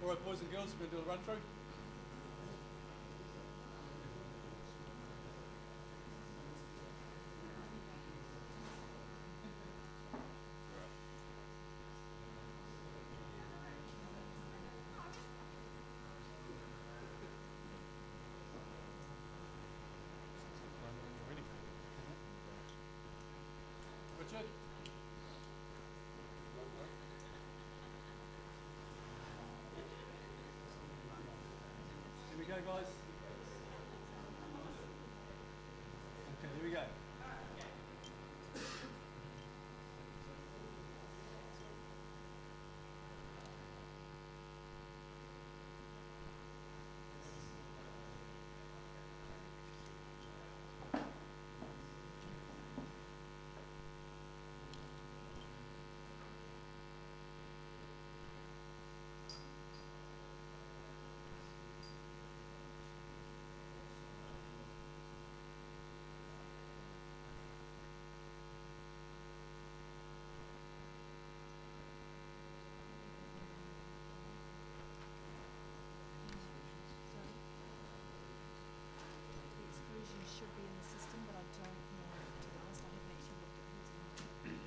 All right, boys and girls, we're going to do a run through. Richard? Here we go, guys. Okay, here we go. Should be in the system, but I don't know, to be honest. I haven't actually looked at who's in.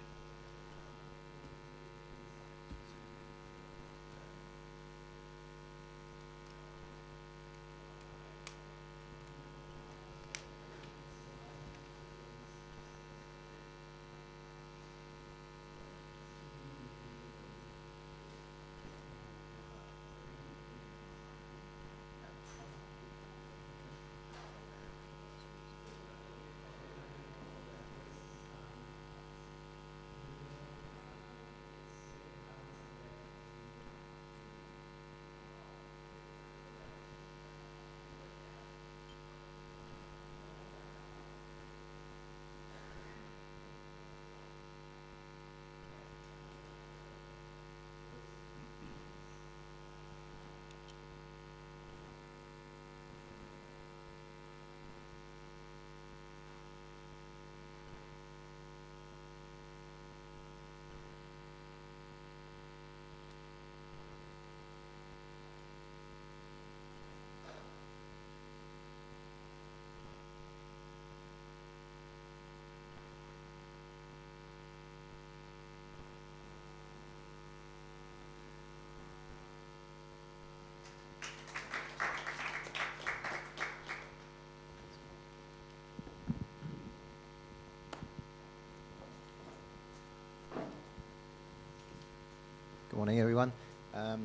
Good morning, everyone. I'd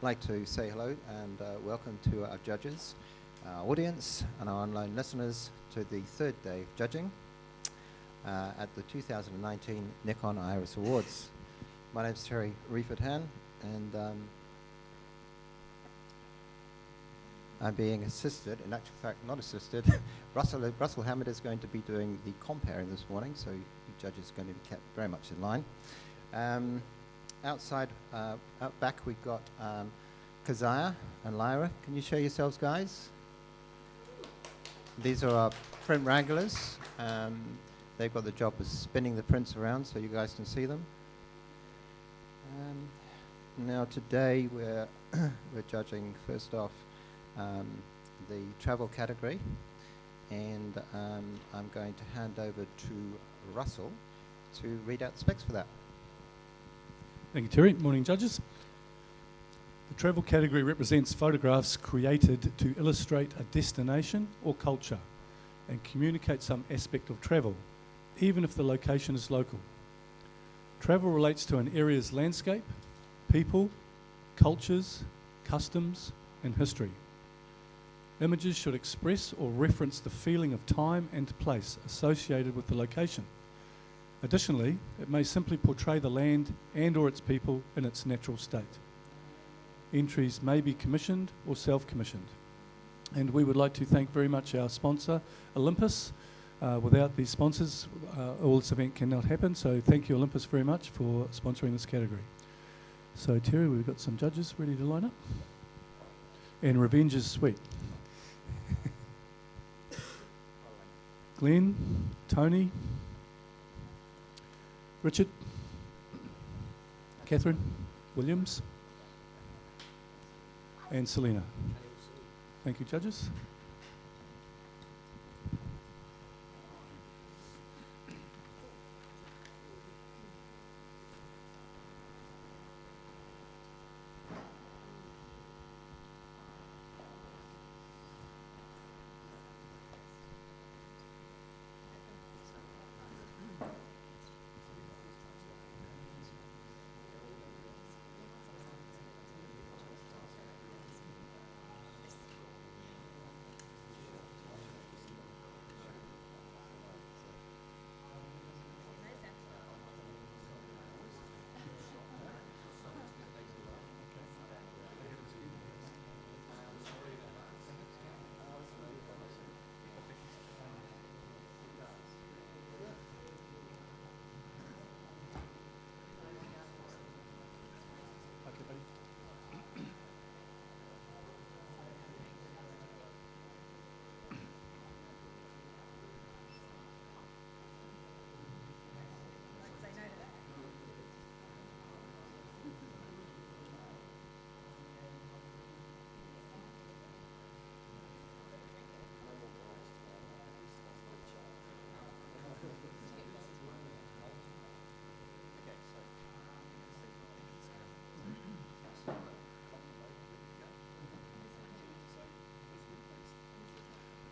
like to say hello and welcome to our judges, our audience, and our online listeners to the third day of judging at the 2019 Nikon Iris Awards. My name's Terry Reeford-Han, and I'm being assisted, in actual fact not assisted. Russell Hammond is going to be doing the comparing this morning, so you judges are going to be kept very much in line. Outside, out back, we've got Keziah and Lyra. Can you show yourselves, guys? These are our print wranglers. They've got the job of spinning the prints around so you guys can see them. Now today we're judging first off the travel category, and I'm going to hand over to Russell to read out the specs for that. Thank you, Terry. Morning, judges. The travel category represents photographs created to illustrate a destination or culture and communicate some aspect of travel, even if the location is local. Travel relates to an area's landscape, people, cultures, customs, and history. Images should express or reference the feeling of time and place associated with the location. Additionally, it may simply portray the land and/or its people in its natural state. Entries may be commissioned or self-commissioned. And we would like to thank very much our sponsor, Olympus. Without these sponsors, all this event cannot happen. So thank you, Olympus, very much for sponsoring this category. So Terry, we've got some judges ready to line up. And revenge is sweet. Glenn, Tony, Richard, Catherine, Williams, And Selena. Thank you, judges.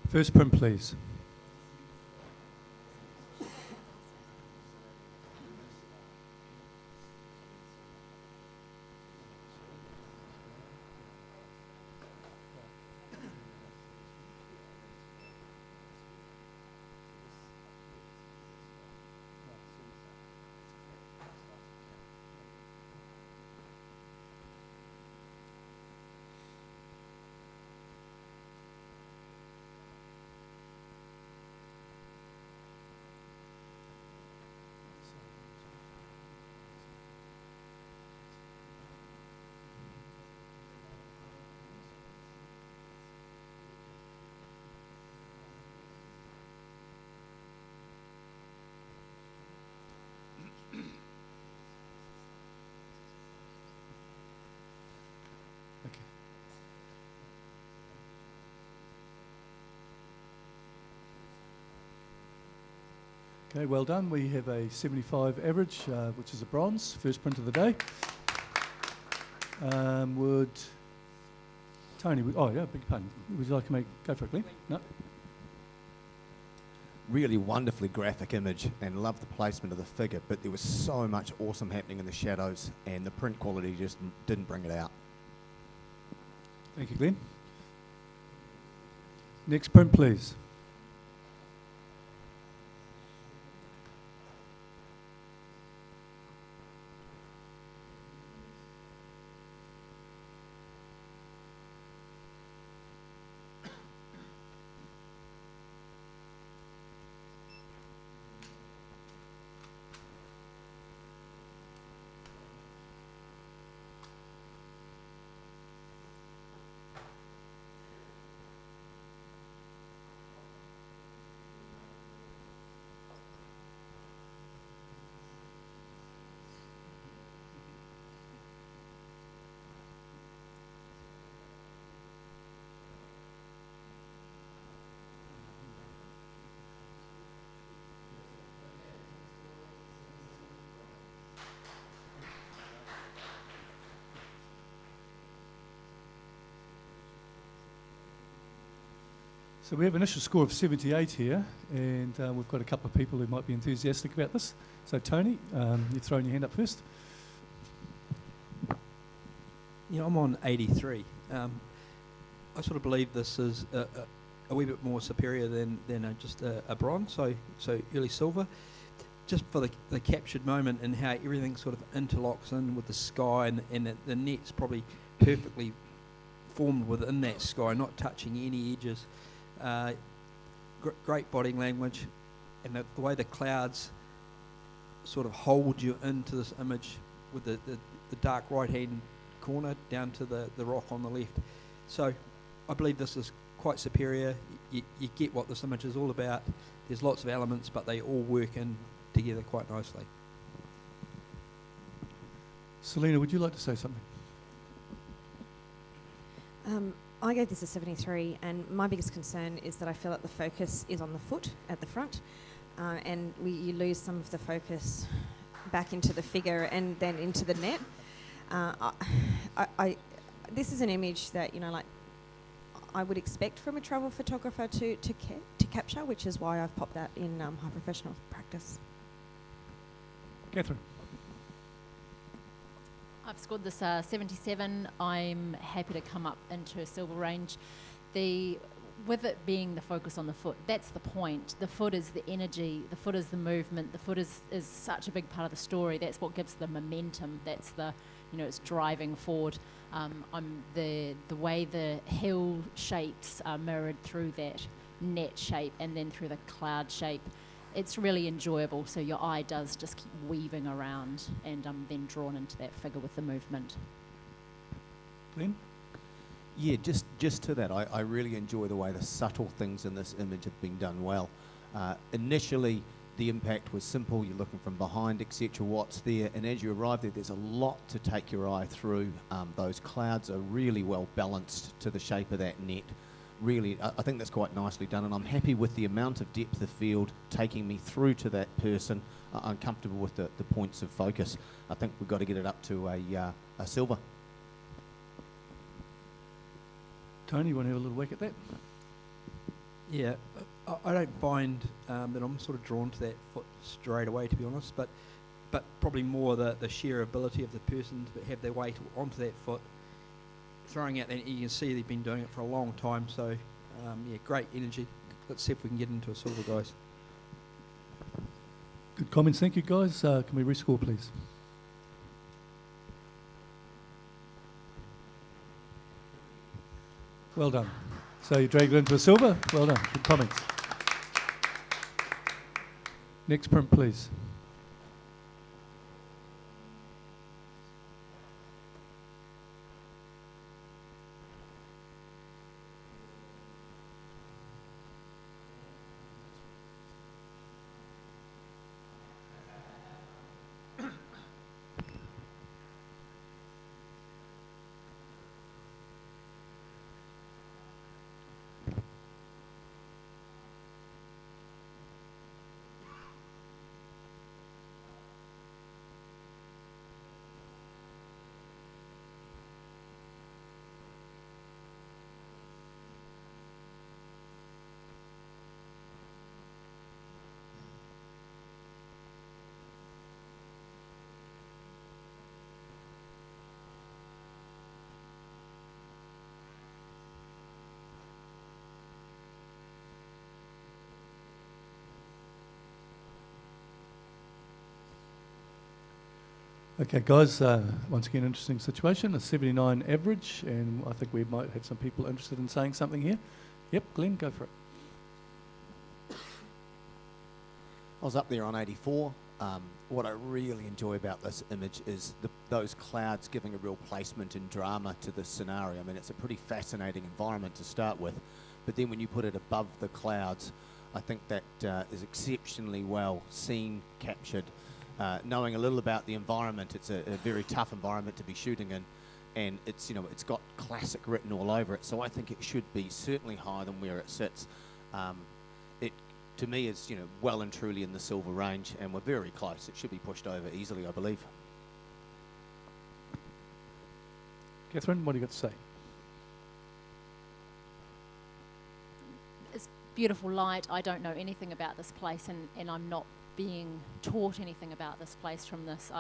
First print, please. Okay. Okay, well done. We have a 75 average, which is a bronze, first print of the day. Would Tony, oh yeah, big pardon. Would you like to go for it, Glenn? No? Really wonderfully graphic image, and loved the placement of the figure, but there was so much awesome happening in the shadows, and the print quality just didn't bring it out. Thank you, Glenn. Next print, please. So we have an initial score of 78 here, and we've got a couple of people who might be enthusiastic about this. So Tony, you've thrown your hand up first. Yeah, I'm on 83. I sort of believe this is a wee bit more superior than just a bronze, so early silver. Just for the captured moment and how everything sort of interlocks in with the sky, and the net's probably perfectly formed within that sky, not touching any edges. Great body language, and the way the clouds sort of hold you into this image with the dark right hand corner down to the rock on the left. So I believe this is quite superior. You get what this image is all about. There's lots of elements, but they all work in together quite nicely. Selena, would you like to say something? I gave this a 73, and my biggest concern is that I feel that the focus is on the foot at the front, and you lose some of the focus back into the figure and then into the net. This is an image that, you know, like I would expect from a travel photographer to capture, which is why I've popped that in high professional practice. Catherine. I've scored this 77. I'm happy to come up into a silver range. With it being the focus on the foot, that's the point. The foot is the energy, the foot is the movement, the foot is such a big part of the story. That's what gives the momentum. That's it's driving forward. The way the hill shapes are mirrored through that net shape and then through the cloud shape. It's really enjoyable, so your eye does just keep weaving around, and I'm then drawn into that figure with the movement. Glenn? Yeah, just to that, I really enjoy the way the subtle things in this image have been done well. Initially, the impact was simple, you're looking from behind, etc., what's there, and as you arrive there, there's a lot to take your eye through. Those clouds are really well balanced to the shape of that net. Really, I think that's quite nicely done, and I'm happy with the amount of depth of field taking me through to that person. I'm comfortable with the points of focus. I think we've got to get it up to a silver. Tony, you want to have a little whack at that? Yeah, I don't find that I'm sort of drawn to that foot straight away, to be honest, but probably more the sheer ability of the person to have their weight onto that foot, throwing out that. You can see they've been doing it for a long time, so yeah, great energy. Let's see if we can get into a silver, guys. Good comments, thank you guys. Can we rescore, please? Well done. So you dragged it into a silver. Well done. Good comments. Next print, please. Okay, guys, once again, interesting situation, a 79 average, and I think we might have some people interested in saying something here. Yep, Glenn, go for it. I was up there on 84. What I really enjoy about this image is those clouds giving a real placement and drama to the scenario. I mean, it's a pretty fascinating environment to start with, but then when you put it above the clouds, I think that is exceptionally well seen, captured. Knowing a little about the environment, it's a very tough environment to be shooting in, and it's it's got classic written all over it. So I think it should be certainly higher than where it sits. It to me is well and truly in the silver range, and we're very close. It should be pushed over easily, I believe. Catherine, what do you got to say? It's beautiful light. I don't know anything about this place, and I'm not being taught anything about this place from this.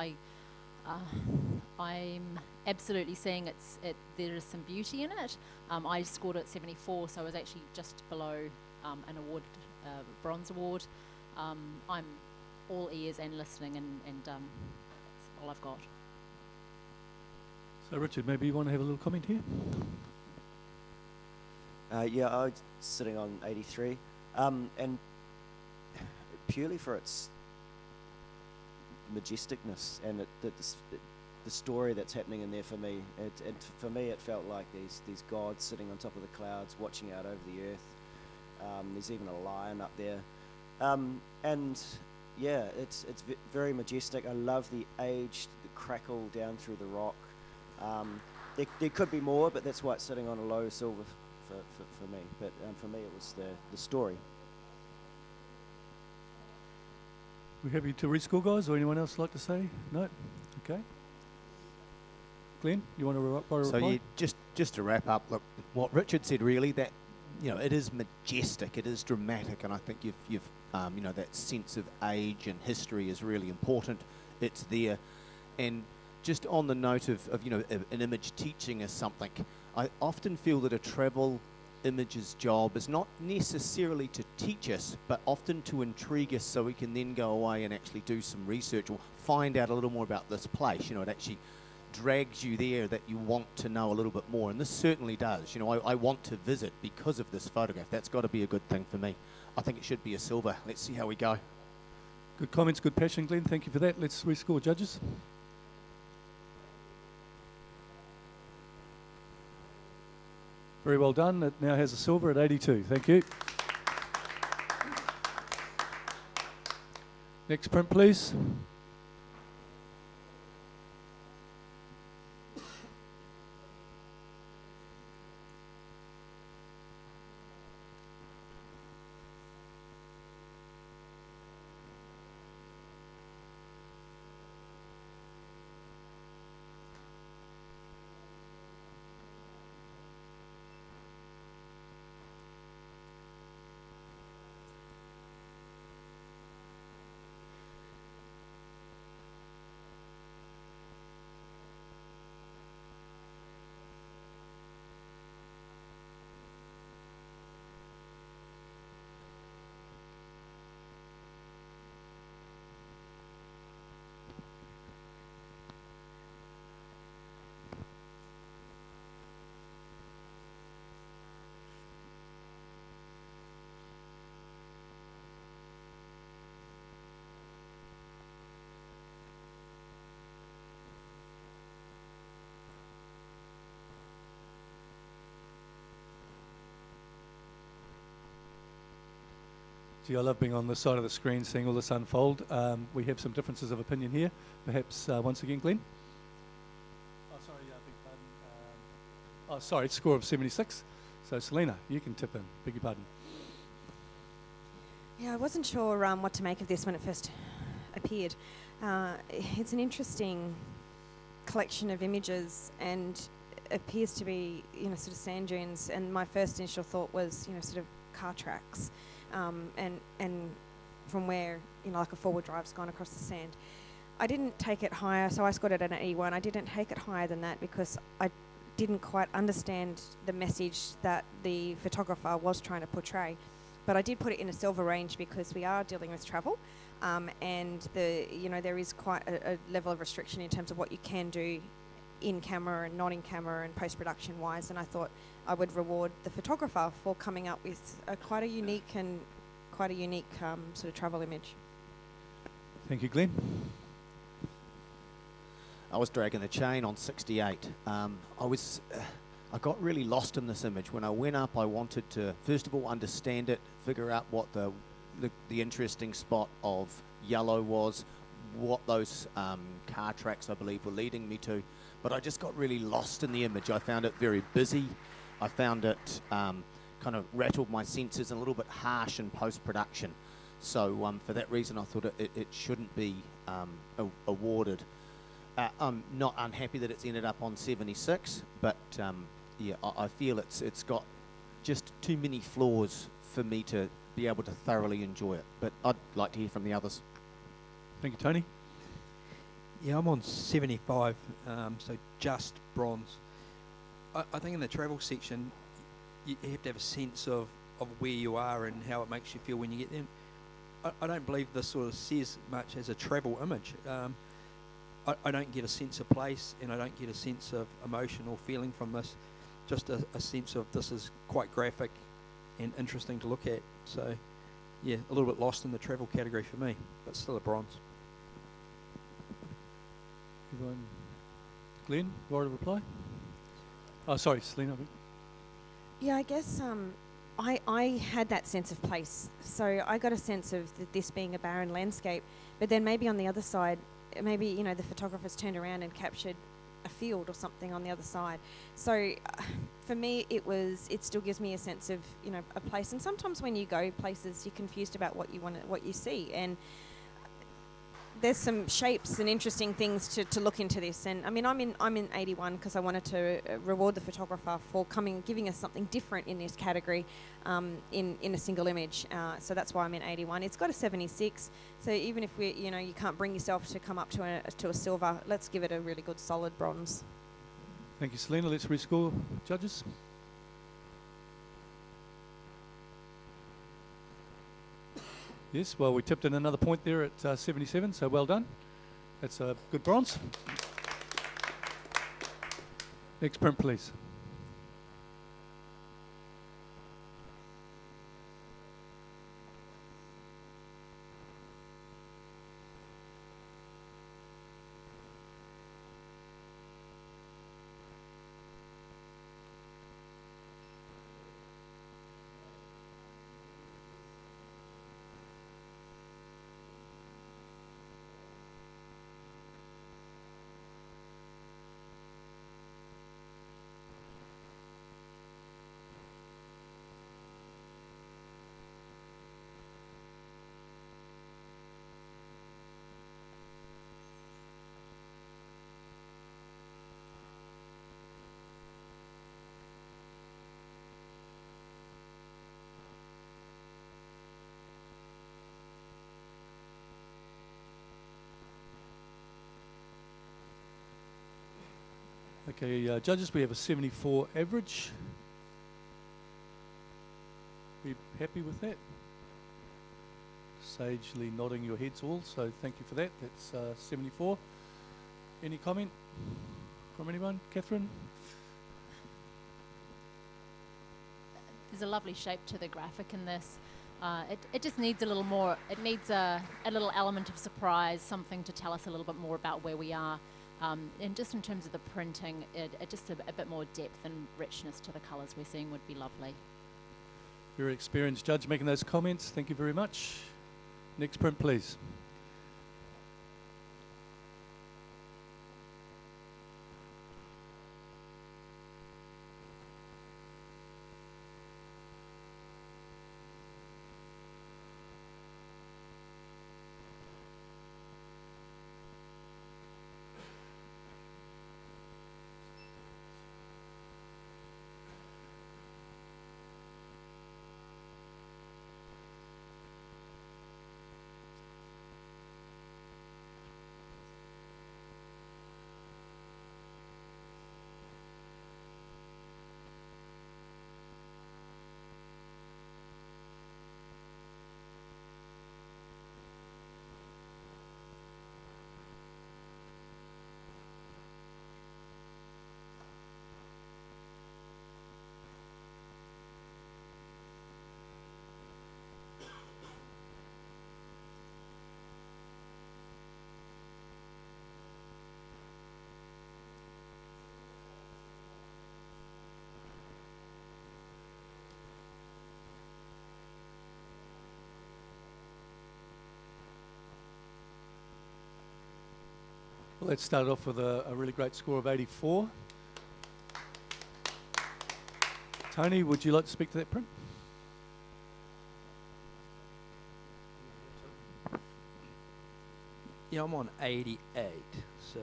I'm absolutely seeing there is some beauty in it. I scored it 74, so I was actually just below an award, bronze award. I'm all ears and listening, and that's all I've got. So Richard, maybe you want to have a little comment here? Yeah, I was sitting on 83, and purely for its majesticness and the story that's happening in there for me. For me, it felt like these gods sitting on top of the clouds, watching out over the earth. There's even a lion up there, and yeah, it's very majestic. I love the age, the crackle down through the rock. there could be more, but that's why it's sitting on a low silver for me. But for me, it was the story. We happy to rescore, guys, or anyone else like to say? No? Okay. Glenn, you want to reply? So yeah, just to wrap up, look, what Richard said really, that it is majestic, it is dramatic, and I think you've that sense of age and history is really important. It's there, and just on the note of an image teaching us something, I often feel that a travel image's job is not necessarily to teach us, but often to intrigue us so we can then go away and actually do some research or find out a little more about this place. It actually drags you there that you want to know a little bit more, and this certainly does. I want to visit because of this photograph. That's got to be a good thing for me. I think it should be a silver. Let's see how we go. Good comments, good passion, Glenn. Thank you for that. Let's rescore, judges. Very well done. It now has a silver at 82. Thank you. Next print, please. Gee, I love being on this side of the screen, seeing all this unfold. We have some differences of opinion here. Perhaps once again, Glenn. Oh, sorry, beg your pardon. Sorry, score of 76. So, Selena, you can tip in. Beg your pardon. Yeah, I wasn't sure what to make of this when it first appeared. It's an interesting collection of images and appears to be, sort of sand dunes. And my first initial thought was, sort of car tracks. And from where, like a four-wheel drive's gone across the sand. I didn't take it higher, so I scored it at an E1. I didn't take it higher than that because I didn't quite understand the message that the photographer was trying to portray. But I did put it in a silver range because we are dealing with travel, and there is quite a level of restriction in terms of what you can do in camera and not in camera and post-production wise, and I thought I would reward the photographer for coming up with quite a unique sort of travel image. Thank you, Glenn. I was dragging the chain on 68. I got really lost in this image. When I went up, I wanted to first of all understand it, figure out what the interesting spot of yellow was, what those car tracks I believe were leading me to. But I just got really lost in the image. I found it very busy. I found it kind of rattled my senses and a little bit harsh in post-production. So for that reason, I thought it shouldn't be awarded. I'm not unhappy that it's ended up on 76, but I feel it's got just too many flaws for me to be able to thoroughly enjoy it. But I'd like to hear from the others. Thank you, Tony. Yeah, I'm on 75, so just bronze. I think in the travel section, you have to have a sense of where you are and how it makes you feel when you get there. I don't believe this sort of says much as a travel image. I don't get a sense of place, and I don't get a sense of emotion or feeling from this. Just a sense of this is quite graphic and interesting to look at. So, yeah, a little bit lost in the travel category for me, but still a bronze. Everyone. Glenn, you want to reply? Oh, sorry, Selena. Yeah, I guess I had that sense of place. So I got a sense of this being a barren landscape, but then maybe on the other side, maybe, the photographer's turned around and captured a field or something on the other side. So for me, it still gives me a sense of, you know, a place. And sometimes when you go places, you're confused about what you see. And there's some shapes and interesting things to look into this. And I mean, I'm in 81 because I wanted to reward the photographer for giving us something different in this category, in a single image. So that's why I'm in 81. It's got a 76. So even if you can't bring yourself to come up to a silver, let's give it a really good solid bronze. Thank you, Selena. Let's rescore, judges. Yes, well, we tipped in another point there at 77, so well done. That's a good bronze. Next print, please. Okay, judges, we have a 74 average. Are you happy with that? Sagely nodding your heads all, so thank you for that. That's 74. Any comment from anyone? Catherine? There's a lovely shape to the graphic in this. It just needs a little more. It needs a little element of surprise, something to tell us a little bit more about where we are. And just in terms of the printing, just a bit more depth and richness to the colours we're seeing would be lovely. Very experienced judge making those comments. Thank you very much. Next print, please. Well, let's start off with a really great score of 84. Tony, would you like to speak to that print? Yeah, I'm on 88, so.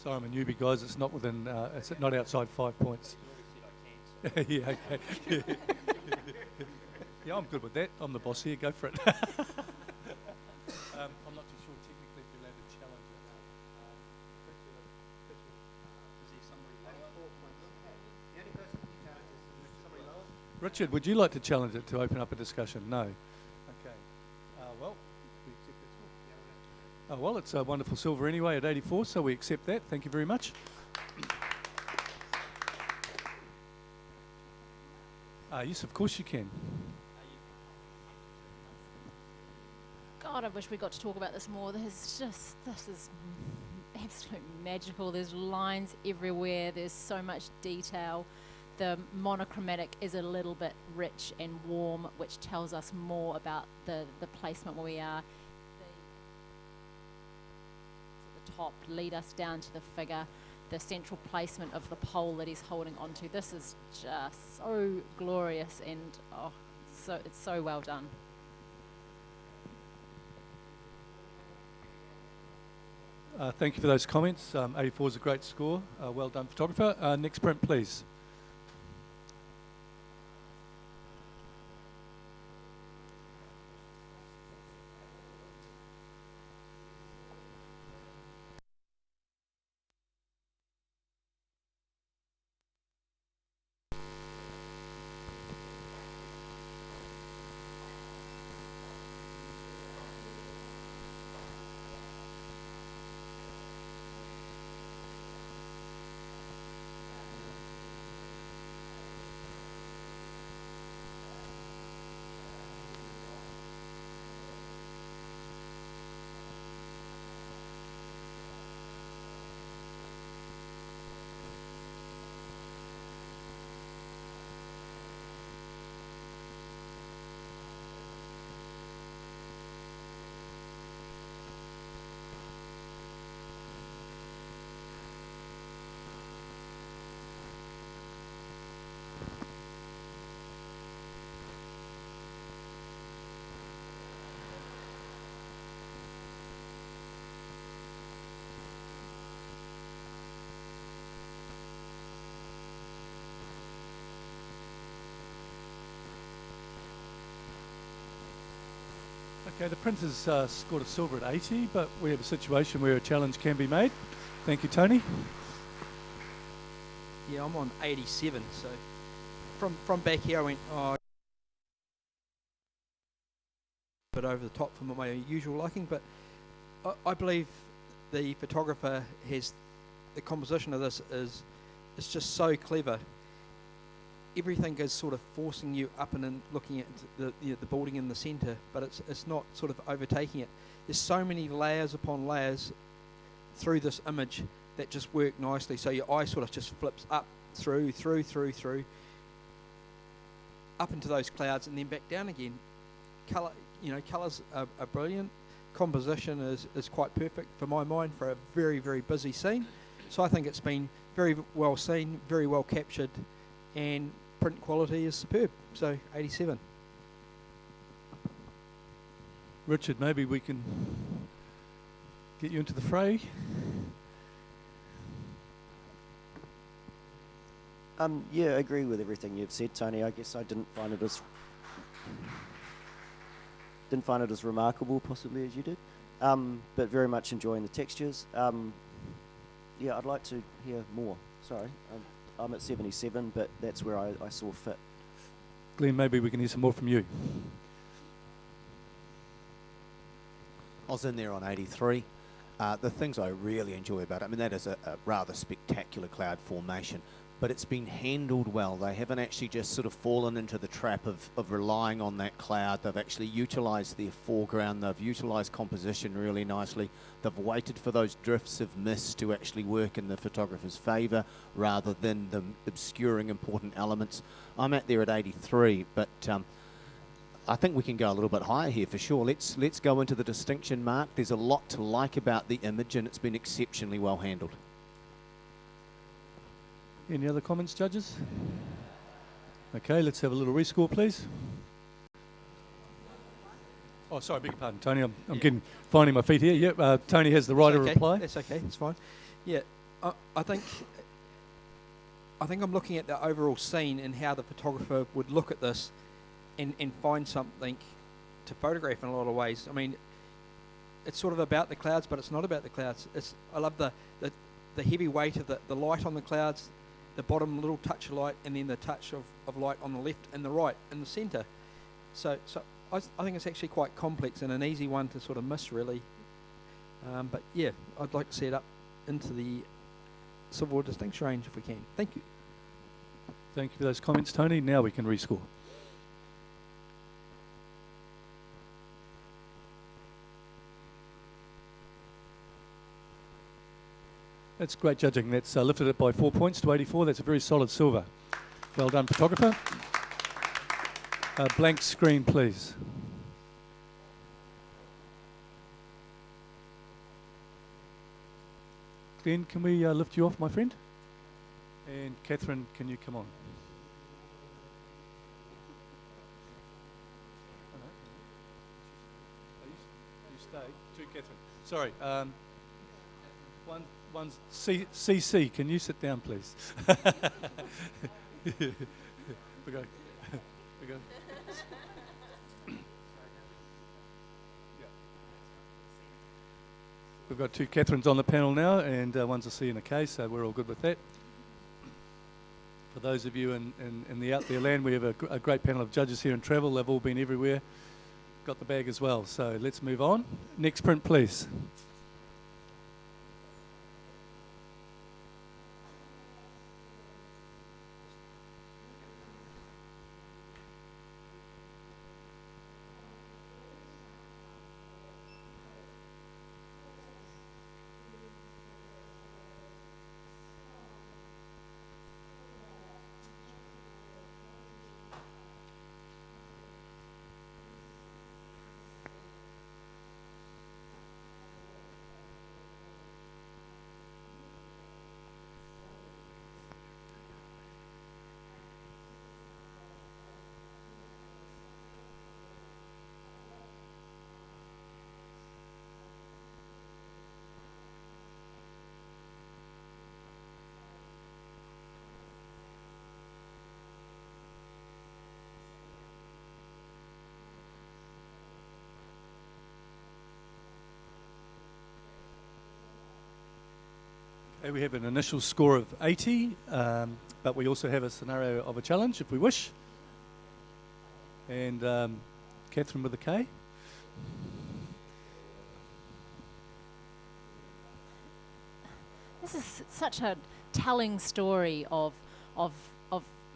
Sorry, I'm a newbie, guys. It's not within. It's not outside 5 points. Yeah, okay. Yeah, I'm good with that. I'm the boss here. Go for it. I'm not too sure technically if you're allowed to challenge it. Richard, would you like to challenge it to open up a discussion? No. Okay. Well, we accept that score. Well, it's a wonderful silver anyway at 84, so we accept that. Thank you very much. Yes, of course you can. God, I wish we got to talk about this more. This is absolutely magical. There's lines everywhere. There's so much detail. The monochromatic is a little bit rich and warm, which tells us more about the placement where we are. The top lead us down to the figure, the central placement of the pole that he's holding onto. This is just so glorious, and it's so well done. Thank you for those comments. 84 is a great score. Well done, photographer. Next print, please. Okay, the print has scored a silver at 80, but we have a situation where a challenge can be made. Thank you, Tony. Yeah, I'm on 87, so from back here I went, bit over the top for my usual liking, but I believe the photographer has, the composition of this is just so clever. Everything is sort of forcing you up and in, looking at the building in the centre, but it's not sort of overtaking it. There's so many layers upon layers through this image that just work nicely. So your eye sort of just flips up through, up into those clouds and then back down again. Colours are brilliant. Composition is quite perfect for my mind for a very, very busy scene. So I think it's been very well seen, very well captured, and print quality is superb. So 87. Richard, maybe we can get you into the fray. Yeah, I agree with everything you've said, Tony. I guess I didn't find it as remarkable, possibly, as you did, but very much enjoying the textures. Yeah, I'd like to hear more. Sorry, I'm at 77, but that's where I saw fit. Glenn, maybe we can hear some more from you. I was in there on 83. The things I really enjoy about it, I mean, that is a rather spectacular cloud formation, but it's been handled well. They haven't actually just sort of fallen into the trap of relying on that cloud. They've actually utilised their foreground. They've utilised composition really nicely. They've waited for those drifts of mist to actually work in the photographer's favour rather than them obscuring important elements. I'm at there at 83, but I think we can go a little bit higher here for sure. Let's go into the distinction mark. There's a lot to like about the image, and it's been exceptionally well handled. Any other comments, judges? Okay, let's have a little rescore, please. Oh, sorry, beg your pardon, Tony. I'm finding my feet here. Yep, Tony has the right to reply. That's okay. It's fine. Yeah, I think I'm looking at the overall scene and how the photographer would look at this and find something to photograph in a lot of ways. I mean, it's sort of about the clouds, but it's not about the clouds. I love the heavy weight of the light on the clouds, the bottom little touch of light, and then the touch of light on the left and the right and the centre. So I think it's actually quite complex and an easy one to sort of miss, really. But yeah, I'd like to see it up into the silver distinction range if we can. Thank you. Thank you for those comments, Tony. Now we can rescore. That's great judging. That's lifted it by 4 points to 84. That's a very solid silver. Well done, photographer. Blank screen, please. Glenn, can we lift you off, my friend? And Catherine, can you come on? You stay. To Catherine. Sorry. One's CC. Can you sit down, please? we go. We go. We've got 2 Catherines on the panel now, and one's a C and a K, so we're all good with that. For those of you in the out there land, we have a great panel of judges here in travel. They've all been everywhere, got the bag as well. So let's move on. Next print, please. We have an initial score of 80, but we also have a scenario of a challenge if we wish. And Catherine with a K. This is such a telling story of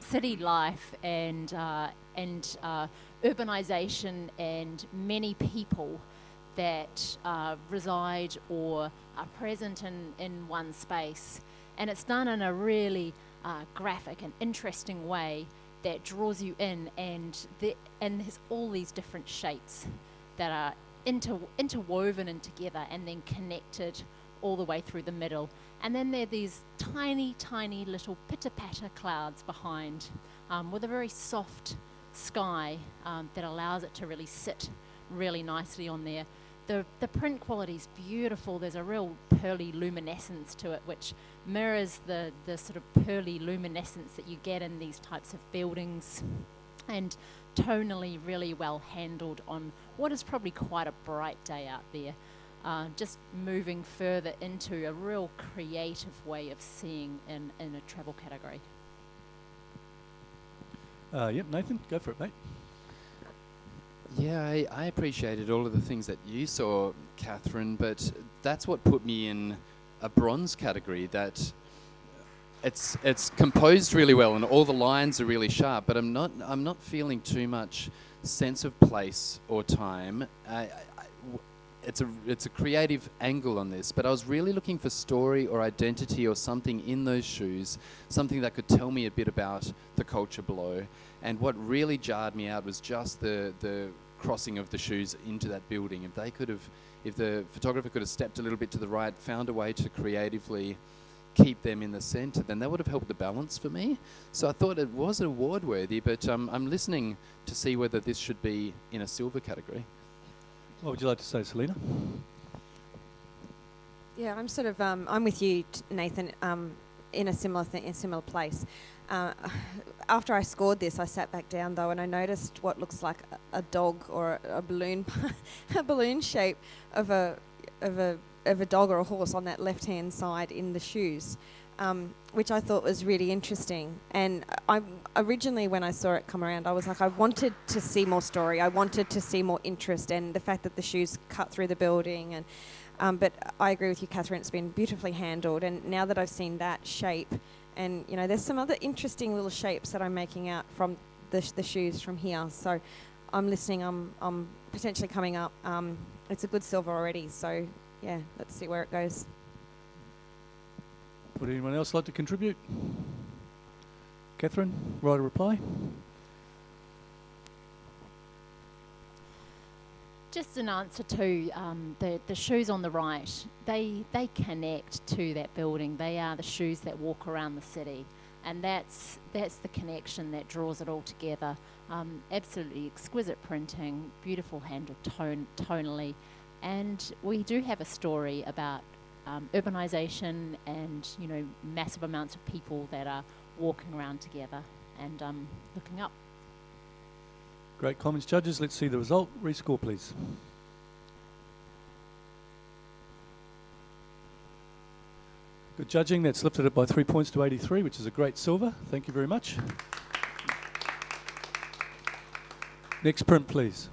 city life and urbanisation and many people that reside or are present in one space. And it's done in a really graphic and interesting way that draws you in, and there's all these different shapes that are interwoven and together and then connected all the way through the middle. And then there are these tiny, tiny little pitter-patter clouds behind with a very soft sky that allows it to really sit really nicely on there. The print quality is beautiful. There's a real pearly luminescence to it, which mirrors the sort of pearly luminescence that you get in these types of buildings, and tonally really well handled on what is probably quite a bright day out there. Just moving further into a real creative way of seeing in a travel category. Yep, Nathan, go for it, mate. Yeah, I appreciated all of the things that you saw, Catherine, but that's what put me in a bronze category, that it's composed really well and all the lines are really sharp, but I'm not feeling too much sense of place or time. It's a creative angle on this, but I was really looking for story or identity or something in those shoes, something that could tell me a bit about the culture below. And what really jarred me out was just the crossing of the shoes into that building. If the photographer could have stepped a little bit to the right, found a way to creatively keep them in the centre, then that would have helped the balance for me. So I thought it was award worthy, but I'm listening to see whether this should be in a silver category. What would you like to say, Selena? Yeah, I'm sort of I'm with you, Nathan, in a similar place. After I scored this, I sat back down though, and I noticed what looks like a dog or a balloon, a balloon shape of a dog or a horse on that left-hand side in the shoes, which I thought was really interesting. And I originally, when I saw it come around, I was like, I wanted to see more story. I wanted to see more interest, and the fact that the shoes cut through the building. And but I agree with you, Catherine. It's been beautifully handled. And now that I've seen that shape, and there's some other interesting little shapes that I'm making out from the shoes from here. So I'm listening. I'm potentially coming up. It's a good silver already. So yeah, let's see where it goes. Would anyone else like to contribute? Catherine, write a reply. Just an answer to the shoes on the right. They connect to that building. They are the shoes that walk around the city, and that's the connection that draws it all together. Absolutely exquisite printing, beautiful handled tonally, and we do have a story about urbanisation and massive amounts of people that are walking around together and looking up. Great comments, judges. Let's see the result. Rescore, please. Good judging. That's lifted it by 3 points to 83, which is a great silver. Thank you very much. Next print, please.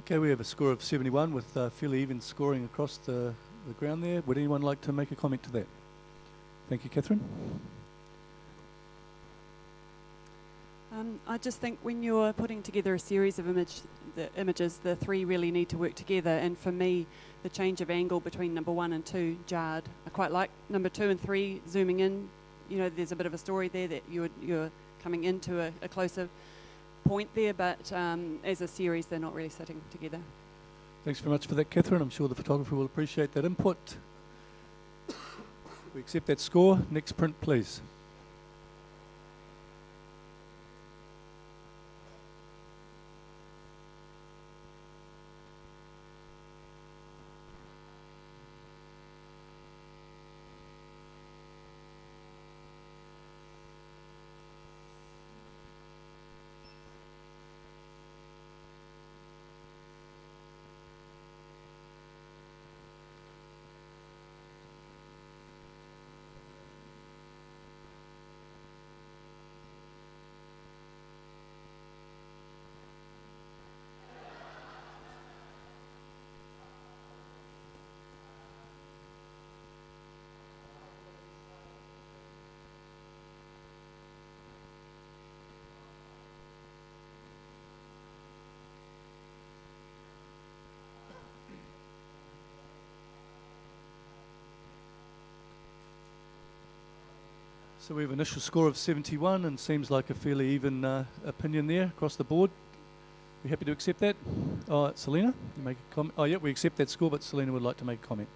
Okay, we have a score of 71 with fairly even scoring across the ground there. Would anyone like to make a comment to that? Thank you, Catherine. I just think when you're putting together a series of images, the three really need to work together. And for me, the change of angle between number 1 and 2 jarred. I quite like number 2 and 3 zooming in. There's a bit of a story there that you're coming into a closer point there, but as a series, they're not really sitting together. Thanks very much for that, Catherine. I'm sure the photographer will appreciate that input. We accept that score. Next print, please. So we have an initial score of 71 and seems like a fairly even opinion there across the board. We happy to accept that? Selena, you make a comment? Oh, yeah, we accept that score, but Selena would like to make a comment.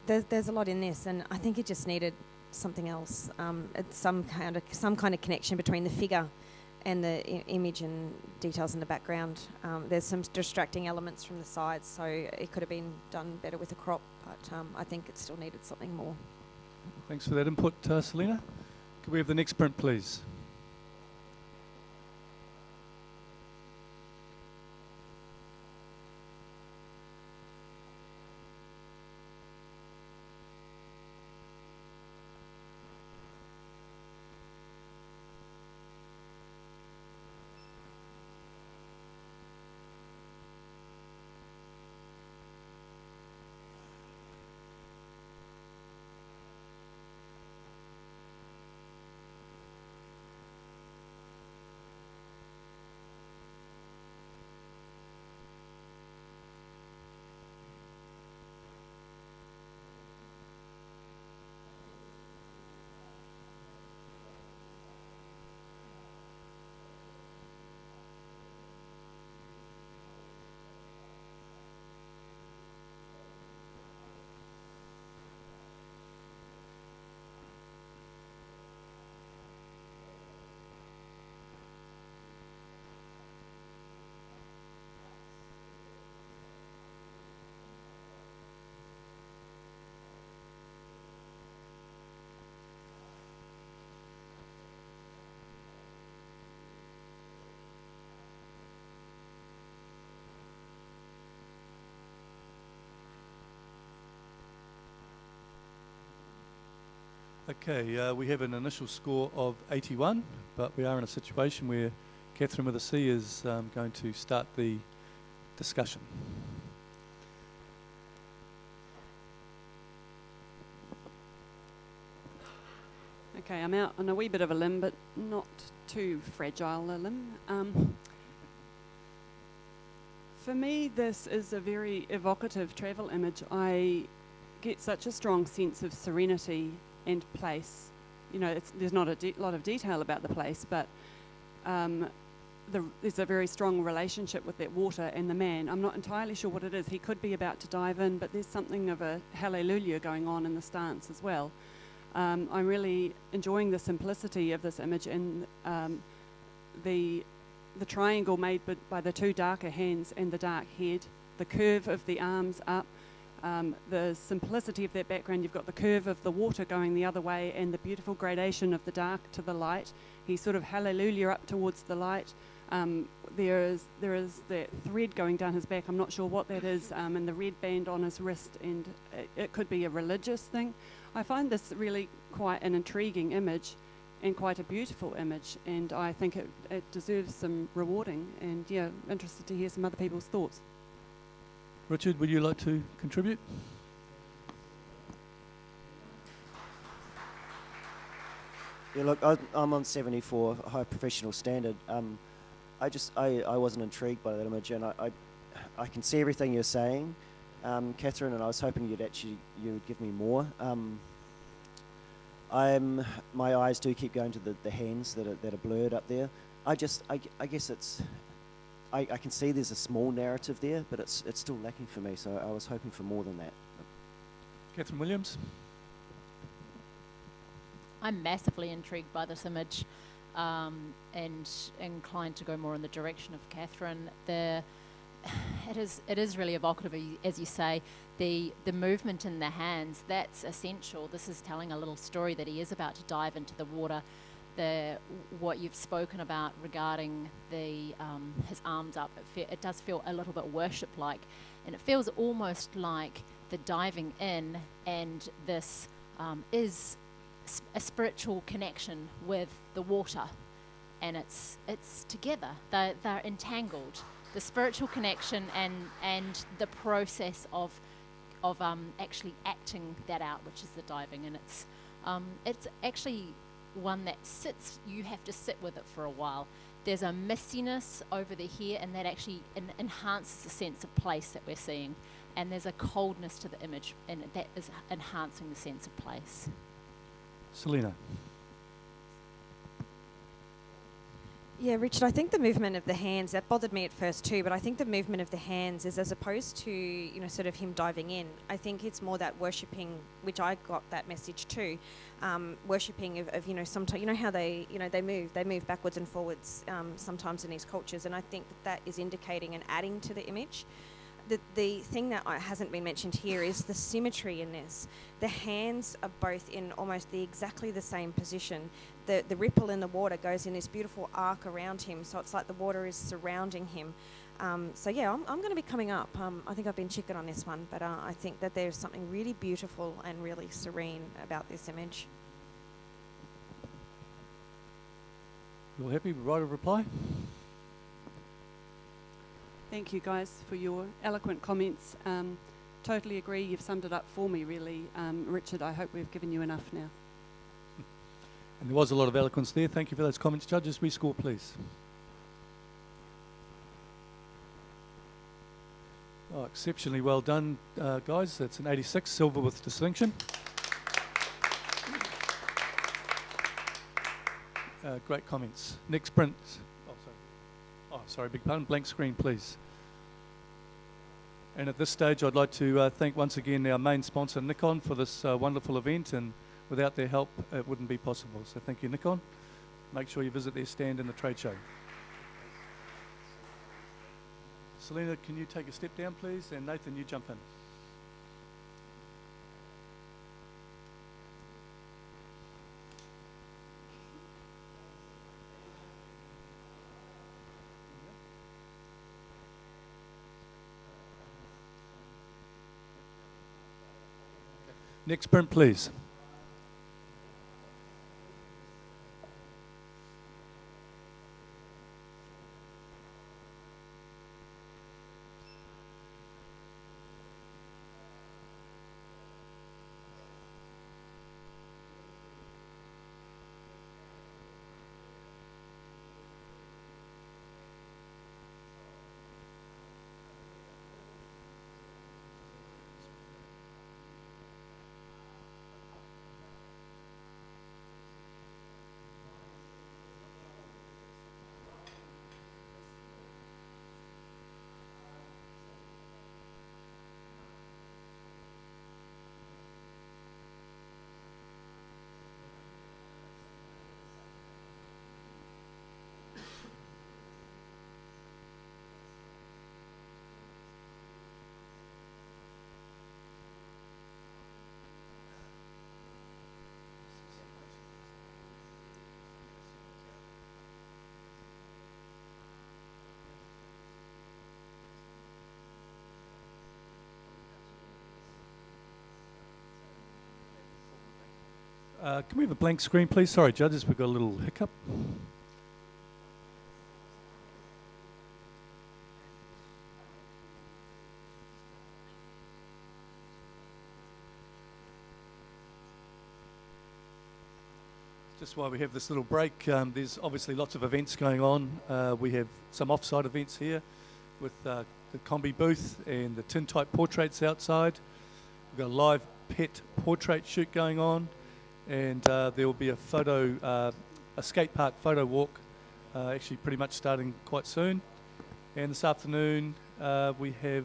There's a lot in this, and I think it just needed something else. It's some kind of connection between the figure and the image and details in the background. There's some distracting elements from the sides, so it could have been done better with a crop, but I think it still needed something more. Thanks for that input, Selena. Could we have the next print, please? Okay, we have an initial score of 81, but we are in a situation where Catherine with a C is going to start the discussion. Okay, I'm out on a wee bit of a limb, but not too fragile a limb. For me, this is a very evocative travel image. I get such a strong sense of serenity and place. You know, there's not a lot of detail about the place, but there's a very strong relationship with that water and the man. I'm not entirely sure what it is. He could be about to dive in, but there's something of a hallelujah going on in the stance as well. I'm really enjoying the simplicity of this image and the triangle made by the two darker hands and the dark head, the curve of the arms up, the simplicity of that background. You've got the curve of the water going the other way and the beautiful gradation of the dark to the light. He's sort of hallelujah up towards the light. There is that thread going down his back. I'm not sure what that is, and the red band on his wrist, and it could be a religious thing. I find this really quite an intriguing image and quite a beautiful image, and I think it deserves some rewarding, and yeah, interested to hear some other people's thoughts. Richard, would you like to contribute? Yeah, look, I'm on 74, high professional standard. I wasn't intrigued by that image, and I can see everything you're saying, Catherine, and I was hoping you would give me more. My eyes do keep going to the hands that are blurred up there. I guess I can see there's a small narrative there, but it's still lacking for me. So I was hoping for more than that. Catherine Williams. I'm massively intrigued by this image, and inclined to go more in the direction of Catherine. It is really evocative, as you say. The movement in the hands, that's essential. This is telling a little story that he is about to dive into the water. What you've spoken about regarding his arms up, it does feel a little bit worship-like, and it feels almost like the diving in, and this is a spiritual connection with the water, and it's together. They're entangled. The spiritual connection and the process of actually acting that out, which is the diving, and it's actually one that you have to sit with it for a while. There's a mistiness over the hair, and that actually enhances the sense of place that we're seeing, and there's a coldness to the image, and that is enhancing the sense of place. Selena. Yeah, Richard, I think the movement of the hands, that bothered me at first too, but I think the movement of the hands is, as opposed to, sort of him diving in, I think it's more that worshipping, which I got that message too, worshipping of sometimes, how they move backwards and forwards sometimes in these cultures, and I think that is indicating and adding to the image. The thing that hasn't been mentioned here is the symmetry in this. The hands are both in almost exactly the same position. The ripple in the water goes in this beautiful arc around him, so it's like the water is surrounding him. I'm going to be coming up. I think I've been chicken on this one, but I think that there's something really beautiful and really serene about this image. You all happy with right of reply? Thank you guys for your eloquent comments. Totally agree, you've summed it up for me really. Richard, I hope we've given you enough now. And there was a lot of eloquence there. Thank you for those comments. Judges, rescore please. Oh, exceptionally well done, guys. That's an 86, silver with distinction. Great comments. Next print. Big pardon. Blank screen, please. And at this stage, I'd like to thank once again our main sponsor, Nikon, for this wonderful event. And without their help, it wouldn't be possible. So thank you, Nikon. Make sure you visit their stand in the trade show. Selena, can you take a step down, please? And Nathan, you jump in. Next print, please. Can we have a blank screen, please? Sorry, judges, we've got a little hiccup. Just while we have this little break, there's obviously lots of events going on. We have some off-site events here with the Combi booth and the tin-type portraits outside. We've got a live pet portrait shoot going on, and there will be a skate park photo walk, actually pretty much starting quite soon. And this afternoon we have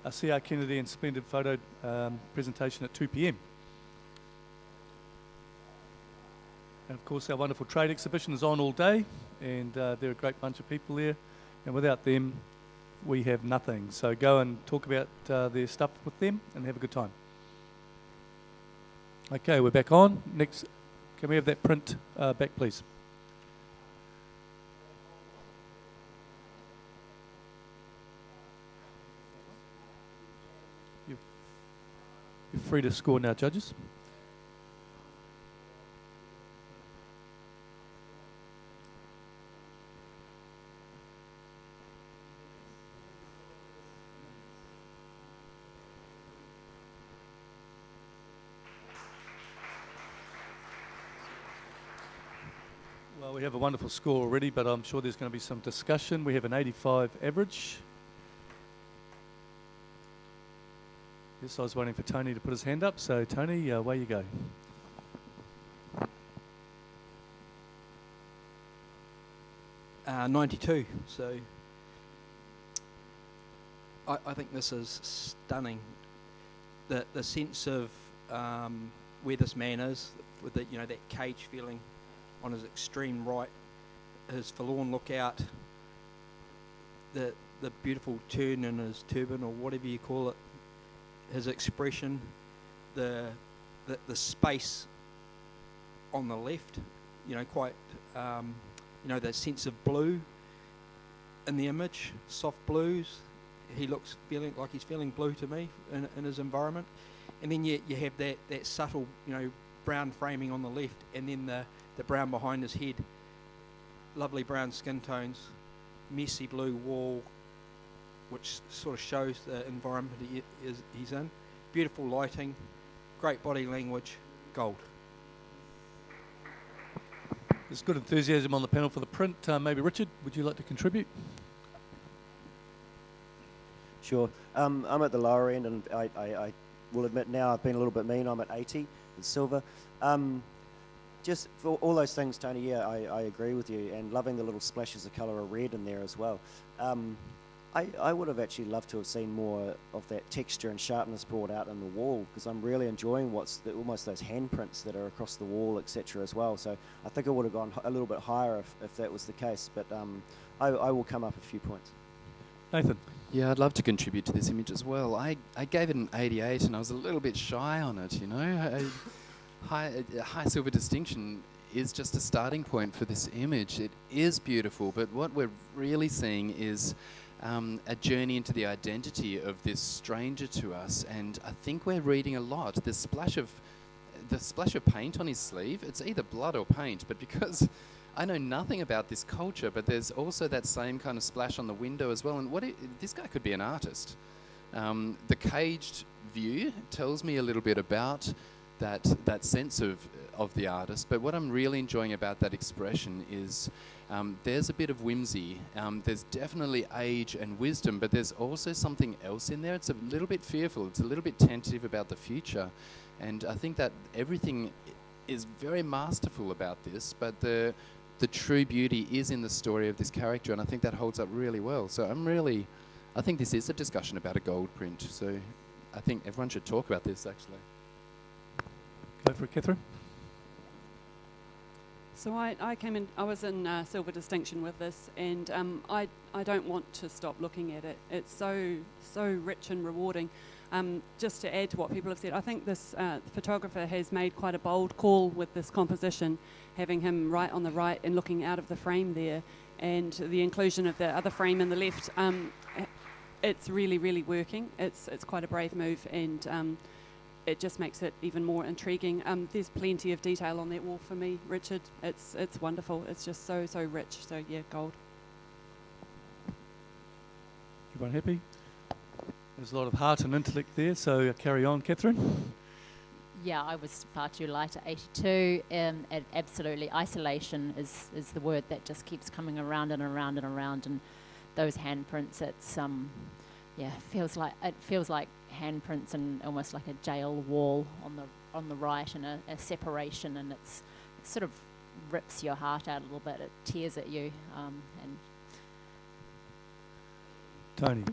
a C.R. Kennedy and Splendid photo presentation at 2 p.m. And of course our wonderful trade exhibition is on all day, and they're a great bunch of people there, and without them we have nothing. So go and talk about their stuff with them and have a good time. Okay, we're back on. Next, can we have that print back, please? You're free to score now, judges. Well, we have a wonderful score already, but I'm sure there's going to be some discussion. We have an 85 average. Yes, I was waiting for Tony to put his hand up, so Tony, away you go. Uh, 92, so I think this is stunning. The sense of where this man is, with the, that cage feeling on his extreme right, his forlorn look out, the beautiful turn in his turban, or whatever you call it, his expression, the space on the left, quite, the sense of blue in the image, soft blues. He looks feeling like he's feeling blue to me in his environment. And then you have that subtle, brown framing on the left, and then the brown behind his head, lovely brown skin tones, messy blue wall, which sort of shows the environment he's in. Beautiful lighting, great body language, gold. There's good enthusiasm on the panel for the print. Maybe Richard, would you like to contribute? Sure. I'm at the lower end, and I will admit now I've been a little bit mean. I'm at 80 in silver. Just for all those things, Tony, yeah, I agree with you, and loving the little splashes of colour of red in there as well. I would have actually loved to have seen more of that texture and sharpness brought out in the wall, because I'm really enjoying almost those handprints that are across the wall, etc. as well. So I think I would have gone a little bit higher if that was the case, but I will come up a few points. Nathan? Yeah, I'd love to contribute to this image as well. I gave it an 88, and I was a little bit shy on it, High silver distinction is just a starting point for this image. It is beautiful, but what we're really seeing is a journey into the identity of this stranger to us, and I think we're reading a lot. The splash of paint on his sleeve, it's either blood or paint, but because I know nothing about this culture, but there's also that same kind of splash on the window as well, and this guy could be an artist. The caged view tells me a little bit about that sense of the artist, but what I'm really enjoying about that expression is there's a bit of whimsy, there's definitely age and wisdom, but there's also something else in there. It's a little bit fearful, it's a little bit tentative about the future, and I think that everything is very masterful about this, but the true beauty is in the story of this character, and I think that holds up really well. So I think this is a discussion about a gold print, so I think everyone should talk about this actually. Go for it, Catherine. So I was in silver distinction with this, and I don't want to stop looking at it. It's so rich and rewarding. Just to add to what people have said, I think this photographer has made quite a bold call with this composition, having him right on the right and looking out of the frame there, and the inclusion of the other frame in the left. It's really, really working. It's quite a brave move, and it just makes it even more intriguing. There's plenty of detail on that wall for me, Richard. It's wonderful. It's just so rich. So yeah, gold. Everyone happy? There's a lot of heart and intellect there, so carry on, Catherine. Yeah, I was far too light at 82. And absolutely, isolation is the word that just keeps coming around and around and around. And those handprints, it's feels like handprints and almost like a jail wall on the right, and a separation, and it sort of rips your heart out a little bit. It tears at you, and Tony.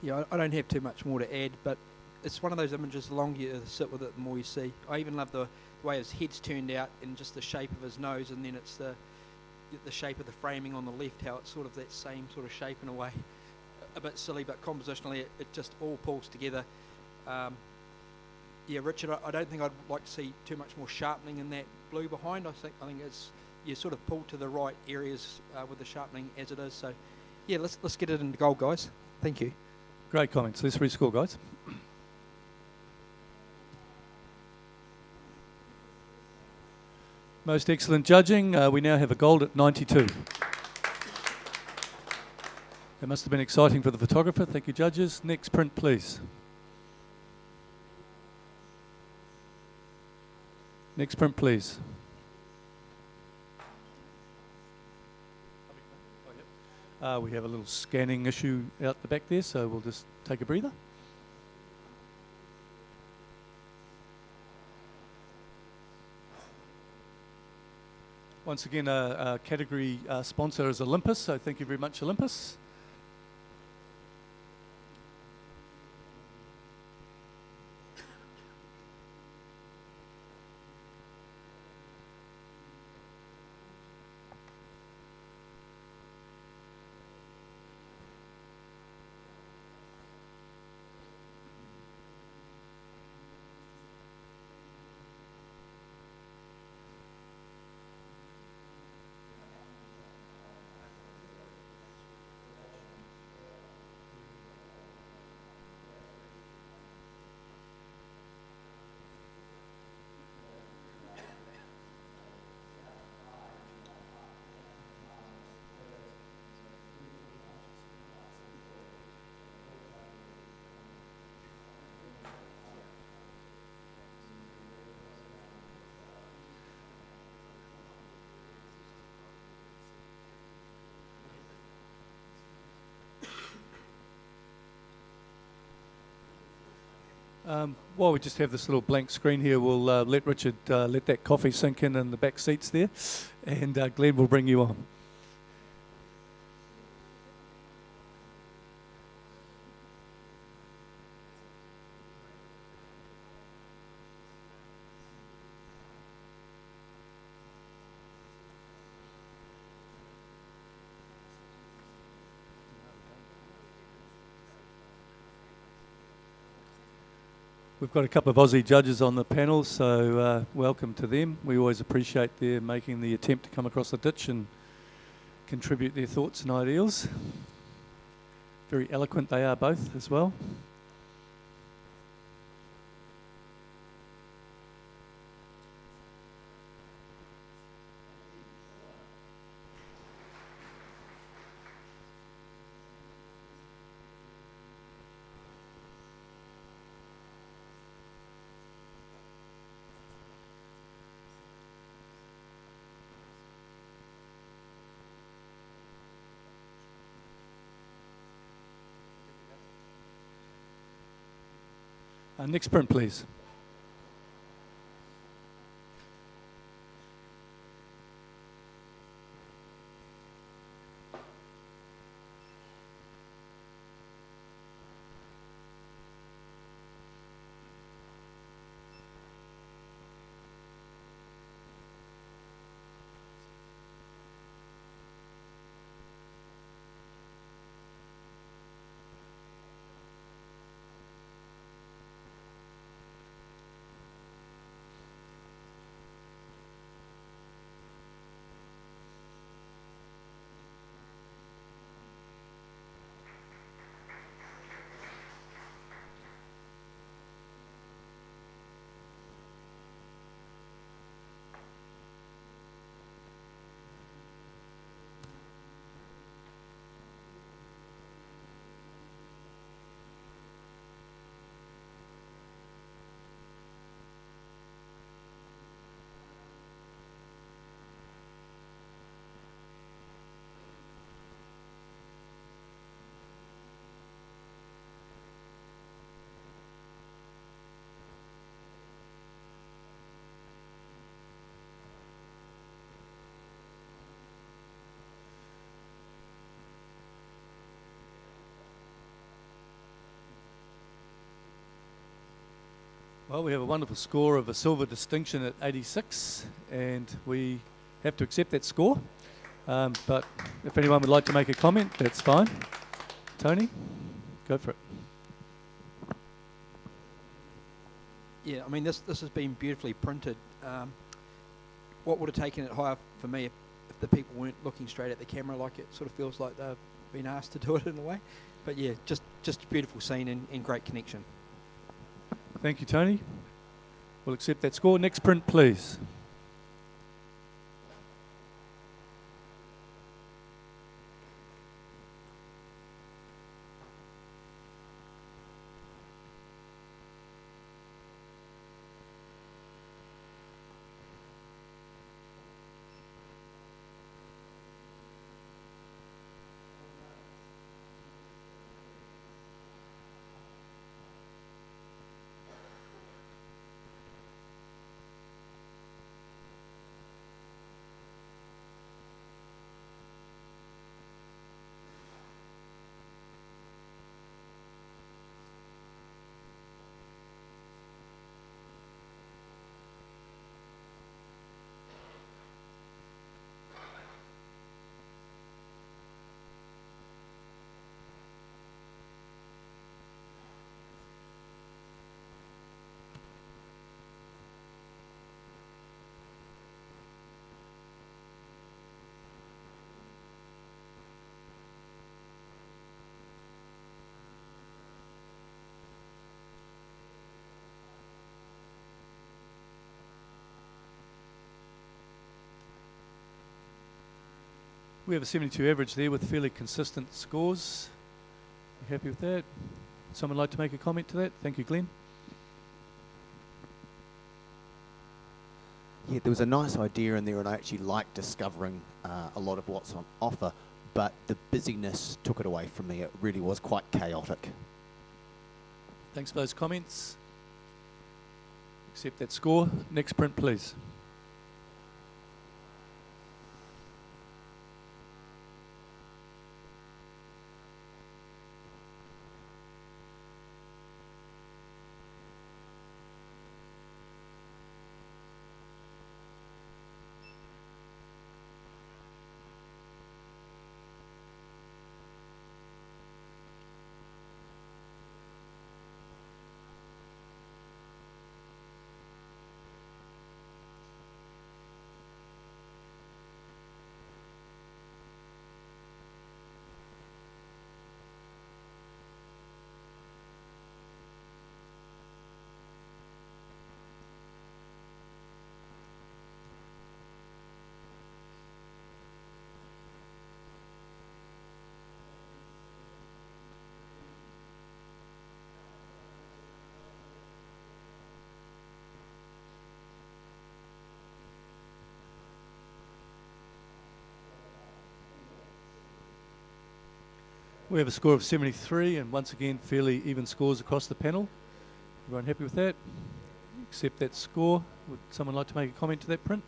Yeah, I don't have too much more to add, but it's one of those images, the longer you sit with it, the more you see. I even love the way his head's turned out and just the shape of his nose, and then it's the shape of the framing on the left, how it's sort of that same sort of shape in a way. A bit silly, but compositionally it just all pulls together. Yeah, Richard, I don't think I'd like to see too much more sharpening in that blue behind. I think it's you sort of pulled to the right areas with the sharpening as it is. So, yeah, let's get it into gold, guys. Thank you. Great comments. Let's rescore, guys. Most excellent judging. We now have a gold at 92. It must have been exciting for the photographer. Thank you, judges. Next print, please. Next print, please. We have a little scanning issue out the back there, so we'll just take a breather. Once again, our category sponsor is Olympus, so thank you very much, Olympus. While we just have this little blank screen here, we'll let Richard let that coffee sink in the back seats there, and Glenn will bring you on. We've got a couple of Aussie judges on the panel, so welcome to them. We always appreciate their making the attempt to come across the ditch and contribute their thoughts and ideals. Very eloquent they are both as well. Next print, please. Well, we have a wonderful score of a silver distinction at 86, and we have to accept that score. But if anyone would like to make a comment, that's fine. Tony, go for it. Yeah, I mean, this has been beautifully printed. What would have taken it higher for me if the people weren't looking straight at the camera, like it sort of feels like they've been asked to do it in a way. But yeah, just a beautiful scene and great connection. Thank you, Tony. We'll accept that score. Next print, please. We have a 72 average there with fairly consistent scores. You happy with that? Would someone like to make a comment to that? Thank you, Glenn. Yeah, there was a nice idea in there, and I actually liked discovering a lot of what's on offer, but the busyness took it away from me. It really was quite chaotic. Thanks for those comments. Accept that score. Next print, please. We have a score of 73, and once again, fairly even scores across the panel. Everyone happy with that? Accept that score. Would someone like to make a comment to that print?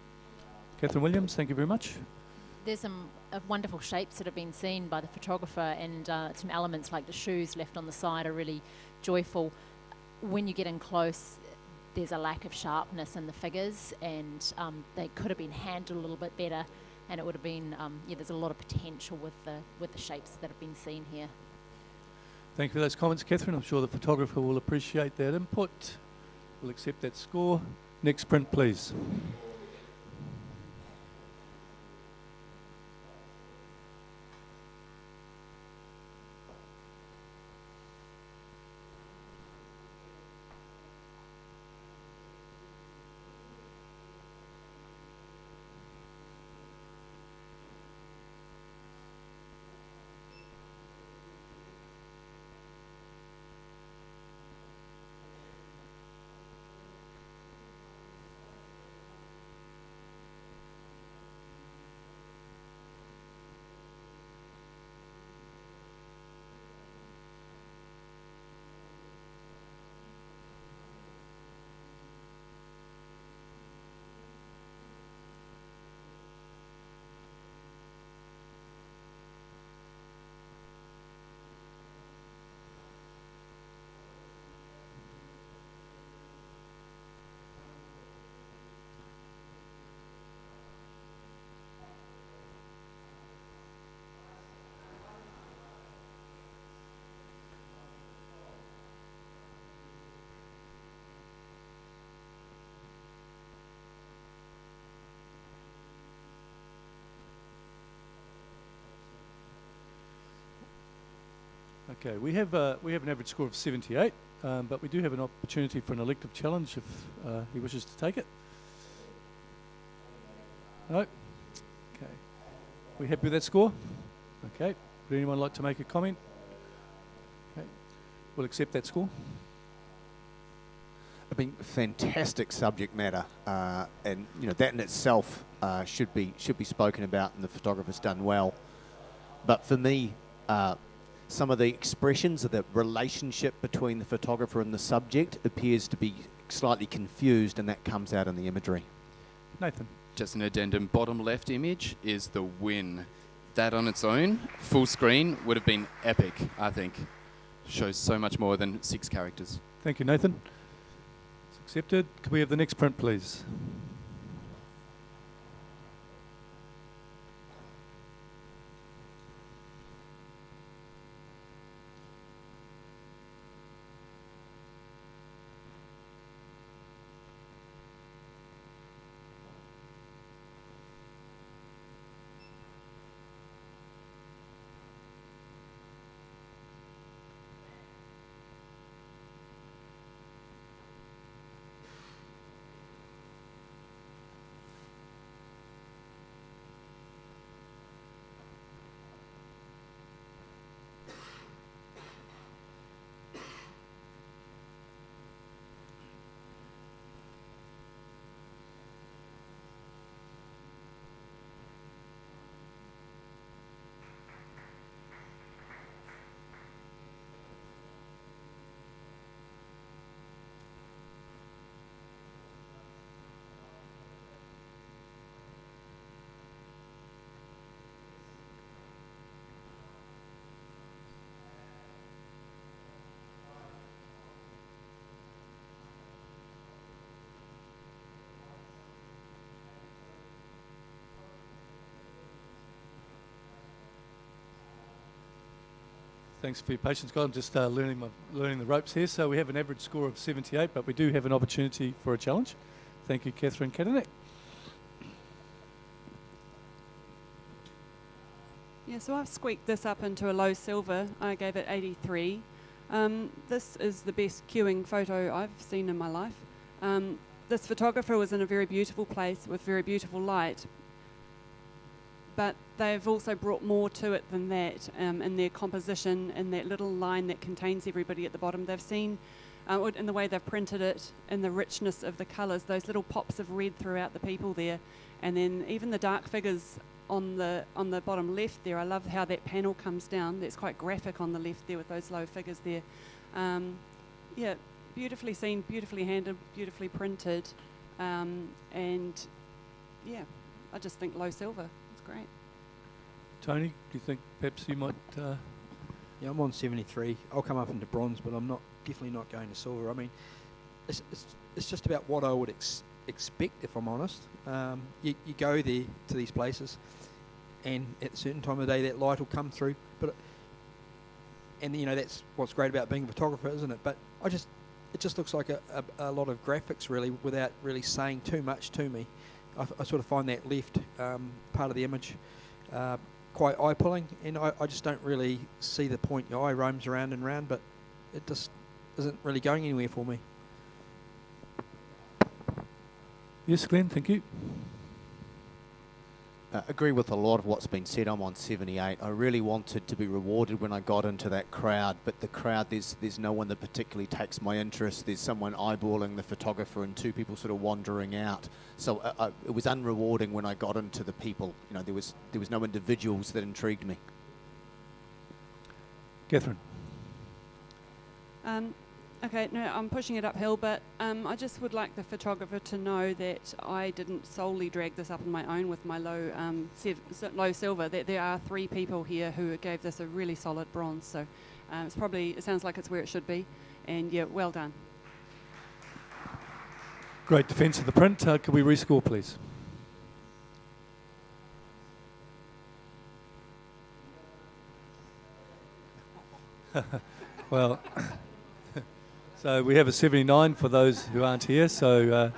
Catherine Williams, thank you very much. There's some wonderful shapes that have been seen by the photographer, and some elements like the shoes left on the side are really joyful. When you get in close, there's a lack of sharpness in the figures, and they could have been handled a little bit better, and it would have been, there's a lot of potential with the shapes that have been seen here. Thank you for those comments, Catherine. I'm sure the photographer will appreciate that input. We'll accept that score. Next print, please. Okay, we have an average score of 78, but we do have an opportunity for an elective challenge if he wishes to take it. No? Okay. We happy with that score? Okay. Would anyone like to make a comment? Okay. We'll accept that score. I mean, fantastic subject matter, and that in itself should be spoken about, and the photographer's done well. But for me, some of the expressions of the relationship between the photographer and the subject appears to be slightly confused, and that comes out in the imagery. Nathan. Just an addendum, bottom left image is the win. That on its own, full screen, would have been epic, I think. Shows so much more than 6 characters. Thank you, Nathan. It's accepted. Could we have the next print, please? Thanks for your patience, guys. I'm just learning the ropes here. So we have an average score of 78, but we do have an opportunity for a challenge. Thank you, Catherine Kadanek. Yeah, so I've squeaked this up into a low silver. I gave it 83. This is the best queuing photo I've seen in my life. This photographer was in a very beautiful place with very beautiful light, but they've also brought more to it than that in their composition, in that little line that contains everybody at the bottom. They've seen, in the way they've printed it, in the richness of the colours, those little pops of red throughout the people there, and then even the dark figures on the bottom left there. I love how that panel comes down. That's quite graphic on the left there with those low figures there. Yeah, beautifully seen, beautifully handled, beautifully printed, and yeah, I just think low silver. Great. Tony, do you think perhaps you might... Yeah, I'm on 73. I'll come up into bronze, but I'm definitely not going to silver. I mean, it's just about what I would expect, if I'm honest. You go there to these places, and at a certain time of the day, that light will come through. And that's what's great about being a photographer, isn't it? But it just looks like a lot of graphics, really, without really saying too much to me. I sort of find that left part of the image quite eye-pulling, and I just don't really see the point. Your eye roams around and round, but it just isn't really going anywhere for me. Yes, Glenn, thank you. Agree with a lot of what's been said. I'm on 78. I really wanted to be rewarded when I got into that crowd, but the crowd, there's no one that particularly takes my interest. There's someone eyeballing the photographer and 2 people sort of wandering out. So it was unrewarding when I got into the people. There was no individuals that intrigued me. Catherine. Okay, no, I'm pushing it uphill, but I just would like the photographer to know that I didn't solely drag this up on my own with my low silver, that there are 3 people here who gave this a really solid bronze. So it sounds like it's where it should be, and yeah, well done. Great defence of the print. Could we rescore, please? Well... So we have a 79 for those who aren't here. So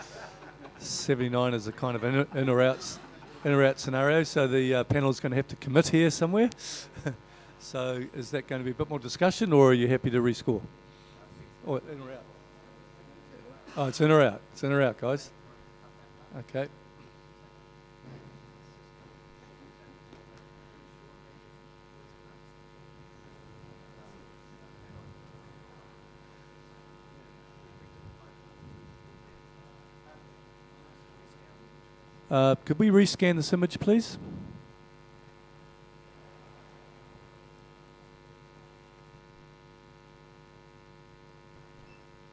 79 is a kind of in or out scenario. So the panel is going to have to commit here somewhere. So is that going to be a bit more discussion, or are you happy to rescore? Or in or out? Oh, it's in or out. It's in or out, guys. Okay. Could we rescan this image, please?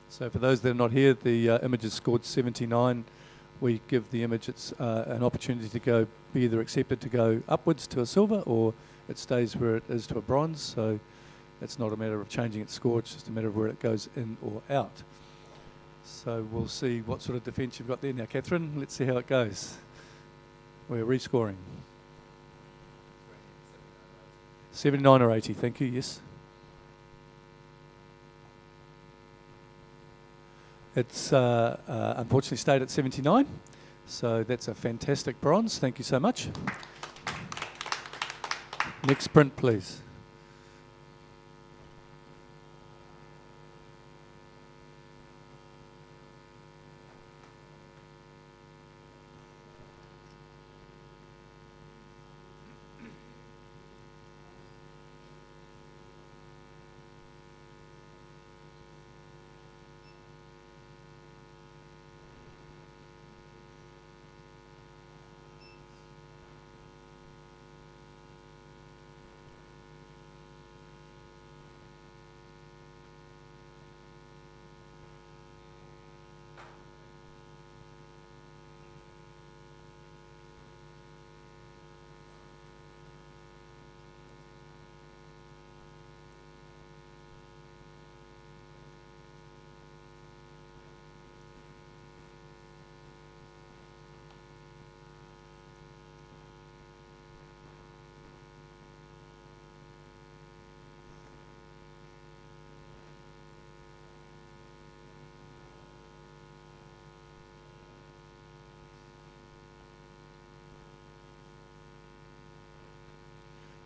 So for those that are not here, the image is scored 79. We give the image an opportunity to go, be either accepted to go upwards to a silver, or it stays where it is to a bronze. So it's not a matter of changing its score, it's just a matter of where it goes in or out. So we'll see what sort of defence you've got there now, Catherine. Let's see how it goes. We're rescoring. 79 or 80, thank you, yes. It's unfortunately stayed at 79, so that's a fantastic bronze. Thank you so much. Next print, please.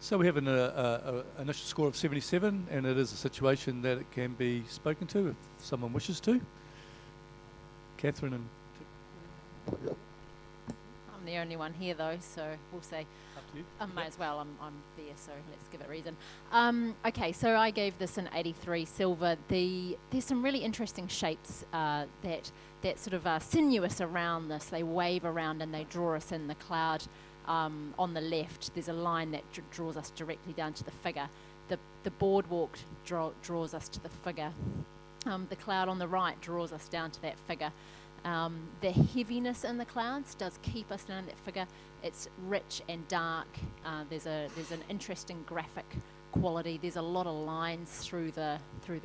So we have an initial score of 77, and it is a situation that it can be spoken to if someone wishes to. Catherine and... I'm the only one here though, so we'll see. Up to you. Might as well, I'm there, so let's give it reason. Okay, so I gave this an 83 silver. There's some really interesting shapes that sort of sinuous around this. They wave around and they draw us in. The cloud on the left, there's a line that draws us directly down to the figure. The boardwalk draws us to the figure. The cloud on the right draws us down to that figure. The heaviness in the clouds does keep us down that figure. It's rich and dark. There's an interesting graphic quality. There's a lot of lines through the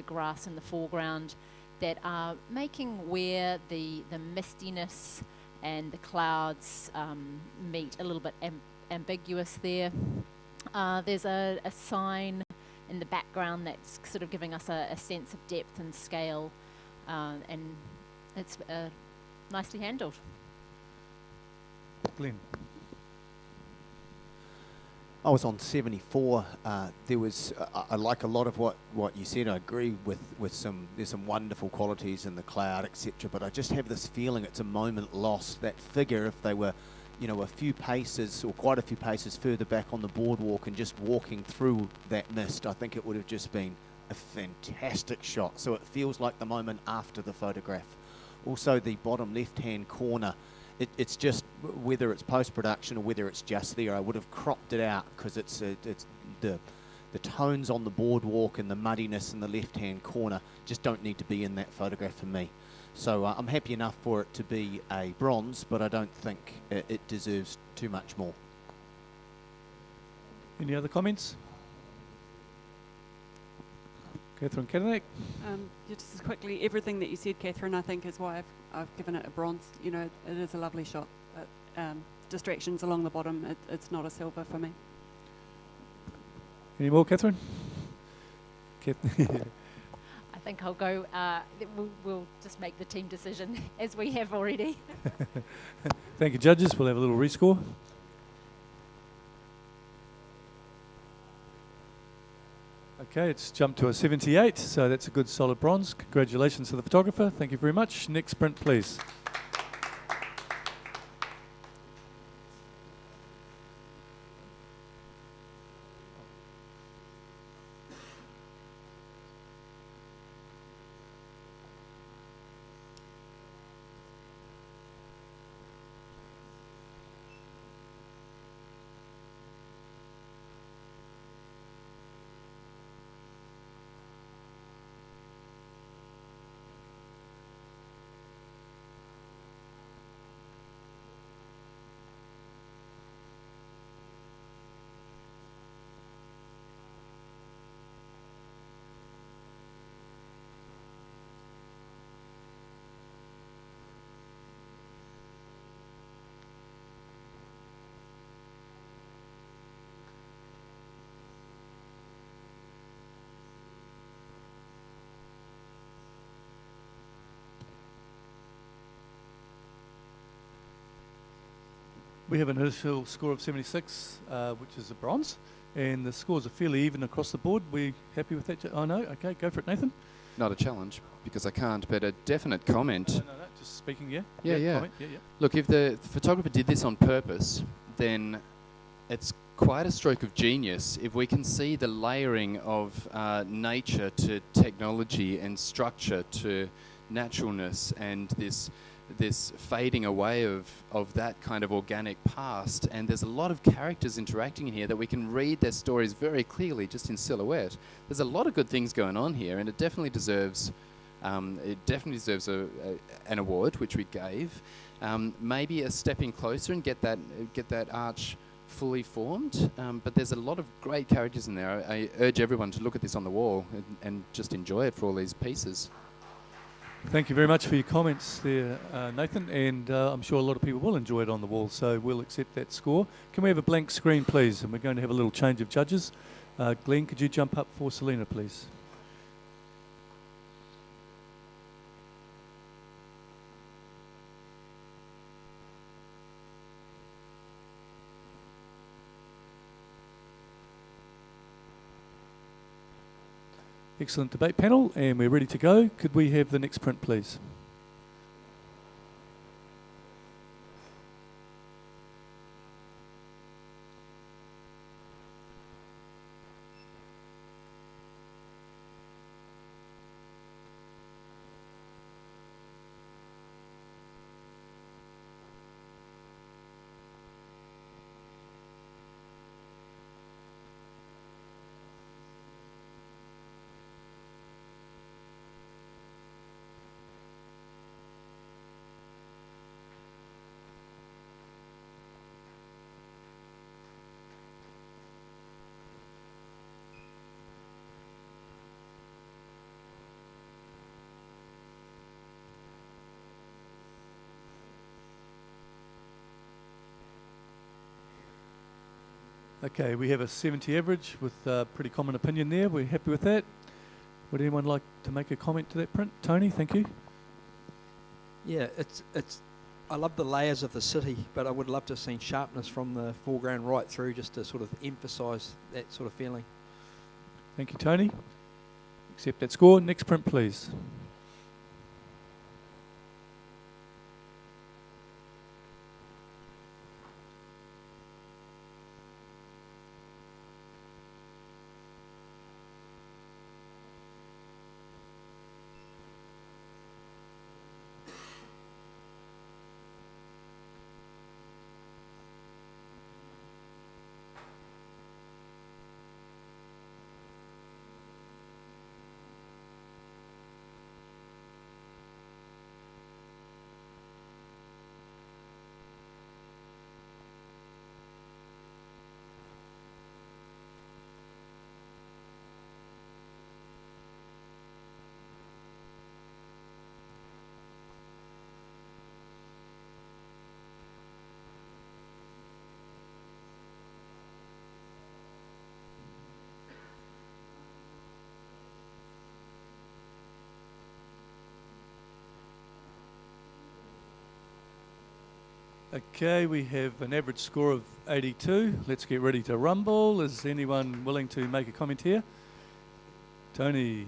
grass in the foreground that are making where the mistiness and the clouds meet a little bit ambiguous there. There's a sign in the background that's sort of giving us a sense of depth and scale, and it's nicely handled. Glenn. I was on 74. There was, I like a lot of what you said. I agree with there's some wonderful qualities in the cloud, etc. But I just have this feeling it's a moment lost. That figure, if they were, a few paces or quite a few paces further back on the boardwalk and just walking through that mist, I think it would have just been a fantastic shot. So it feels like the moment after the photograph. Also, the bottom left-hand corner. It's just, whether it's post-production or whether it's just there, I would have cropped it out because it's the tones on the boardwalk and the muddiness in the left-hand corner just don't need to be in that photograph for me. So I'm happy enough for it to be a bronze, but I don't think it deserves too much more. Any other comments? Catherine Kadenak? Just as quickly, everything that you said, Catherine, I think is why I've given it a bronze. It is a lovely shot, but distractions along the bottom, it's not a silver for me. Any more, Catherine? I think I'll go, we'll just make the team decision as we have already. Thank you, judges. We'll have a little rescore. Okay, it's jumped to a 78, so that's a good solid bronze. Congratulations to the photographer. Thank you very much. Next print, please. We have an initial score of 76, which is a bronze, and the scores are fairly even across the board. We happy with that? Oh no, okay, go for it, Nathan. Not a challenge, because I can't, but a definite comment. No, just speaking, yeah. Yeah. Comment, yeah. Look, if the photographer did this on purpose, then it's quite a stroke of genius if we can see the layering of nature to technology and structure to naturalness and this fading away of that kind of organic past. And there's a lot of characters interacting in here that we can read their stories very clearly just in silhouette. There's a lot of good things going on here, and it definitely deserves an award, which we gave. Maybe a stepping closer and get that arch fully formed. But there's a lot of great characters in there. I urge everyone to look at this on the wall and just enjoy it for all these pieces. Thank you very much for your comments there, Nathan, and I'm sure a lot of people will enjoy it on the wall, so we'll accept that score. Can we have a blank screen, please? And we're going to have a little change of judges. Glenn, could you jump up for Selena, please? Excellent debate panel, and we're ready to go. Could we have the next print, please? Okay, we have a 70 average with pretty common opinion there. We're happy with that. Would anyone like to make a comment to that print? Tony, thank you. Yeah, it's. I love the layers of the city, but I would love to have seen sharpness from the foreground right through, just to sort of emphasise that sort of feeling. Thank you, Tony. Accept that score. Next print, please. Okay, we have an average score of 82. Let's get ready to rumble. Is anyone willing to make a comment here? Tony.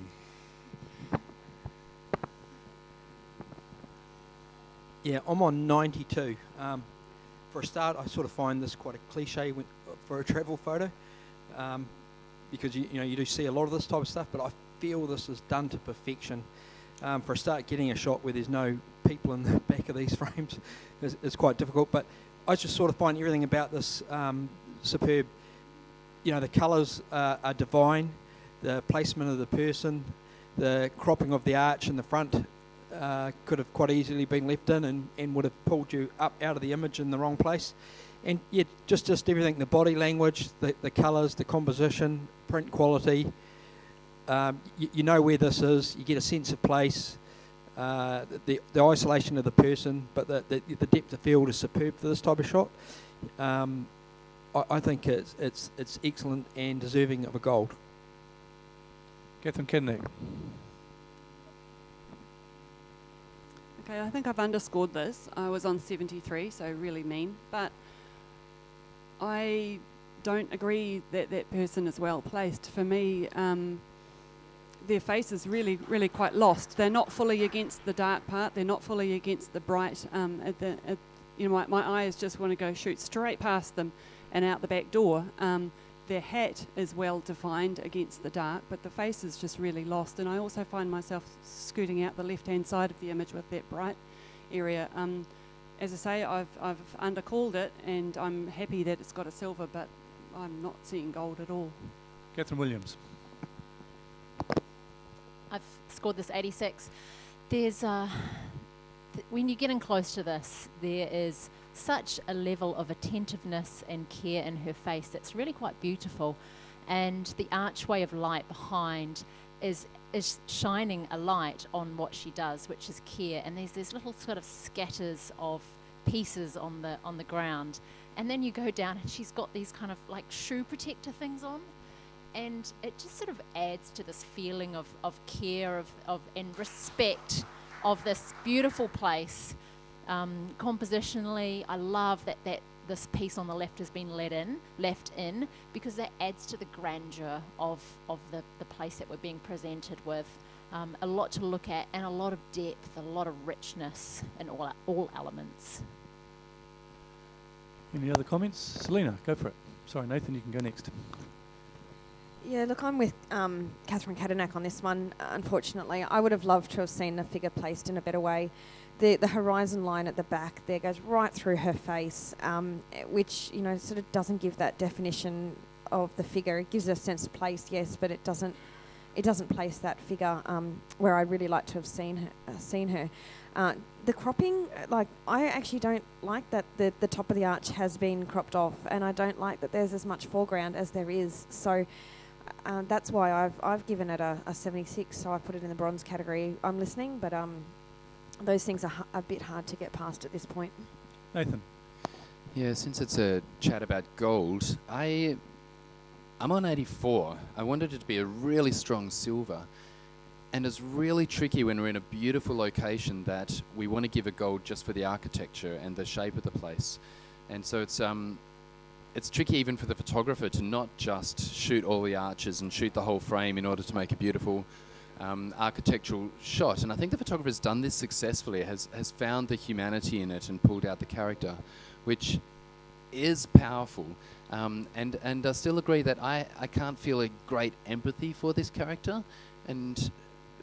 Yeah, I'm on 92. For a start, I sort of find this quite a cliche for a travel photo, because you do see a lot of this type of stuff, but I feel this is done to perfection. For a start, getting a shot where there's no people in the back of these frames is quite difficult, but I just sort of find everything about this superb. The colours are divine, the placement of the person, the cropping of the arch in the front could have quite easily been left in and would have pulled you up out of the image in the wrong place. And yeah, just everything, the body language, the colours, the composition, print quality, you know where this is, you get a sense of place, the isolation of the person, but the depth of field is superb for this type of shot. I think it's excellent and deserving of a gold. Catherine Kennedy. Okay, I think I've underscored this. I was on 73, so really mean, but I don't agree that that person is well placed. For me, their face is really, really quite lost. They're not fully against the dark part. They're not fully against the bright. My eyes just want to go shoot straight past them and out the back door. Their hat is well defined against the dark, but the face is just really lost. And I also find myself scooting out the left-hand side of the image with that bright area. As I say, I've undercalled it, and I'm happy that it's got a silver, but I'm not seeing gold at all. Catherine Williams. I've scored this 86. There's when you get in close to this, there is such a level of attentiveness and care in her face that's really quite beautiful, and the archway of light behind is shining a light on what she does, which is care. And there's these little sort of scatters of pieces on the ground, and then you go down and she's got these kind of like shoe protector things on, and it just sort of adds to this feeling of care of and respect of this beautiful place. Compositionally, I love that this piece on the left has been left in because that adds to the grandeur of the place that we're being presented with. A lot to look at and a lot of depth, a lot of richness in all elements. Any other comments? Selena, go for it. Sorry, Nathan, you can go next. Yeah, look, I'm with Catherine Kadenak on this one, unfortunately. I would have loved to have seen the figure placed in a better way. The horizon line at the back there goes right through her face, which, sort of doesn't give that definition of the figure. It gives a sense of place, yes, but it doesn't place that figure where I'd really like to have seen her. The cropping, I actually don't like that the top of the arch has been cropped off, and I don't like that there's as much foreground as there is. So that's why I've given it a 76, so I put it in the bronze category. I'm listening, but those things are a bit hard to get past at this point. Nathan. Yeah, since it's a chat about gold, I'm on 84. I wanted it to be a really strong silver. And it's really tricky when we're in a beautiful location that we want to give a gold just for the architecture and the shape of the place. And so it's tricky even for the photographer to not just shoot all the arches and shoot the whole frame in order to make a beautiful architectural shot. And I think the photographer's done this successfully, has found the humanity in it and pulled out the character, which is powerful. And I still agree that I can't feel a great empathy for this character. And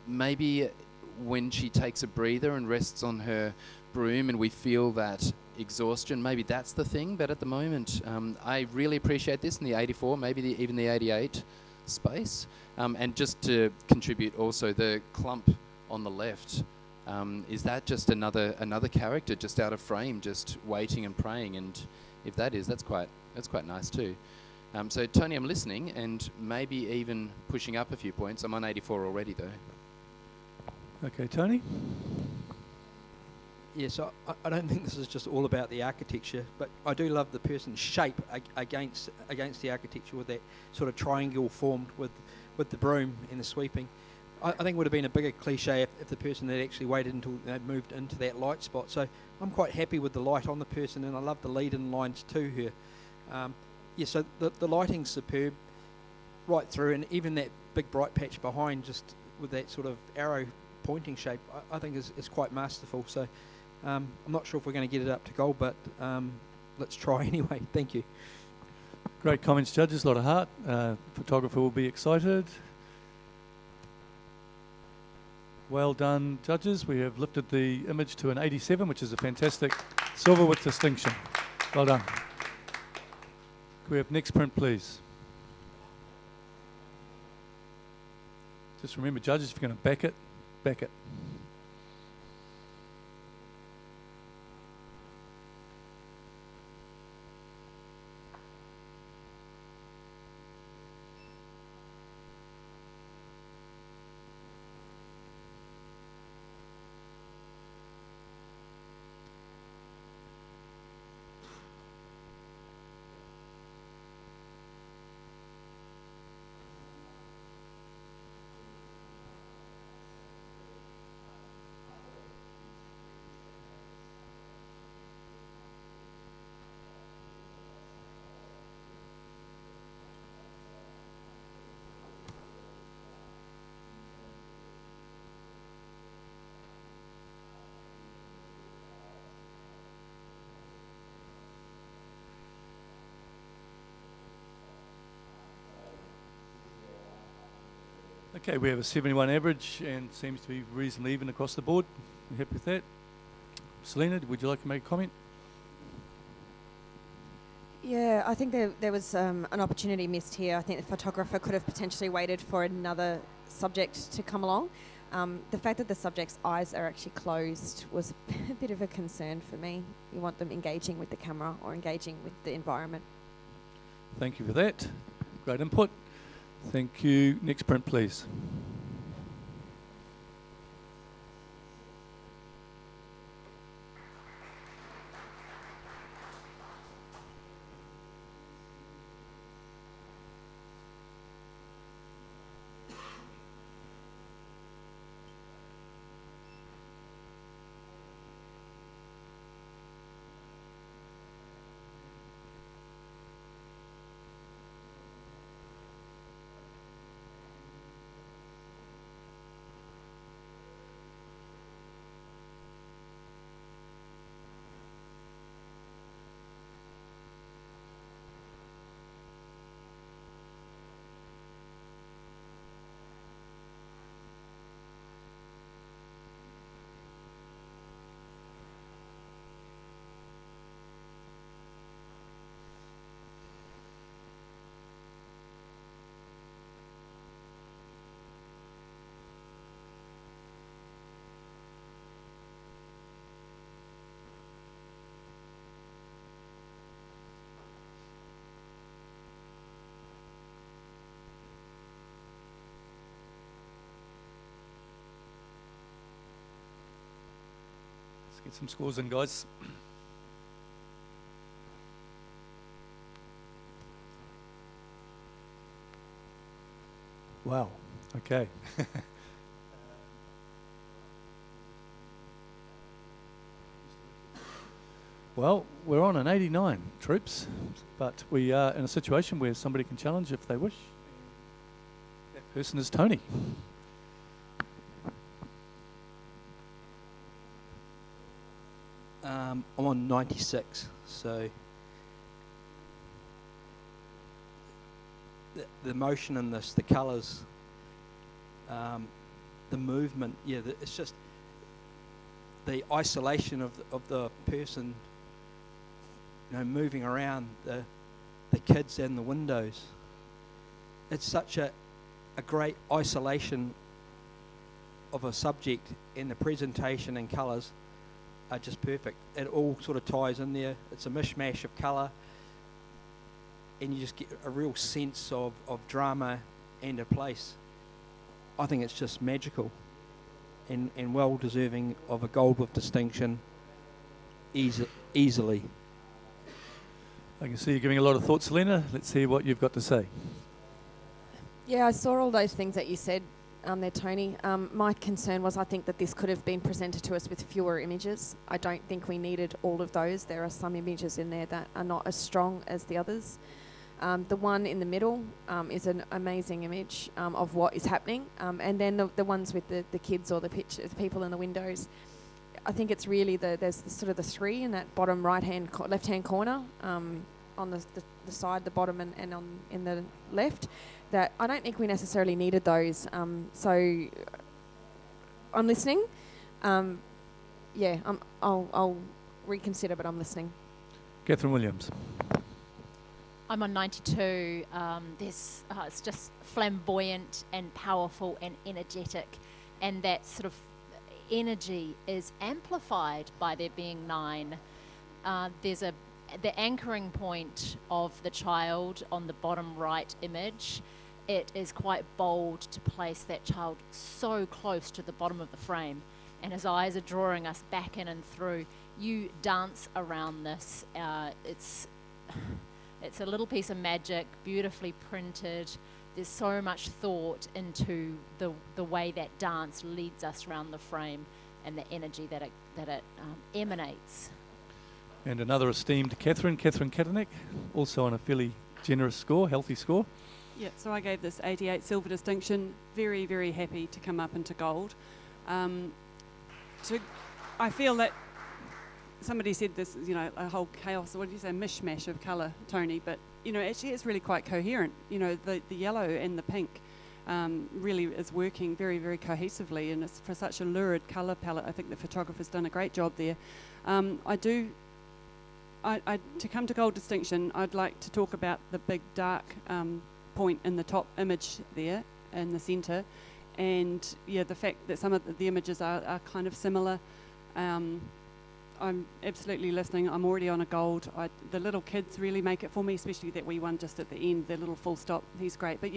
maybe when she takes a breather and rests on her broom and we feel that exhaustion, maybe that's the thing. But at the moment, I really appreciate this in the 84, maybe even the 88 space. And just to contribute also, the clump on the left, is that just another character just out of frame, just waiting and praying? And if that is, that's quite nice too. So Tony, I'm listening and maybe even pushing up a few points. I'm on 84 already though. Okay, Tony. Yeah, so I don't think this is just all about the architecture, but I do love the person's shape against the architecture with that sort of triangle formed with the broom and the sweeping. I think it would have been a bigger cliche if the person had actually waited until they moved into that light spot. So I'm quite happy with the light on the person, and I love the lead-in lines to her. So the lighting's superb right through, and even that big bright patch behind, just with that sort of arrow pointing shape, I think is quite masterful. So I'm not sure if we're going to get it up to gold, but let's try anyway. Thank you. Great comments, judges. A lot of heart. Photographer will be excited. Well done, judges. We have lifted the image to an 87, which is a fantastic silver with distinction. Well done. Can we have next print, please? Just remember, judges, if you're going to back it, back it. Okay, we have a 71 average and seems to be reasonably even across the board. You happy with that? Selena, would you like to make a comment? Yeah, I think there was an opportunity missed here. I think the photographer could have potentially waited for another subject to come along. The fact that the subject's eyes are actually closed was a bit of a concern for me. You want them engaging with the camera or engaging with the environment. Thank you for that. Great input. Thank you. Next print, please. Let's get some scores in, guys. Wow. Okay. Well, we're on an 89, troops, but we are in a situation where somebody can challenge if they wish. That person is Tony. I'm on 96, so the motion in this, the colours, the movement, yeah, it's just the isolation of the person, you know, moving around, the kids and the windows. It's such a great isolation of a subject, and the presentation and colours are just perfect. It all sort of ties in there. It's a mishmash of colour, and you just get a real sense of drama and a place. I think it's just magical and well deserving of a gold with distinction easily. I can see you're giving a lot of thought, Selena. Let's hear what you've got to say. Yeah, I saw all those things that you said there, Tony. My concern was I think that this could have been presented to us with fewer images. I don't think we needed all of those. There are some images in there that are not as strong as the others. The one in the middle is an amazing image of what is happening, and then the ones with the kids or the people in the windows. I think it's really there's sort of the three in that bottom left-hand corner on the side, the bottom, and in the left. That I don't think we necessarily needed those. So I'm listening. I'll reconsider, but I'm listening. Catherine Williams. I'm on 92. It's just flamboyant and powerful and energetic, and that sort of energy is amplified by there being 9. There's the anchoring point of the child on the bottom right image. It is quite bold to place that child so close to the bottom of the frame, and his eyes are drawing us back in and through. You dance around this. It's a little piece of magic, beautifully printed. There's so much thought into the way that dance leads us around the frame and the energy that it emanates. And another esteemed Catherine Kattanek, also on a fairly generous score, healthy score. Yeah, so I gave this 88 silver distinction. Very, very happy to come up into gold. I feel that somebody said this, a whole chaos, what did you say, mishmash of colour, Tony, but, actually it's really quite coherent. The yellow and the pink really is working very, very cohesively, and it's for such a lurid colour palette. I think the photographer's done a great job there. To come to gold distinction, I'd like to talk about the big dark point in the top image there in the centre, and the fact that some of the images are kind of similar. I'm absolutely listening. I'm already on a gold. The little kids really make it for me, especially that wee one just at the end, the little full stop. He's great. But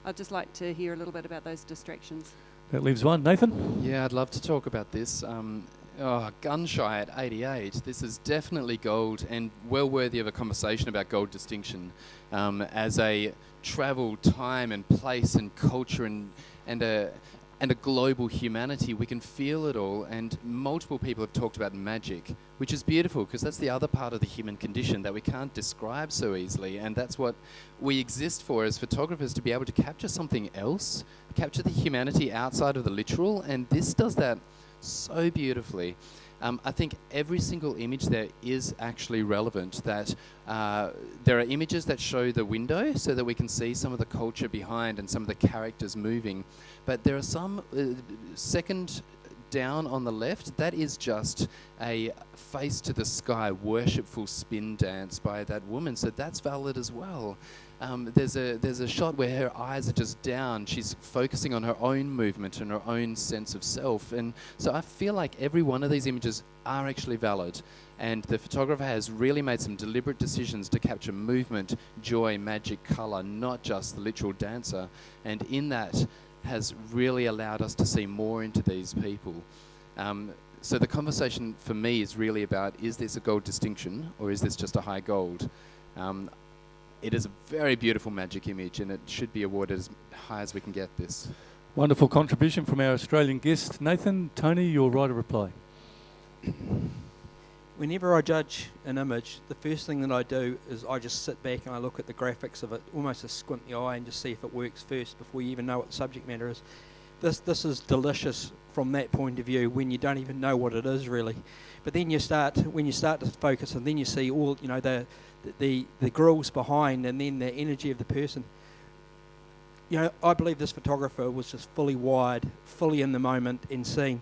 I'd just like to hear a little bit about those distractions. That leaves one. Nathan? Yeah, I'd love to talk about this. Gun shy at 88. This is definitely gold and well worthy of a conversation about gold distinction as a travel, time and place and culture and a global humanity. We can feel it all, and multiple people have talked about magic, which is beautiful because that's the other part of the human condition that we can't describe so easily, and that's what we exist for as photographers, to be able to capture something else, capture the humanity outside of the literal, and this does that so beautifully. I think every single image there is actually relevant, that there are images that show the window so that we can see some of the culture behind and some of the characters moving. But there are some, second down on the left, that is just a face to the sky, worshipful spin dance by that woman. So that's valid as well. There's a shot where her eyes are just down. She's focusing on her own movement and her own sense of self. And so I feel like every one of these images are actually valid. And the photographer has really made some deliberate decisions to capture movement, joy, magic, colour, not just the literal dancer. And in that has really allowed us to see more into these people. So the conversation for me is really about, is this a gold distinction or is this just a high gold? It is a very beautiful magic image, and it should be awarded as high as we can get this. Wonderful contribution from our Australian guest. Nathan, Tony, your right of reply. Whenever I judge an image, the first thing that I do is I just sit back and I look at the graphics of it, almost a squint the eye, and just see if it works first before you even know what the subject matter is. This is delicious from that point of view, when you don't even know what it is really. But then when you start to focus, and then you see all, the grills behind, and then the energy of the person. I believe this photographer was just fully wired, fully in the moment and seeing.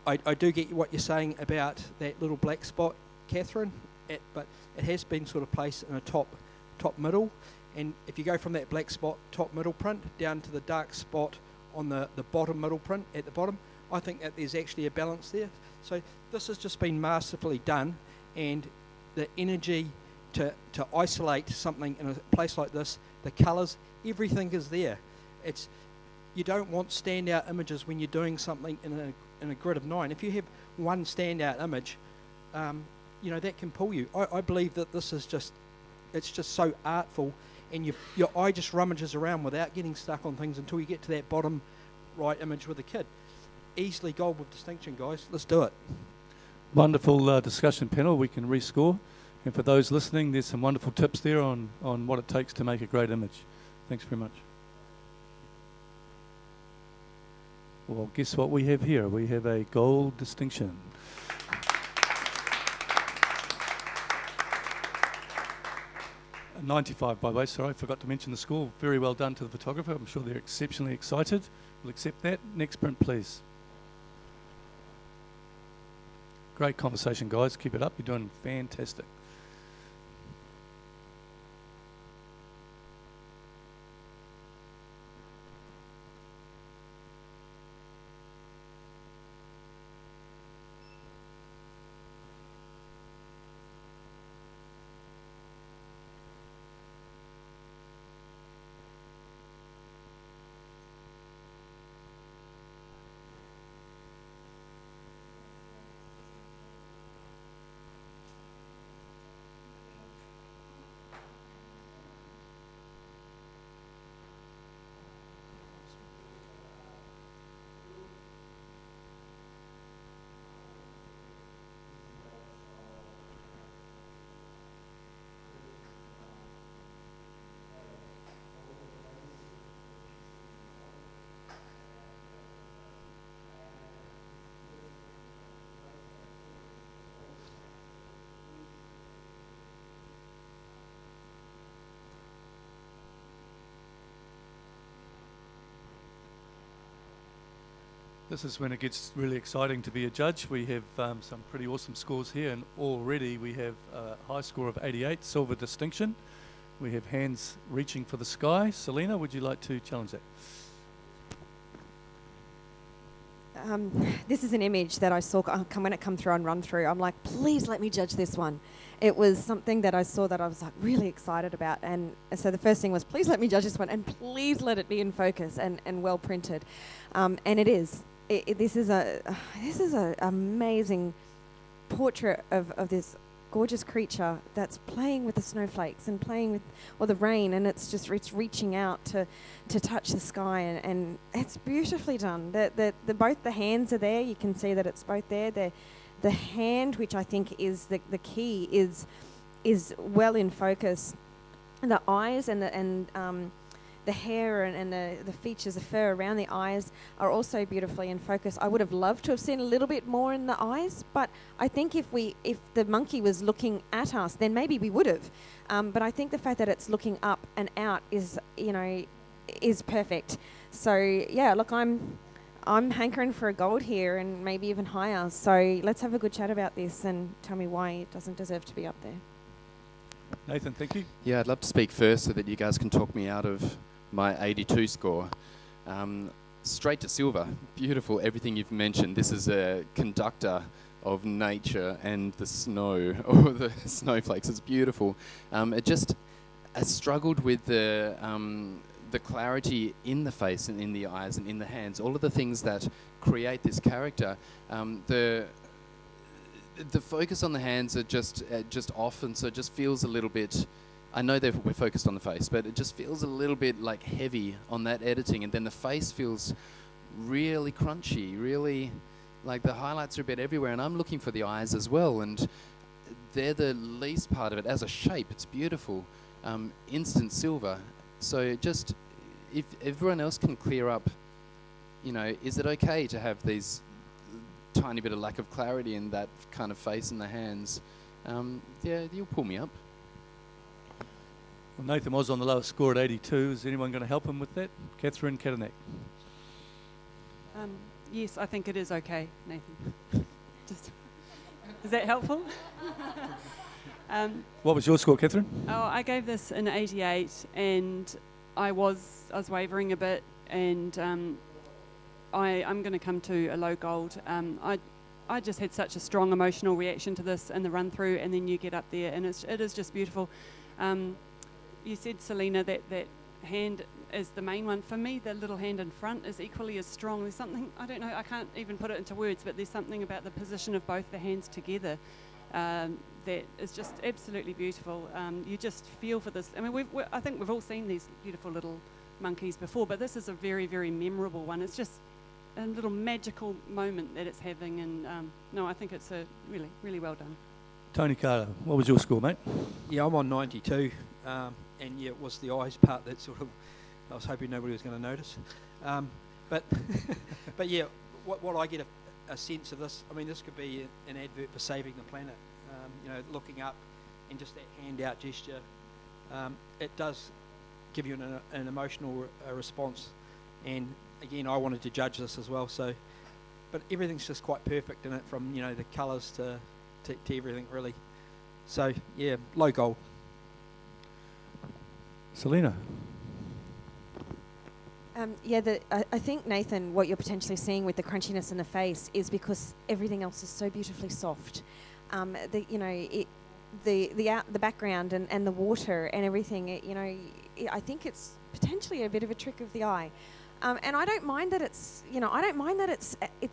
I do get what you're saying about that little black spot, Catherine, but it has been sort of placed in a top middle, and if you go from that black spot, top middle print, down to the dark spot on the bottom middle print at the bottom, I think that there's actually a balance there. So this has just been masterfully done, and the energy to isolate something in a place like this, the colours, everything is there. You don't want standout images when you're doing something in a grid of 9. If you have one standout image, that can pull you. I believe that this is it's just so artful, and your eye just rummages around without getting stuck on things until you get to that bottom right image with the kid. Easily gold with distinction, guys. Let's do it. Wonderful discussion panel. We can rescore. And for those listening, there's some wonderful tips there on what it takes to make a great image. Thanks very much. Well, guess what we have here? We have a gold distinction. A 95, by the way, sorry, I forgot to mention the score. Very well done to the photographer. I'm sure they're exceptionally excited. We'll accept that. Next print, please. Great conversation, guys. Keep it up. You're doing fantastic. This is when it gets really exciting to be a judge. We have some pretty awesome scores here, and already we have a high score of 88, silver distinction. We have hands reaching for the sky. Selena, would you like to challenge that? This is an image that I saw when it come through on run through. I'm like, please let me judge this one. It was something that I saw that I was like really excited about, and so the first thing was, please let me judge this one, and please let it be in focus and well printed, and it is. This is a amazing portrait of this gorgeous creature that's playing with the snowflakes and playing with the rain, and it's reaching out to touch the sky, and it's beautifully done. Both the hands are there. You can see that it's both there. The hand, which I think is the key, is well in focus. The eyes and the hair and the features, the fur around the eyes are also beautifully in focus. I would have loved to have seen a little bit more in the eyes, but I think if the monkey was looking at us, then maybe we would have. But I think the fact that it's looking up and out is perfect. So yeah, look, I'm hankering for a gold here and maybe even higher. So let's have a good chat about this and tell me why it doesn't deserve to be up there. Nathan, thank you. Yeah, I'd love to speak first so that you guys can talk me out of my 82 score. Straight to silver. Beautiful, everything you've mentioned. This is a conductor of nature and the snow, or the snowflakes. It's beautiful. I struggled with the clarity in the face and in the eyes and in the hands. All of the things that create this character. The focus on the hands are just off, and so it just feels a little bit. I know that we're focused on the face, but it just feels a little bit like heavy on that editing, and then the face feels really crunchy, really like the highlights are a bit everywhere, and I'm looking for the eyes as well, and they're the least part of it. As a shape, it's beautiful, instant silver. So just, if everyone else can clear up, is it okay to have these tiny bit of lack of clarity in that kind of face and the hands? Yeah, you'll pull me up. Well, Nathan was on the lowest score at 82. Is anyone going to help him with that? Catherine Katanek. Yes, I think it is okay, Nathan. Is that helpful? What was your score, Catherine? I gave this an 88, and I was wavering a bit, and I'm going to come to a low gold. I just had such a strong emotional reaction to this in the run through, and then you get up there, and it is just beautiful. You said, Selena, that hand is the main one. For me, the little hand in front is equally as strong. There's something, I don't know, I can't even put it into words, but there's something about the position of both the hands together that is just absolutely beautiful. You just feel for this. I mean, I think we've all seen these beautiful little monkeys before, but this is a very, very memorable one. It's just a little magical moment that it's having, and no, I think it's a really, really well done. Tony Carter, what was your score, mate? Yeah, I'm on 92, and yeah, it was the eyes part that sort of I was hoping nobody was going to notice. But but yeah, what I get a sense of this, I mean, this could be an advert for saving the planet. Looking up and just that handout gesture, it does give you an emotional response. And again, I wanted to judge this as well. So, but everything's just quite perfect in it, from the colours to everything really. So yeah, low gold. Selena. I think, Nathan, what you're potentially seeing with the crunchiness in the face is because everything else is so beautifully soft. The background and the water and everything. I think it's potentially a bit of a trick of the eye. And I don't mind that it's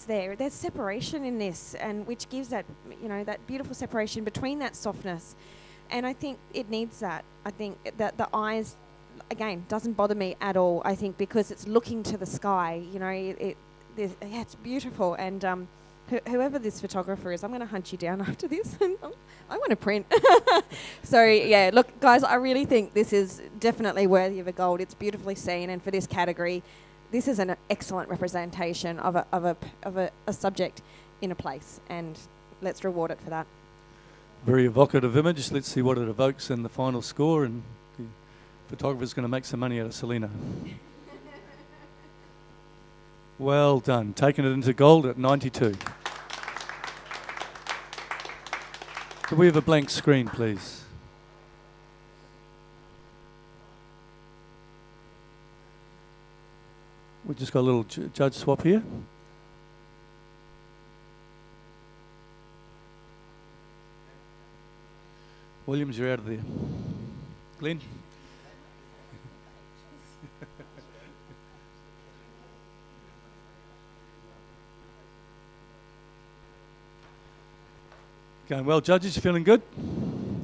there. There's separation in this, and which gives that that beautiful separation between that softness. And I think it needs that. I think that the eyes, again, doesn't bother me at all. I think because it's looking to the sky, it's beautiful. And whoever this photographer is, I'm going to hunt you down after this. I want to print. So yeah, look, guys, I really think this is definitely worthy of a gold. It's beautifully seen, and for this category, this is an excellent representation of a subject in a place, and let's reward it for that. Very evocative image. Let's see what it evokes in the final score, and the photographer's going to make some money out of Selena. Well done. Taking it into gold at 92. Could we have a blank screen, please? We've just got a little judge swap here. Williams, you're out of there. Glenn? Going well, judges. You feeling good?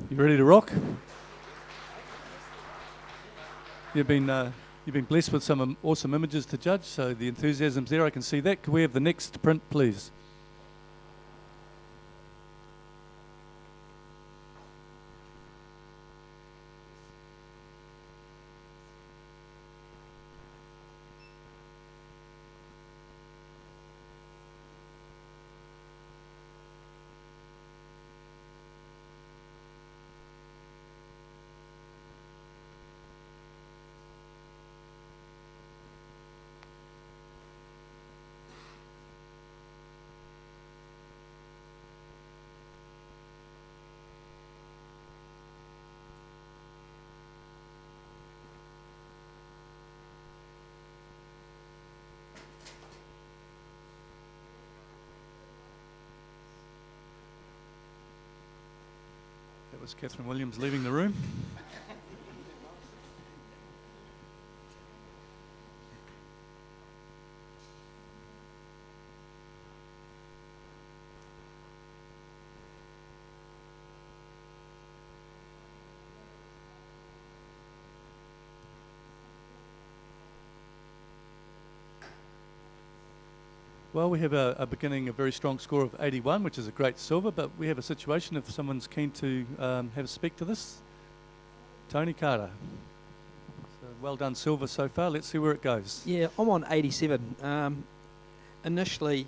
You ready to rock? You've been blessed with some awesome images to judge, so the enthusiasm's there. I can see that. Could we have the next print, please? That was Catherine Williams leaving the room. Well, we have a very strong score of 81, which is a great silver, but we have a situation if someone's keen to have a speak to this. Tony Carter. So well done, silver so far. Let's see where it goes. Yeah, I'm on 87. Initially,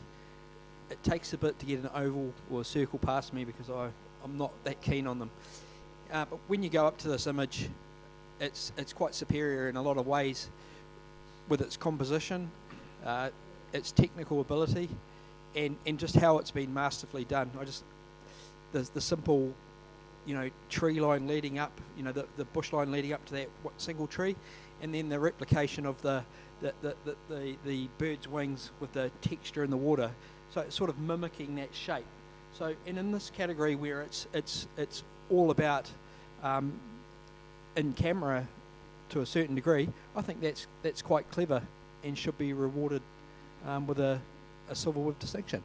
it takes a bit to get an oval or a circle past me because I'm not that keen on them. But when you go up to this image, it's quite superior in a lot of ways with its composition, its technical ability, and just how it's been masterfully done. The simple, tree line leading up, the bush line leading up to that single tree, and then the replication of the bird's wings with the texture in the water. So it's sort of mimicking that shape. So, and in this category where it's all about in camera to a certain degree, I think that's quite clever and should be rewarded with a silver with distinction.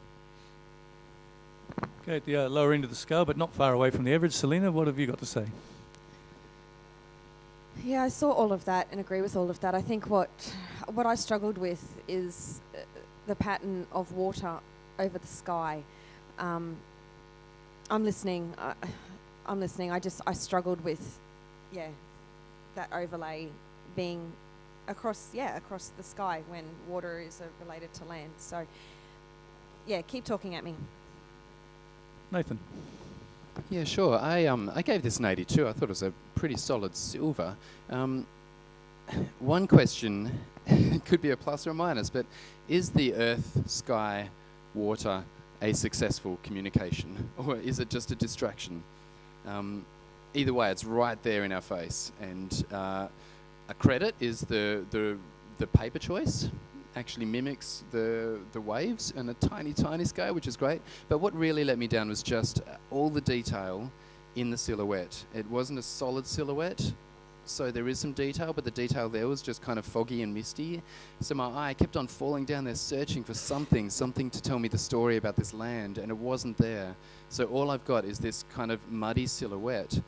Okay, at the lower end of the scale, but not far away from the average. Selena, what have you got to say? Yeah, I saw all of that and agree with all of that. I think what I struggled with is the pattern of water over the sky. I'm listening. I'm listening. I struggled with, that overlay being across the sky when water is related to land. So, keep talking at me. Nathan. Yeah, sure. I gave this an 82. I thought it was a pretty solid silver. One question, it could be a plus or a minus, but is the earth, sky, water a successful communication, or is it just a distraction? Either way, it's right there in our face. And a credit is the paper choice. Actually mimics the waves on a tiny scale, which is great. But what really let me down was just all the detail in the silhouette. It wasn't a solid silhouette, so there is some detail, but the detail there was just kind of foggy and misty. So my eye kept on falling down there searching for something to tell me the story about this land, and it wasn't there. So all I've got is this kind of muddy silhouette,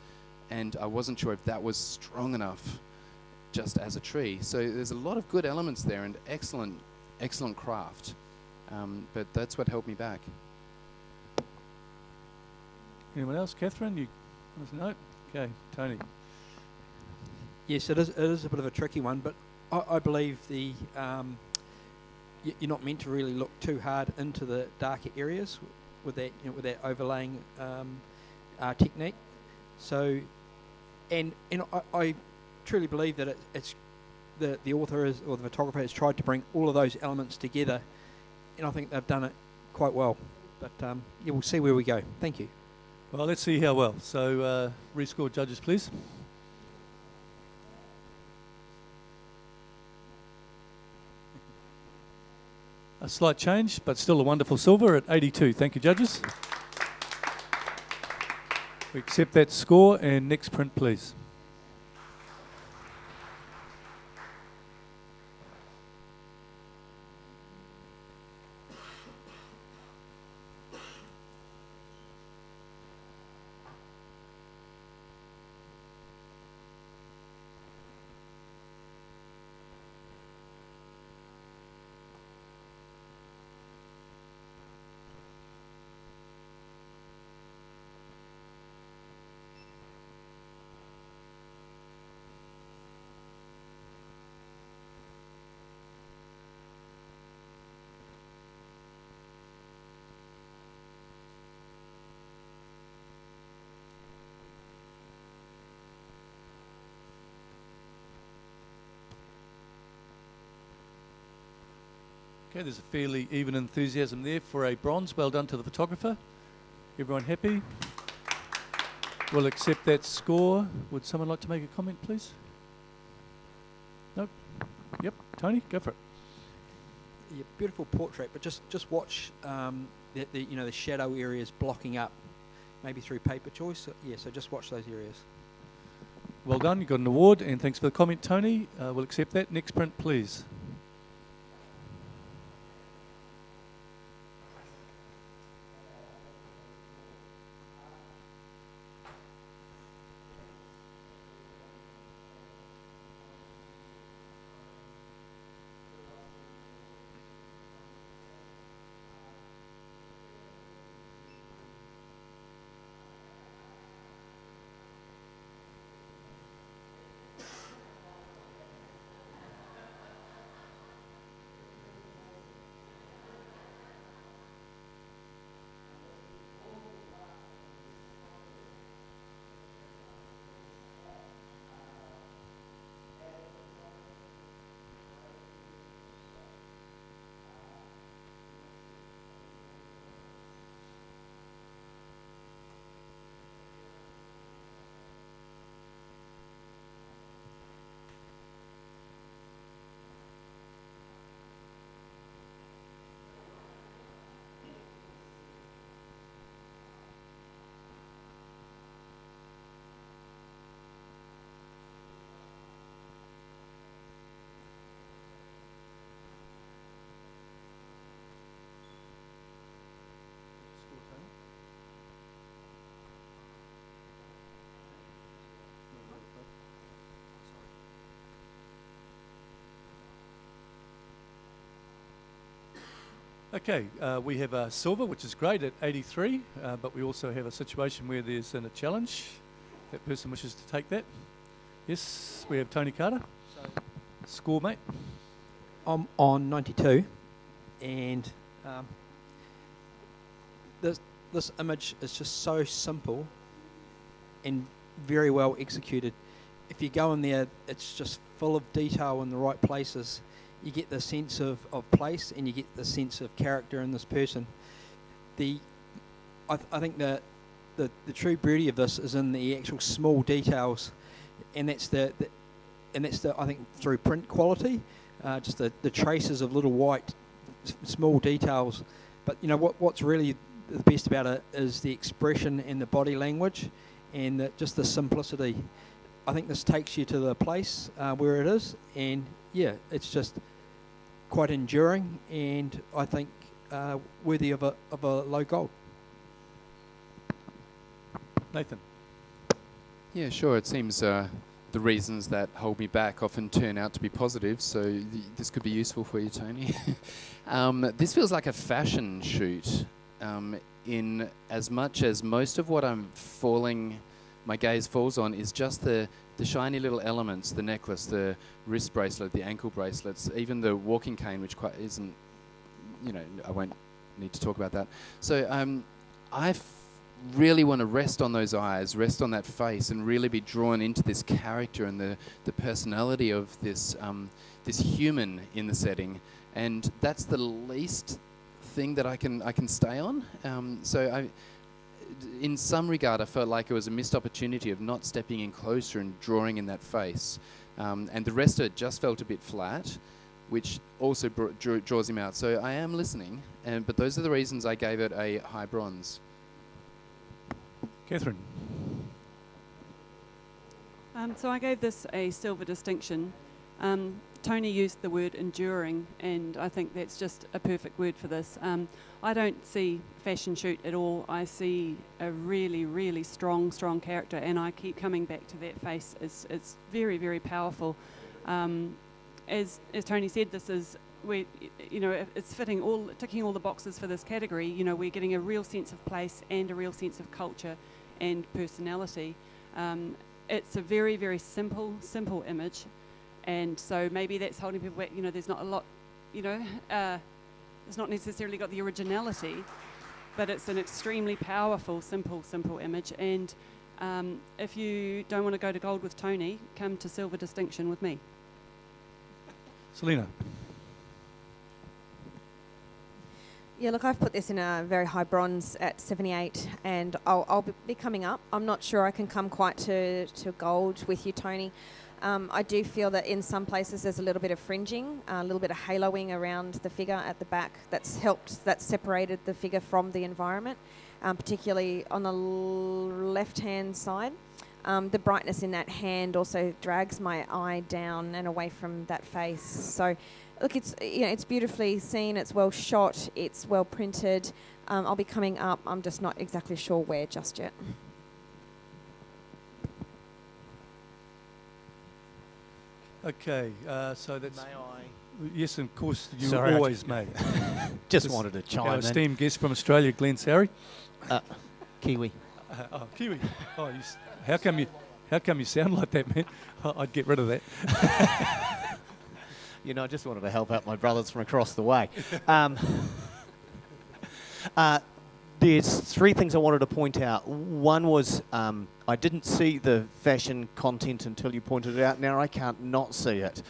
and I wasn't sure if that was strong enough just as a tree. So there's a lot of good elements there and excellent craft. But that's what held me back. Anyone else? Catherine, you want to know? Okay, Tony. Yes, it is a bit of a tricky one, but I believe you're not meant to really look too hard into the darker areas with that overlaying technique. So, and I truly believe that it's the author or the photographer has tried to bring all of those elements together, and I think they've done it quite well. But we'll see where we go. Thank you. Well, let's see how well. So, rescore judges, please. A slight change, but still a wonderful silver at 82. Thank you, judges. We accept that score, and next print, please. Okay, there's a fairly even enthusiasm there for a bronze. Well done to the photographer. Everyone happy? We'll accept that score. Would someone like to make a comment, please? Nope. Yep. Tony, go for it. Yeah, beautiful portrait, but just watch the shadow areas blocking up, maybe through paper choice. So just watch those areas. Well done. You got an award, and thanks for the comment, Tony. We'll accept that. Next print, please. Okay, we have silver, which is great at 83, but we also have a situation where there's a challenge. That person wishes to take that. Yes, we have Tony Carter. Score, mate. I'm on 92, and this image is just so simple and very well executed. If you go in there, it's just full of detail in the right places. You get the sense of place, and you get the sense of character in this person. I think that the true beauty of this is in the actual small details, and that's the I think through print quality, just the traces of little white small details. But you know what's really the best about it is the expression and the body language, and just the simplicity. I think this takes you to the place where it is, and yeah, it's just quite enduring, and I think worthy of a low gold. Nathan. Yeah, sure. It seems the reasons that hold me back often turn out to be positive, so this could be useful for you, Tony. This feels like a fashion shoot, in as much as most of what my gaze falls on is just the shiny little elements, the necklace, the wrist bracelet, the ankle bracelets, even the walking cane, which quite isn't, I won't need to talk about that. So I really want to rest on those eyes, rest on that face, and really be drawn into this character and the personality of this human in the setting. And that's the least thing that I can stay on. In some regard, I felt like it was a missed opportunity of not stepping in closer and drawing in that face. And the rest of it just felt a bit flat, which also draws him out. So I am listening, but those are the reasons I gave it a high bronze. Catherine. So I gave this a silver distinction. Tony used the word enduring, and I think that's just a perfect word for this. I don't see fashion shoot at all. I see a really, really strong character, and I keep coming back to that face. It's very, very powerful. As Tony said, this is where, it's ticking all the boxes for this category. We're getting a real sense of place and a real sense of culture and personality. It's a very, very simple image. And so maybe that's holding people back. There's not a lot, it's not necessarily got the originality, but it's an extremely powerful, simple image. And if you don't want to go to gold with Tony, come to silver distinction with me. Selena. Yeah, look, I've put this in a very high bronze at 78, and I'll be coming up. I'm not sure I can come quite to gold with you, Tony. I do feel that in some places there's a little bit of fringing, a little bit of haloing around the figure at the back that's separated the figure from the environment, particularly on the left-hand side. The brightness in that hand also drags my eye down and away from that face. So, look, it's beautifully seen, it's well shot, it's well printed. I'll be coming up, I'm just not exactly sure where just yet. Okay, so that's... May I? Yes, of course, you Sorry, always may. Just wanted to chime Our in. esteemed guest from Australia, Glenn Sowry. Kiwi. Kiwi. How come you sound like that, man? I'd get rid of that. I just wanted to help out my brothers from across the way. There's three things I wanted to point out. One was I didn't see the fashion content until you pointed it out. Now I can't not see it,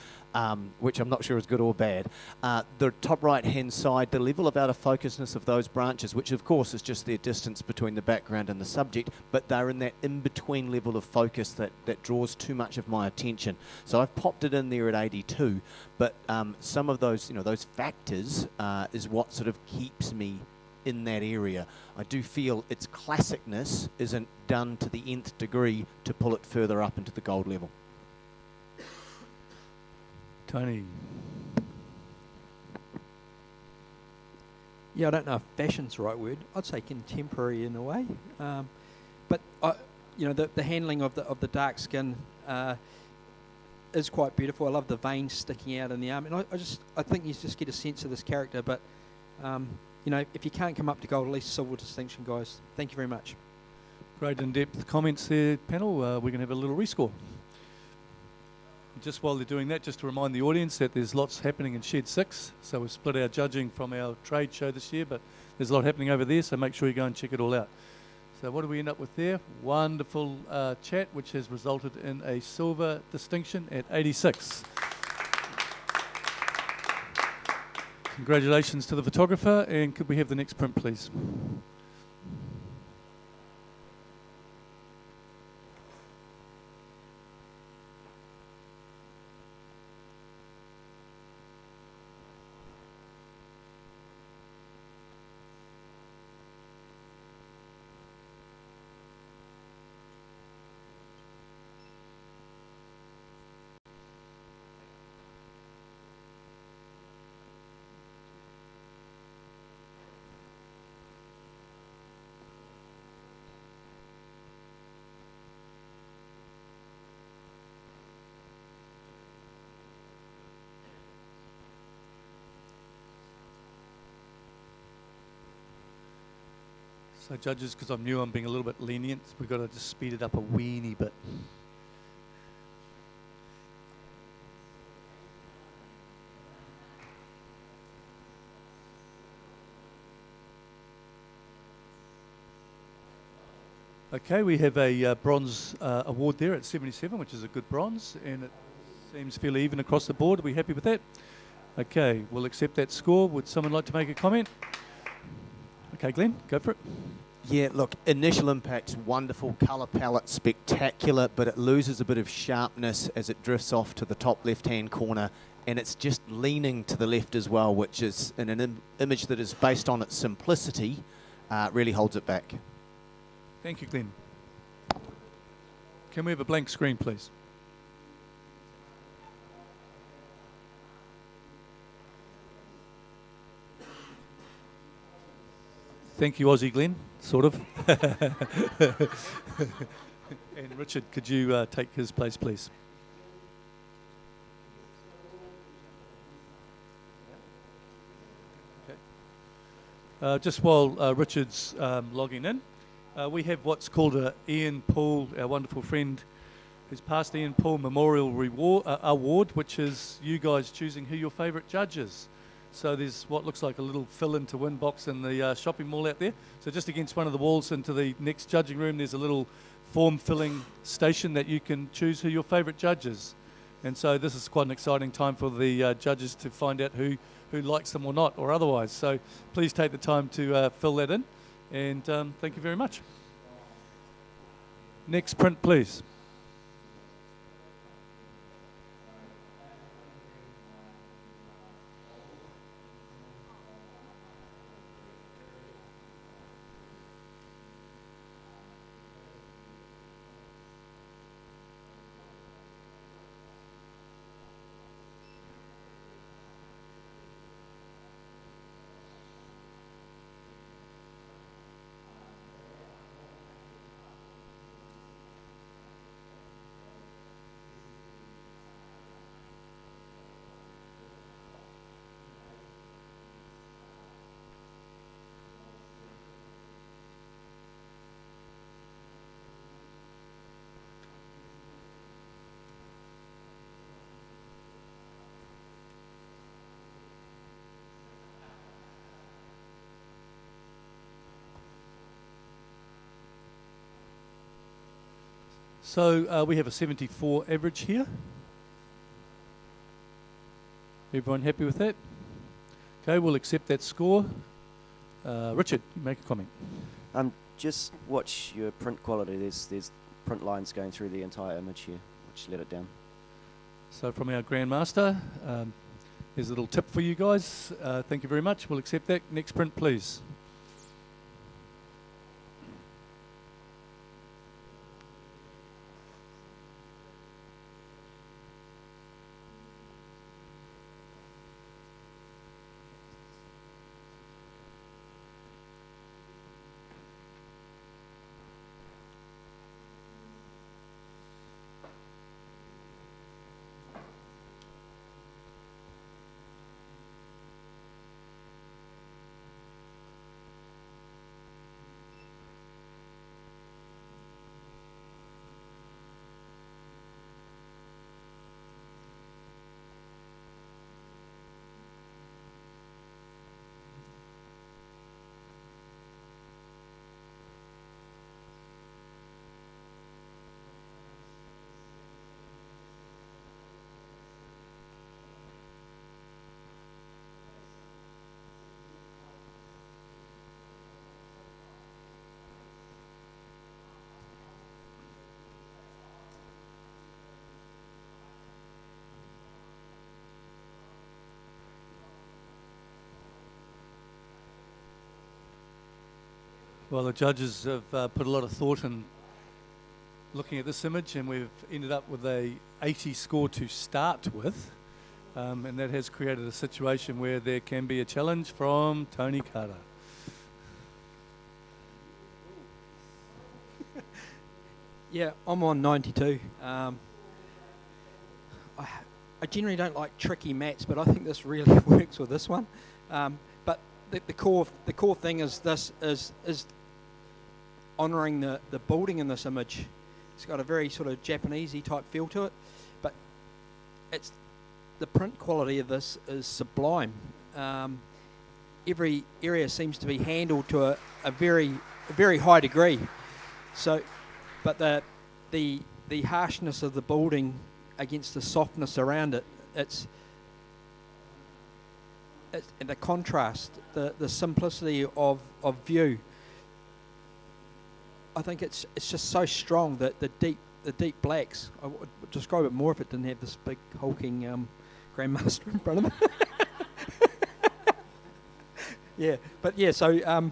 which I'm not sure is good or bad. The top right-hand side, the level of out-of-focusness of those branches, which of course is just their distance between the background and the subject, but they're in that in-between level of focus that draws too much of my attention. So I've popped it in there at 82, but some of those, those factors is what sort of keeps me in that area. I do feel its classicness isn't done to the nth degree to pull it further up into the gold level. Tony. Yeah, I don't know if fashion's the right word. I'd say contemporary in a way. But the handling of the dark skin is quite beautiful. I love the veins sticking out in the arm, and I think you just get a sense of this character. But You know, if you can't come up to gold, at least silver distinction, guys. Thank you very much. Great in-depth comments there, panel. We're going to have a little rescore. Just while they're doing that, just to remind the audience that there's lots happening in Shed 6. So we've split our judging from our trade show this year, but there's a lot happening over there, so make sure you go and check it all out. So what do we end up with there? Wonderful chat, which has resulted in a silver distinction at 86. Congratulations to the photographer, and could we have the next print, please? So judges, because I'm new, I'm being a little bit lenient. We've got to just speed it up a weeny bit. Okay, we have a bronze award there at 77, which is a good bronze, and it seems fairly even across the board. Are we happy with that? Okay, we'll accept that score. Would someone like to make a comment? Okay, Glenn, go for it. Yeah, look, initial impact's wonderful, colour palette spectacular, but it loses a bit of sharpness as it drifts off to the top left-hand corner, and it's just leaning to the left as well, which is, in an image that is based on its simplicity, really holds it back. Thank you, Glenn. Can we have a blank screen, please? Thank you, Aussie Glenn, sort of. And Richard, could you take his place, please? Okay. Just while Richard's logging in, we have what's called a Ian Poole, our wonderful friend, who's passed the Ian Poole Memorial Award, which is you guys choosing who your favourite judge is. So there's what looks like a little fill-in-to-win box in the shopping mall out there. So just against one of the walls into the next judging room, there's a little form-filling station that you can choose who your favourite judge is. And so this is quite an exciting time for the judges to find out who likes them or not, or otherwise. So please take the time to fill that in. And thank you very much. Next print, please. So we have a 74 average here. Everyone happy with that? Okay, we'll accept that score. Richard, you make a comment. Just watch your print quality. There's print lines going through the entire image here, which let it down. So from our Grandmaster, there's a little tip for you guys. Thank you very much. We'll accept that. Next print, please. Well, the judges have put a lot of thought in looking at this image, and we've ended up with a 80 score to start with, and that has created a situation where there can be a challenge from Tony Carter. Yeah, I'm on 92. I generally don't like tricky mats, but I think this really works with this one. But the core thing is this is honouring the building in this image. It's got a very sort of Japanesey type feel to it, but it's the print quality of this is sublime. Every area seems to be handled to a very high degree. So, but the harshness of the building against the softness around it, it's the contrast, the simplicity of view. I think it's just so strong that the deep blacks. I would describe it more if it didn't have this big hulking Grandmaster in front of it. Yeah, but yeah. So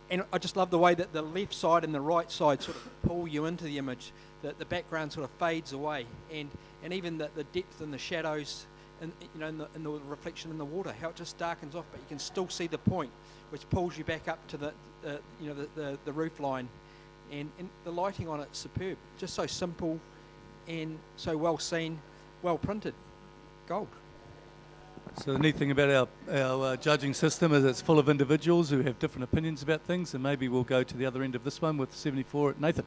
and I just love the way that the left side and the right side sort of pull you into the image. That the background sort of fades away, and even the depth and the shadows, and in the reflection in the water, how it just darkens off, but you can still see the point, which pulls you back up to the roof line. And the lighting on it's superb, just so simple and so well seen, well printed. Gold. So the neat thing about our judging system is it's full of individuals who have different opinions about things, and maybe we'll go to the other end of this one with 74 at Nathan.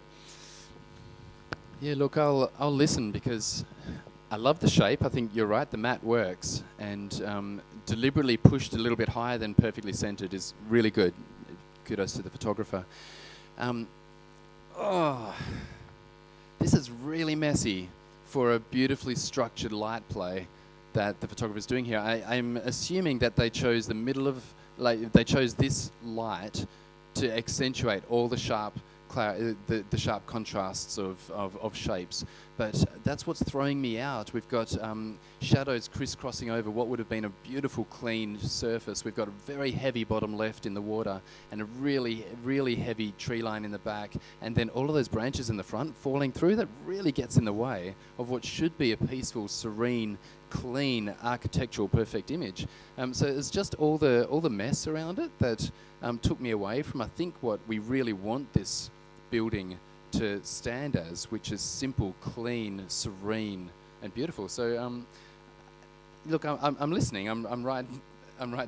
Yeah, look, I'll listen because I love the shape. I think you're right, the mat works, and deliberately pushed a little bit higher than perfectly centered is really good. Kudos to the photographer. This is really messy for a beautifully structured light play that the photographer is doing here. I'm assuming that they chose the middle of, they chose this light to accentuate all the sharp the sharp contrasts of shapes, but that's what's throwing me out. We've got shadows crisscrossing over what would have been a beautiful clean surface. We've got a very heavy bottom left in the water and a really heavy tree line in the back, and then all of those branches in the front falling through. That really gets in the way of what should be a peaceful, serene, clean, architectural, perfect image. So it's just all the mess around it that took me away from, I think, what we really want this building to stand as, which is simple, clean, serene, and beautiful. So, look, I'm listening. I'm right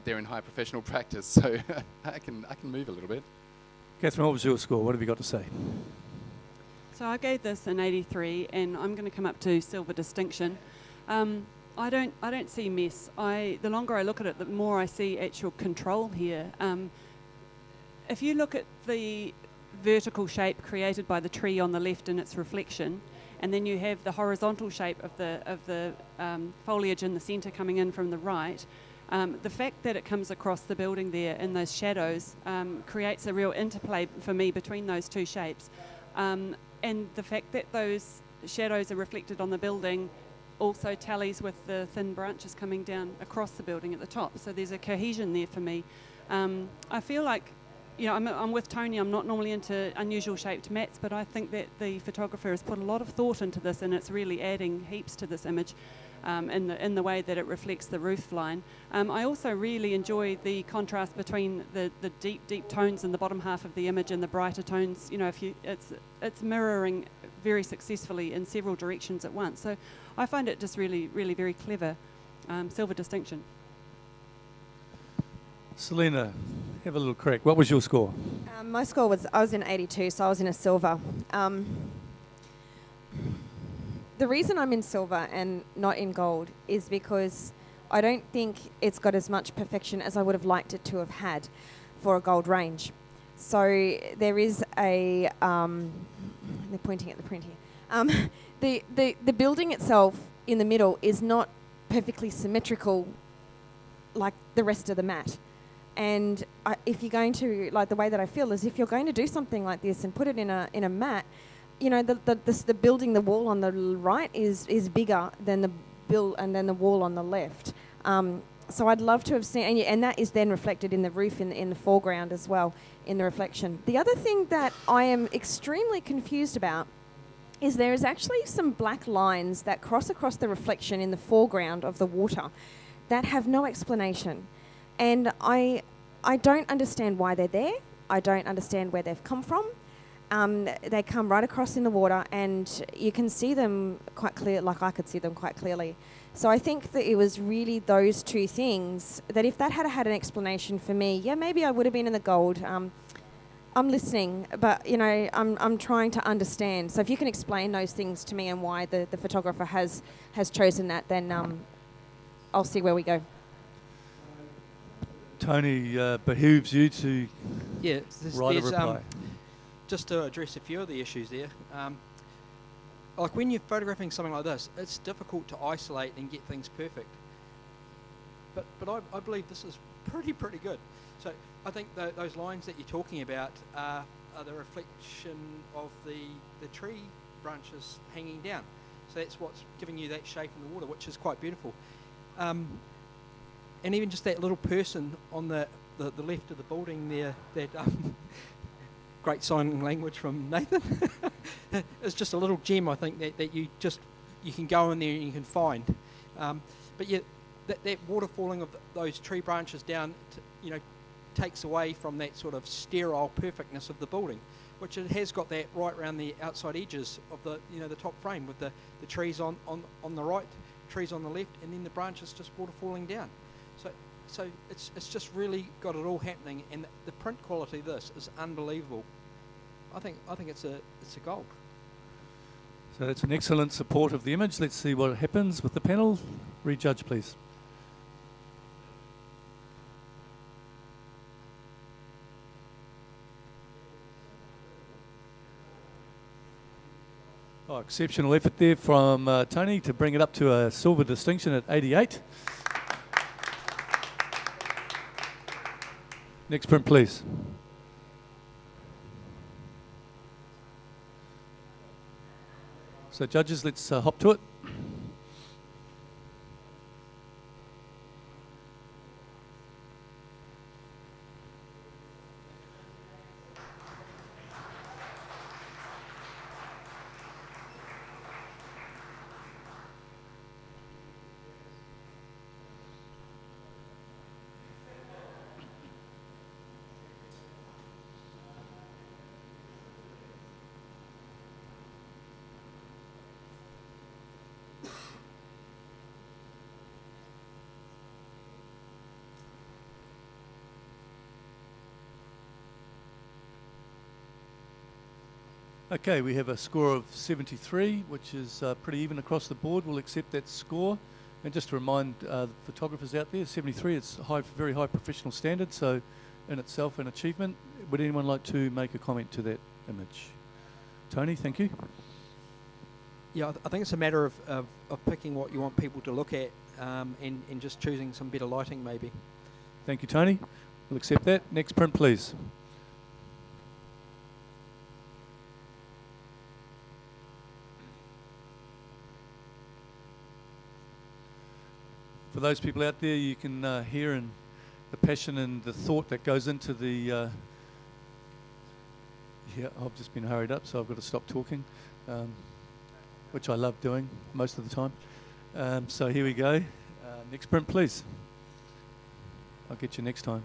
there in high professional practice, so I can move a little bit. Catherine, what was your score? What have you got to say? So I gave this an 83, and I'm going to come up to silver distinction. I don't see mess. The longer I look at it, the more I see actual control here. If you look at the vertical shape created by the tree on the left and its reflection, and then you have the horizontal shape of the foliage in the centre coming in from the right, the fact that it comes across the building there in those shadows creates a real interplay for me between those two shapes. And the fact that those shadows are reflected on the building also tallies with the thin branches coming down across the building at the top. So there's a cohesion there for me. I feel like, I'm with Tony. I'm not normally into unusual shaped mats, but I think that the photographer has put a lot of thought into this, and it's really adding heaps to this image in the way that it reflects the roof line. I also really enjoy the contrast between the deep tones in the bottom half of the image and the brighter tones. It's mirroring very successfully in several directions at once. So I find it just really, really very clever. Silver distinction. Selena, have a little crack. What was your score? My score was, I was in 82, so I was in a silver. The reason I'm in silver and not in gold is because I don't think it's got as much perfection as I would have liked it to have had for a gold range. So there is a, they're pointing at the print here. The building itself in the middle is not perfectly symmetrical like the rest of the mat. And if you're going to, like, the way that I feel is if you're going to do something like this and put it in a mat, the building, the wall on the right is bigger than the wall on the left. So I'd love to have seen, and that is then reflected in the roof in the foreground as well, in the reflection. The other thing that I am extremely confused about is there is actually some black lines that cross across the reflection in the foreground of the water that have no explanation. And I don't understand why they're there. I don't understand where they've come from. They come right across in the water, and you can see them quite clear, like I could see them quite clearly. So I think that it was really those two things that if that had had an explanation for me, yeah, maybe I would have been in the gold. I'm listening, but I'm trying to understand. So if you can explain those things to me and why the photographer has chosen that, then I'll see where we go. Tony, behooves you to write a reply. Just to address a few of the issues there, like when you're photographing something like this, it's difficult to isolate and get things perfect. But I believe this is pretty good. So I think those lines that you're talking about are the reflection of the tree branches hanging down. So that's what's giving you that shape in the water, which is quite beautiful. And even just that little person on the left of the building there, that great sign language from Nathan. It's just a little gem, I think, that you can go in there and you can find. But yeah, that water falling of those tree branches down, takes away from that sort of sterile perfectness of the building, which it has got that right around the outside edges of the top frame, with the trees on the right, trees on the left, and then the branches just water falling down. So it's just really got it all happening, and the print quality of this is unbelievable. I think it's a gold. So that's an excellent support of the image. Let's see what happens with the panel. Rejudge, please. Oh, exceptional effort there from Tony to bring it up to a silver distinction at 88. Next print, please. So judges, let's hop to it. Okay, we have a score of 73, which is pretty even across the board. We'll accept that score. And just to remind the photographers out there, 73, it's very high professional standard, so in itself an achievement. Would anyone like to make a comment to that image? Tony, thank you. Yeah, I think it's a matter of picking what you want people to look at, and just choosing some better lighting maybe. Thank you, Tony. We'll accept that. Next print, please. For those people out there, you can hear in the passion and the thought that goes into the... yeah, I've just been hurried up, so I've got to stop talking, which I love doing most of the time. So here we go. Next print, please. I'll get you next time.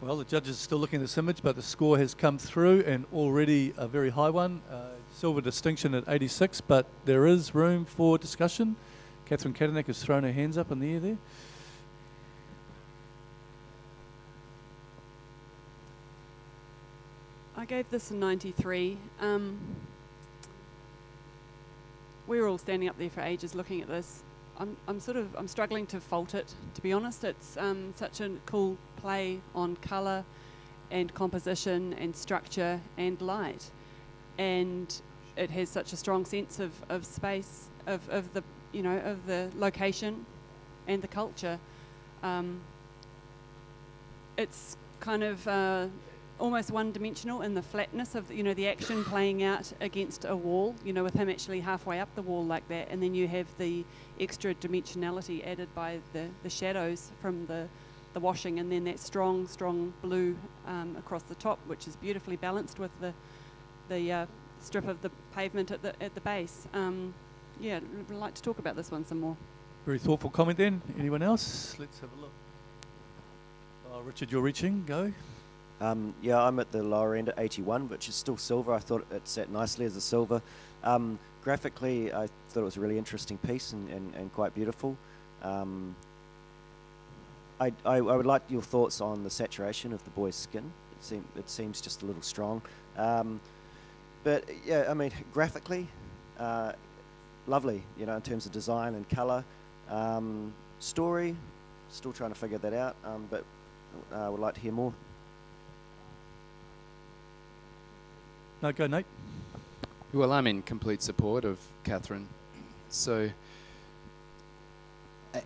Well, the judges are still looking at this image, but the score has come through, and already a very high one. Silver distinction at 86, but there is room for discussion. Catherine Kadanek has thrown her hands up in the air there. I gave this a 93. We were all standing up there for ages looking at this. I'm struggling to fault it, to be honest. It's such a cool play on colour and composition and structure and light, and it has such a strong sense of space, of the location and the culture. It's kind of almost one-dimensional in the flatness of the action playing out against a wall, with him actually halfway up the wall like that, and then you have the extra dimensionality added by the shadows from the washing, and then that strong blue across the top, which is beautifully balanced with the strip of the pavement at the base. I'd like to talk about this one some more. Very thoughtful comment then. Anyone else? Let's have a look. Oh, Richard, you're reaching. Go. I'm at the lower end at 81, which is still silver. I thought it sat nicely as a silver. Graphically, I thought it was a really interesting piece and quite beautiful. I would like your thoughts on the saturation of the boy's skin. It seems just a little strong. But yeah, I mean, graphically, lovely, in terms of design and colour. Story, still trying to figure that out, but I would like to hear more. No, go Nate. Well, I'm in complete support of Catherine. So,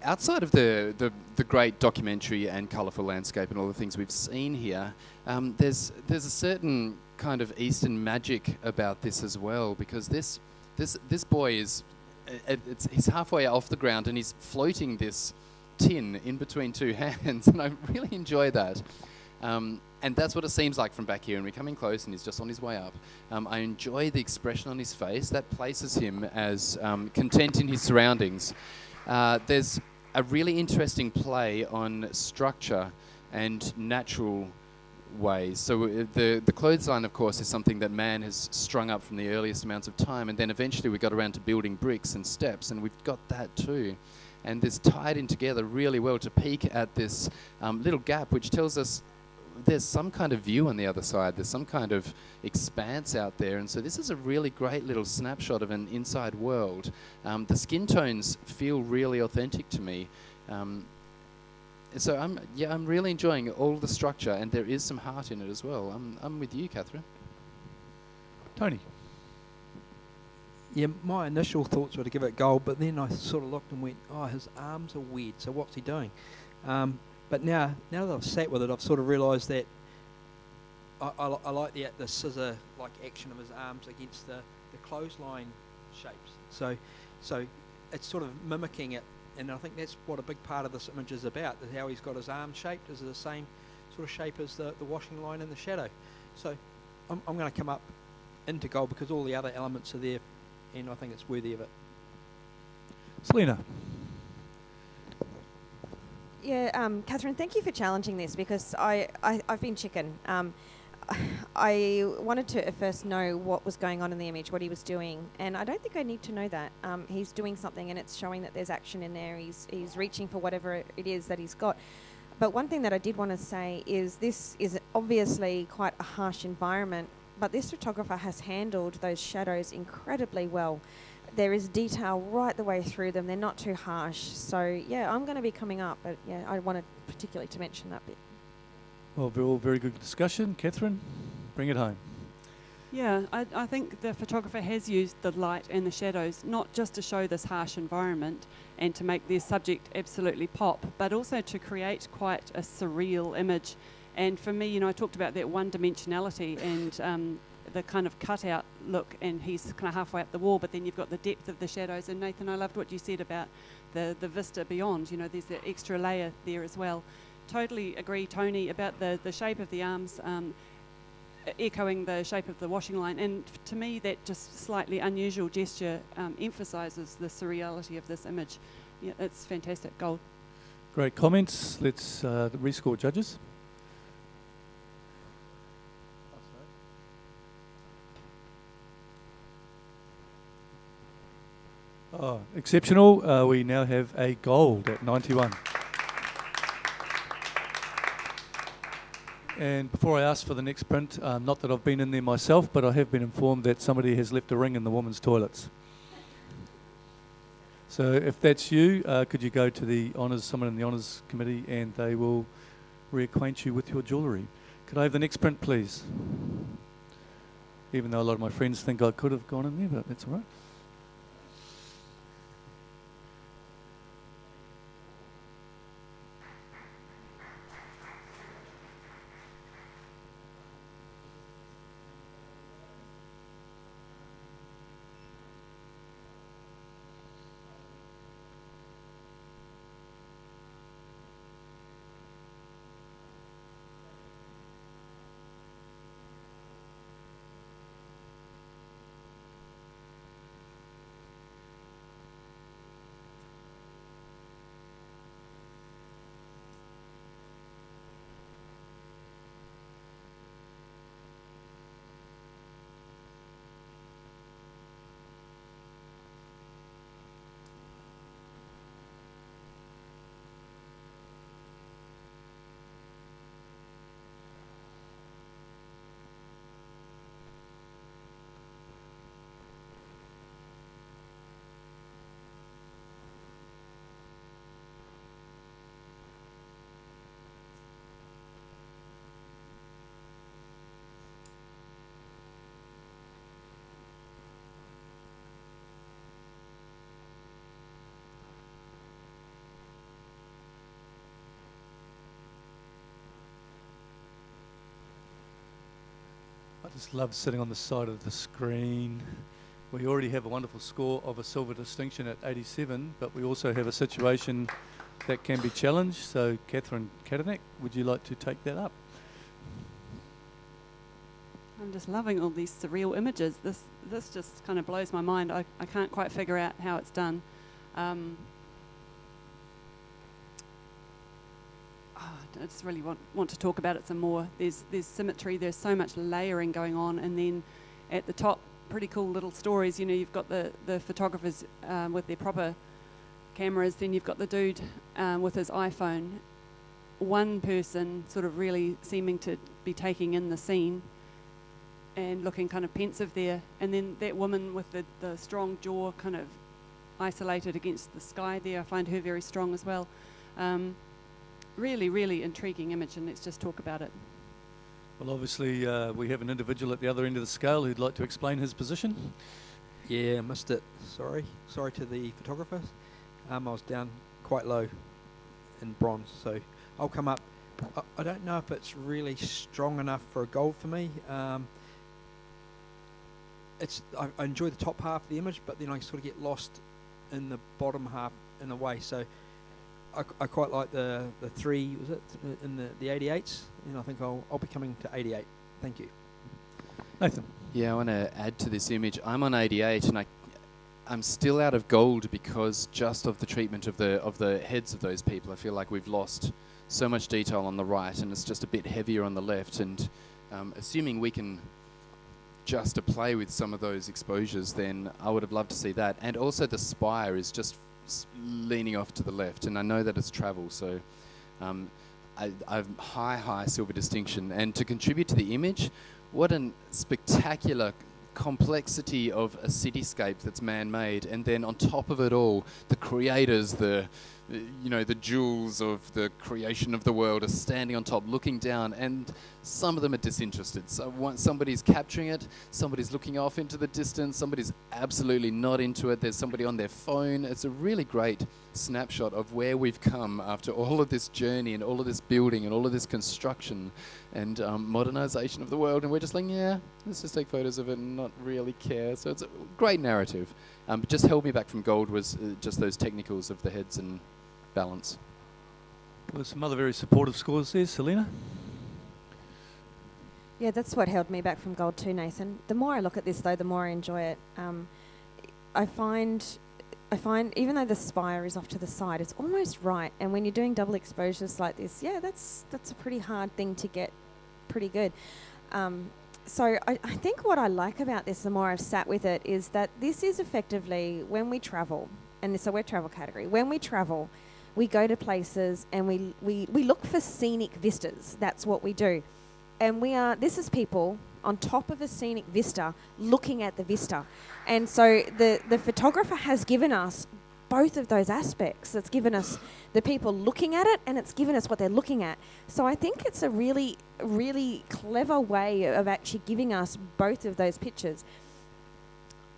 outside of the great documentary and colourful landscape and all the things we've seen here, there's a certain kind of Eastern magic about this as well, because this boy he's halfway off the ground and he's floating this tin in between two hands, and I really enjoy that. And that's what it seems like from back here, and we're coming close and he's just on his way up. I enjoy the expression on his face. That places him as content in his surroundings. There's a really interesting play on structure and natural ways. So the clothesline, of course, is something that man has strung up from the earliest amounts of time, and then eventually we got around to building bricks and steps, and we've got that too. And this tied in together really well to peek at this little gap, which tells us there's some kind of view on the other side. There's some kind of expanse out there. And so this is a really great little snapshot of an inside world. The skin tones feel really authentic to me. So I'm really enjoying all the structure, and there is some heart in it as well. I'm with you, Catherine. Tony. Yeah, my initial thoughts were to give it gold, but then I sort of looked and went, oh, his arms are weird, so what's he doing? But now that I've sat with it, I've sort of realised that I like the scissor-like action of his arms against the clothesline shapes. So it's sort of mimicking it, and I think that's what a big part of this image is about, is how he's got his arms shaped is the same sort of shape as the washing line in the shadow. So I'm going to come up into gold because all the other elements are there, and I think it's worthy of it. Selena. Yeah, Catherine, thank you for challenging this, because I've been chicken. I wanted to at first know what was going on in the image, what he was doing, and I don't think I need to know that. He's doing something, and it's showing that there's action in there. He's reaching for whatever it is that he's got. But one thing that I did want to say is this is obviously quite a harsh environment, but this photographer has handled those shadows incredibly well. There is detail right the way through them. They're not too harsh. So, yeah, I'm going to be coming up, but, yeah, I wanted particularly to mention that bit. Well, very good discussion. Catherine, bring it home. Yeah, I think the photographer has used the light and the shadows not just to show this harsh environment and to make their subject absolutely pop, but also to create quite a surreal image. And for me, I talked about that one-dimensionality and the kind of cutout look, and he's kind of halfway up the wall, but then you've got the depth of the shadows. And Nathan, I loved what you said about the vista beyond. There's that extra layer there as well. Totally agree, Tony, about the shape of the arms, echoing the shape of the washing line. And to me, that just slightly unusual gesture emphasises the surreality of this image. Yeah, it's fantastic. Gold. Great comments. Let's rescore judges. Oh, exceptional. We now have a gold at 91. And before I ask for the next print, not that I've been in there myself, but I have been informed that somebody has left a ring in the women's toilets. So if that's you, could you go to the honours, someone in the honours committee, and they will reacquaint you with your jewellery. Could I have the next print, please? Even though a lot of my friends think I could have gone in there, but that's all right. I just love sitting on the side of the screen. We already have a wonderful score of a silver distinction at 87, but we also have a situation that can be challenged. So, Catherine Katanak, would you like to take that up? I'm just loving all these surreal images. This just kind of blows my mind. I can't quite figure out how it's done. I just really want to talk about it some more. There's symmetry, there's so much layering going on, and then at the top, pretty cool little stories. You know, you've got the photographers with their proper cameras, then you've got the dude with his iPhone. One person sort of really seeming to be taking in the scene and looking kind of pensive there, and then that woman with the strong jaw kind of isolated against the sky there. I find her very strong as well. Really, really intriguing image, and let's just talk about it. Well, obviously, we have an individual at the other end of the scale who'd like to explain his position. Yeah, I missed it. Sorry to the photographers. I was down quite low in bronze, so I'll come up. I don't know if it's really strong enough for a gold for me. I enjoy the top half of the image, but then I sort of get lost in the bottom half in a way. So I quite like the 3, was it, in the 88s, and I think I'll be coming to 88. Thank you. Nathan. Yeah, I want to add to this image. I'm on 88, and I'm still out of gold because just of the treatment of the heads of those people. I feel like we've lost so much detail on the right, and it's just a bit heavier on the left. And assuming we can just play with some of those exposures, then I would have loved to see that. And also the spire is just leaning off to the left, and I know that it's travel, so I've high silver distinction. And to contribute to the image, what a spectacular complexity of a cityscape that's man-made, and then on top of it all, the creators, the jewels of the creation of the world are standing on top, looking down, and some of them are disinterested. So somebody's capturing it, somebody's looking off into the distance, somebody's absolutely not into it, there's somebody on their phone. It's a really great snapshot of where we've come after all of this journey and all of this building and all of this construction and modernization of the world, and we're just like, yeah, let's just take photos of it and not really care. So it's a great narrative. But just held me back from gold was just those technicals of the heads and balance. Well, there's some other very supportive scores there. Selena? Yeah, that's what held me back from gold too, Nathan. The more I look at this, though, the more I enjoy it. I find even though the spire is off to the side, it's almost right. And when you're doing double exposures like this, yeah, that's a pretty hard thing to get pretty good. So I think what I like about this, the more I've sat with it, is that this is effectively when we travel, and so we're travel category. When we travel, we go to places and we look for scenic vistas. That's what we do. And this is people on top of a scenic vista looking at the vista. And so the photographer has given us both of those aspects. It's given us the people looking at it, and it's given us what they're looking at. So I think it's a really, really clever way of actually giving us both of those pictures.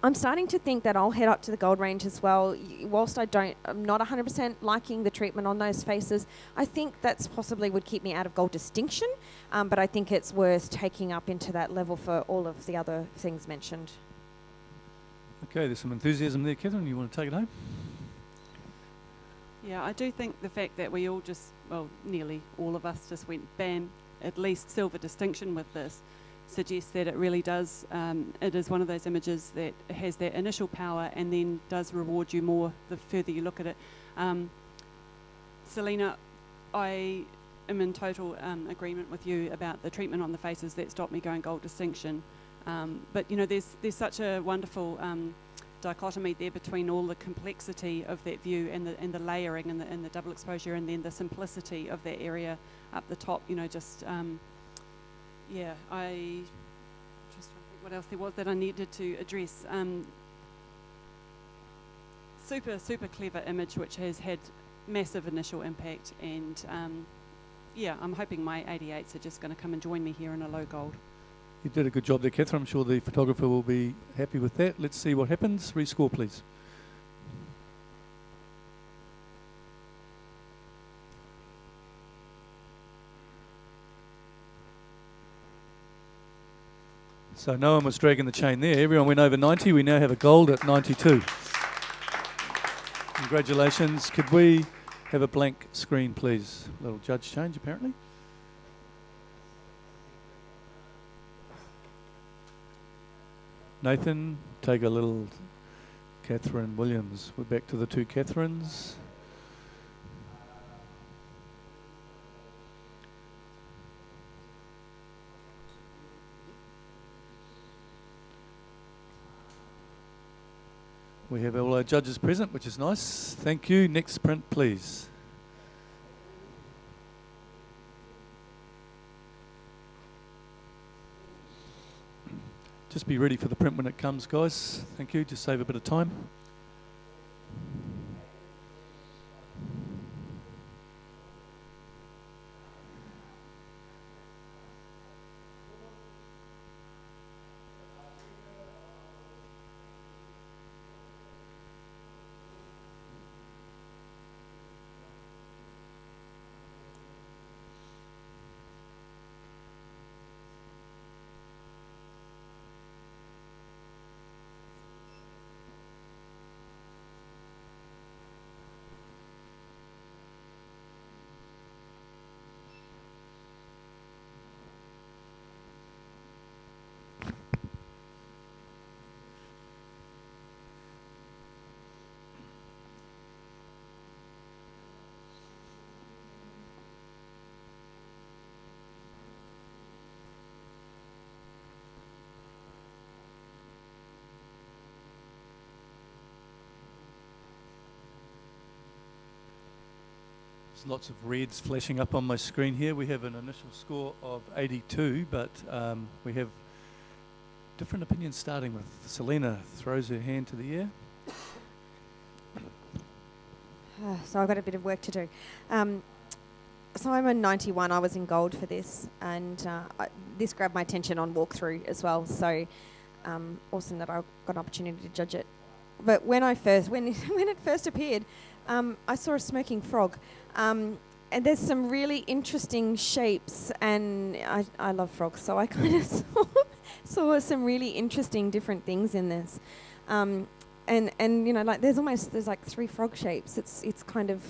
I'm starting to think that I'll head up to the Gold Range as well. Whilst I'm not 100% liking the treatment on those faces, I think that's possibly would keep me out of gold distinction, but I think it's worth taking up into that level for all of the other things mentioned. Okay, there's some enthusiasm there. Catherine, you want to take it home? Yeah, I do think the fact that we all nearly all of us just went bam, at least silver distinction with this, suggests that it really does, it is one of those images that has that initial power and then does reward you more the further you look at it. Selena, I am in total agreement with you about the treatment on the faces that stopped me going gold distinction. But there's such a wonderful dichotomy there between all the complexity of that view and the layering and the double exposure, and then the simplicity of that area up the top. I just trying to think what else there was that I needed to address. Super clever image which has had massive initial impact, and I'm hoping my 88s are just going to come and join me here in a low gold. You did a good job there, Catherine. I'm sure the photographer will be happy with that. Let's see what happens. Rescore, please. So no one was dragging the chain there. Everyone went over 90. We now have a gold at 92. Congratulations. Could we have a blank screen, please? A little judge change, apparently. Nathan, take a little Catherine Williams. We're back to the two Catherines. We have all our judges present, which is nice. Thank you. Next print, please. Just be ready for the print when it comes, guys. Thank you. Just save a bit of time. There's lots of reds flashing up on my screen here. We have an initial score of 82, but we have different opinions, starting with Selena throws her hand to the air. So I've got a bit of work to do. So I'm a 91. I was in gold for this, and this grabbed my attention on walkthrough as well. So awesome that I got an opportunity to judge it. But when it first appeared, I saw a smoking frog, and there's some really interesting shapes, and I love frogs, so I kind of saw some really interesting different things in this. And there's like three frog shapes. It's kind of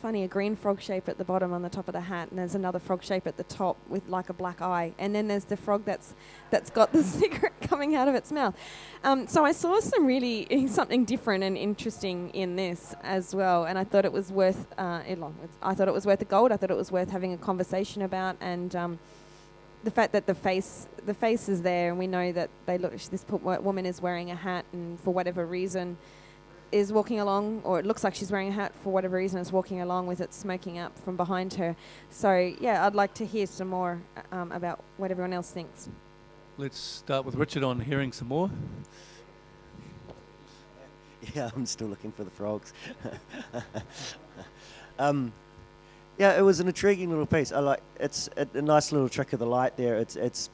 funny, a green frog shape at the bottom on the top of the hat, and there's another frog shape at the top with like a black eye, and then there's the frog that's got the cigarette coming out of its mouth. So I saw something different and interesting in this as well, and I thought it was worth I thought it was worth a gold. I thought it was worth having a conversation about, and the fact that the face is there, and we know that this woman is wearing a hat, and for whatever reason is walking along, or it looks like she's wearing a hat for whatever reason, is walking along with it smoking up from behind her. So yeah, I'd like to hear some more about what everyone else thinks. Let's start with Richard on hearing some more. Yeah, I'm still looking for the frogs. Yeah, it was an intriguing little piece. It's a nice little trick of the light there. It's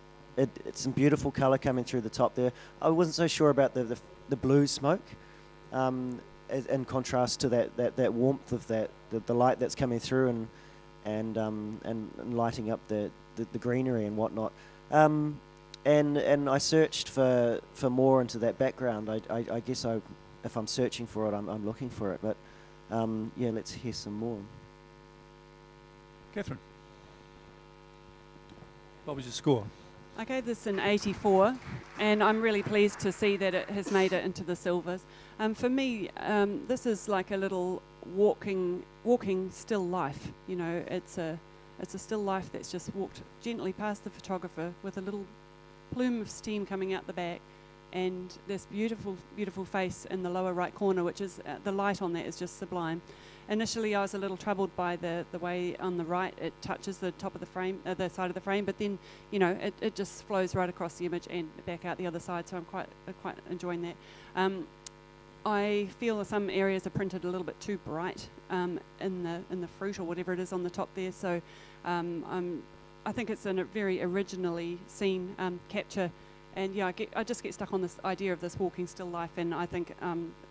some beautiful colour coming through the top there. I wasn't so sure about the blue smoke, in contrast to that warmth of the light that's coming through and lighting up the greenery and whatnot. And I searched for more into that background. I guess if I'm searching for it, I'm looking for it. But yeah, let's hear some more. Catherine, what was your score? I gave this an 84, and I'm really pleased to see that it has made it into the silvers. For me, this is like a little walking still life. You know, it's a still life that's just walked gently past the photographer with a little plume of steam coming out the back, and this beautiful, beautiful face in the lower right corner, which is the light on that is just sublime. Initially, I was a little troubled by the way on the right it touches the top of the frame, the side of the frame, but then, you know, it just flows right across the image and back out the other side. So I'm quite enjoying that. I feel some areas are printed a little bit too bright in the fruit or whatever it is on the top there. So I think it's a very originally seen capture. And yeah, I just get stuck on this idea of this walking still life, and I think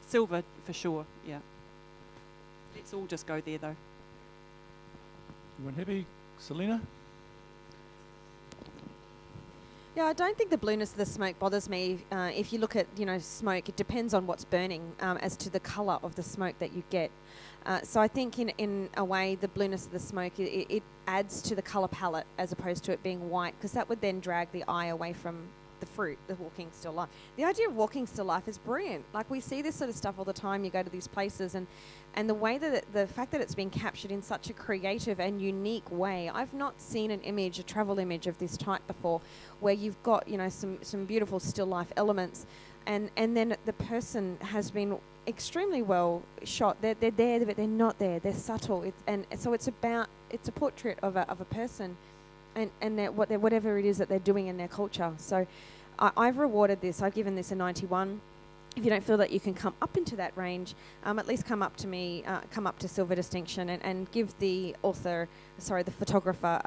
silver for sure. Yeah. Let's all just go there, though. Everyone happy? Selena? Yeah, I don't think the blueness of the smoke bothers me. If you look at, smoke, it depends on what's burning as to the colour of the smoke that you get. So I think in a way, the blueness of the smoke, it adds to the colour palette as opposed to it being white, because that would then drag the eye away from the fruit, the walking still life. The idea of walking still life is brilliant. Like, we see this sort of stuff all the time. You go to these places, and the way that the fact that it's been captured in such a creative and unique way. I've not seen an image, a travel image of this type before, where you've got some beautiful still life elements, and then the person has been extremely well shot. They're there, but they're not there. They're subtle, and so it's a portrait of a person. And whatever it is that they're doing in their culture. So I've rewarded this. I've given this a 91. If you don't feel that you can come up into that range, at least come up to silver distinction and give the photographer,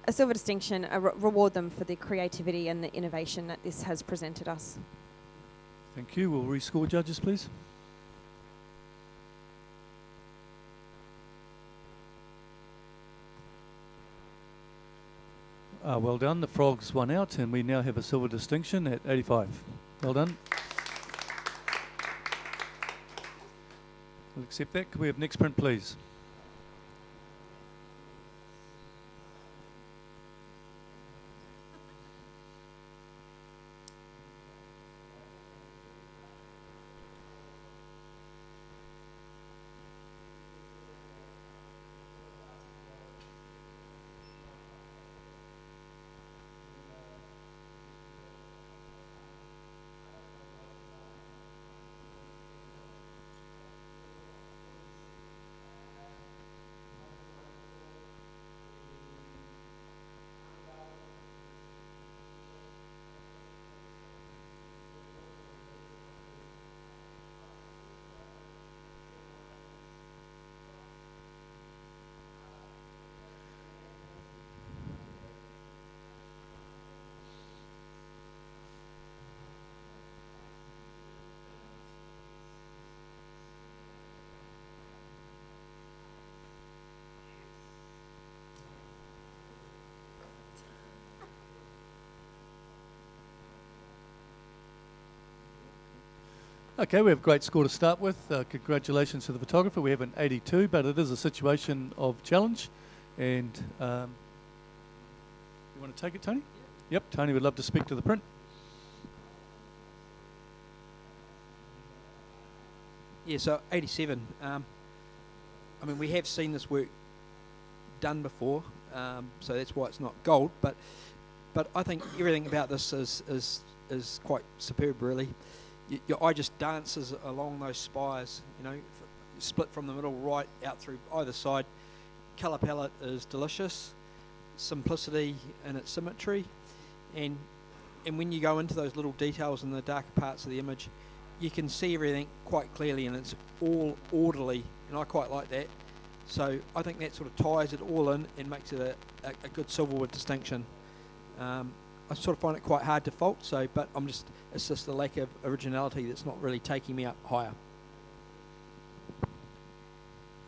a silver distinction, reward them for the creativity and the innovation that this has presented us. Thank you. We'll rescore judges, please. Well done. The frogs won out, and we now have a silver distinction at 85. Well done. We'll accept that. Can we have next print, please? Okay, we have a great score to start with. Congratulations to the photographer. We have an 82, but it is a situation of challenge. And you want to take it, Tony? Yep, Tony would love to speak to the print. Yeah, so 87. We have seen this work done before, so that's why it's not gold. But but I think everything about this is quite superb, really. Your eye just dances along those spires, split from the middle right out through either side. Colour palette is delicious, simplicity in its symmetry, and when you go into those little details in the darker parts of the image, you can see everything quite clearly, and it's all orderly, and I quite like that. So I think that sort of ties it all in and makes it a good silverwood distinction. I sort of find it quite hard to fault, but it's just the lack of originality that's not really taking me up higher.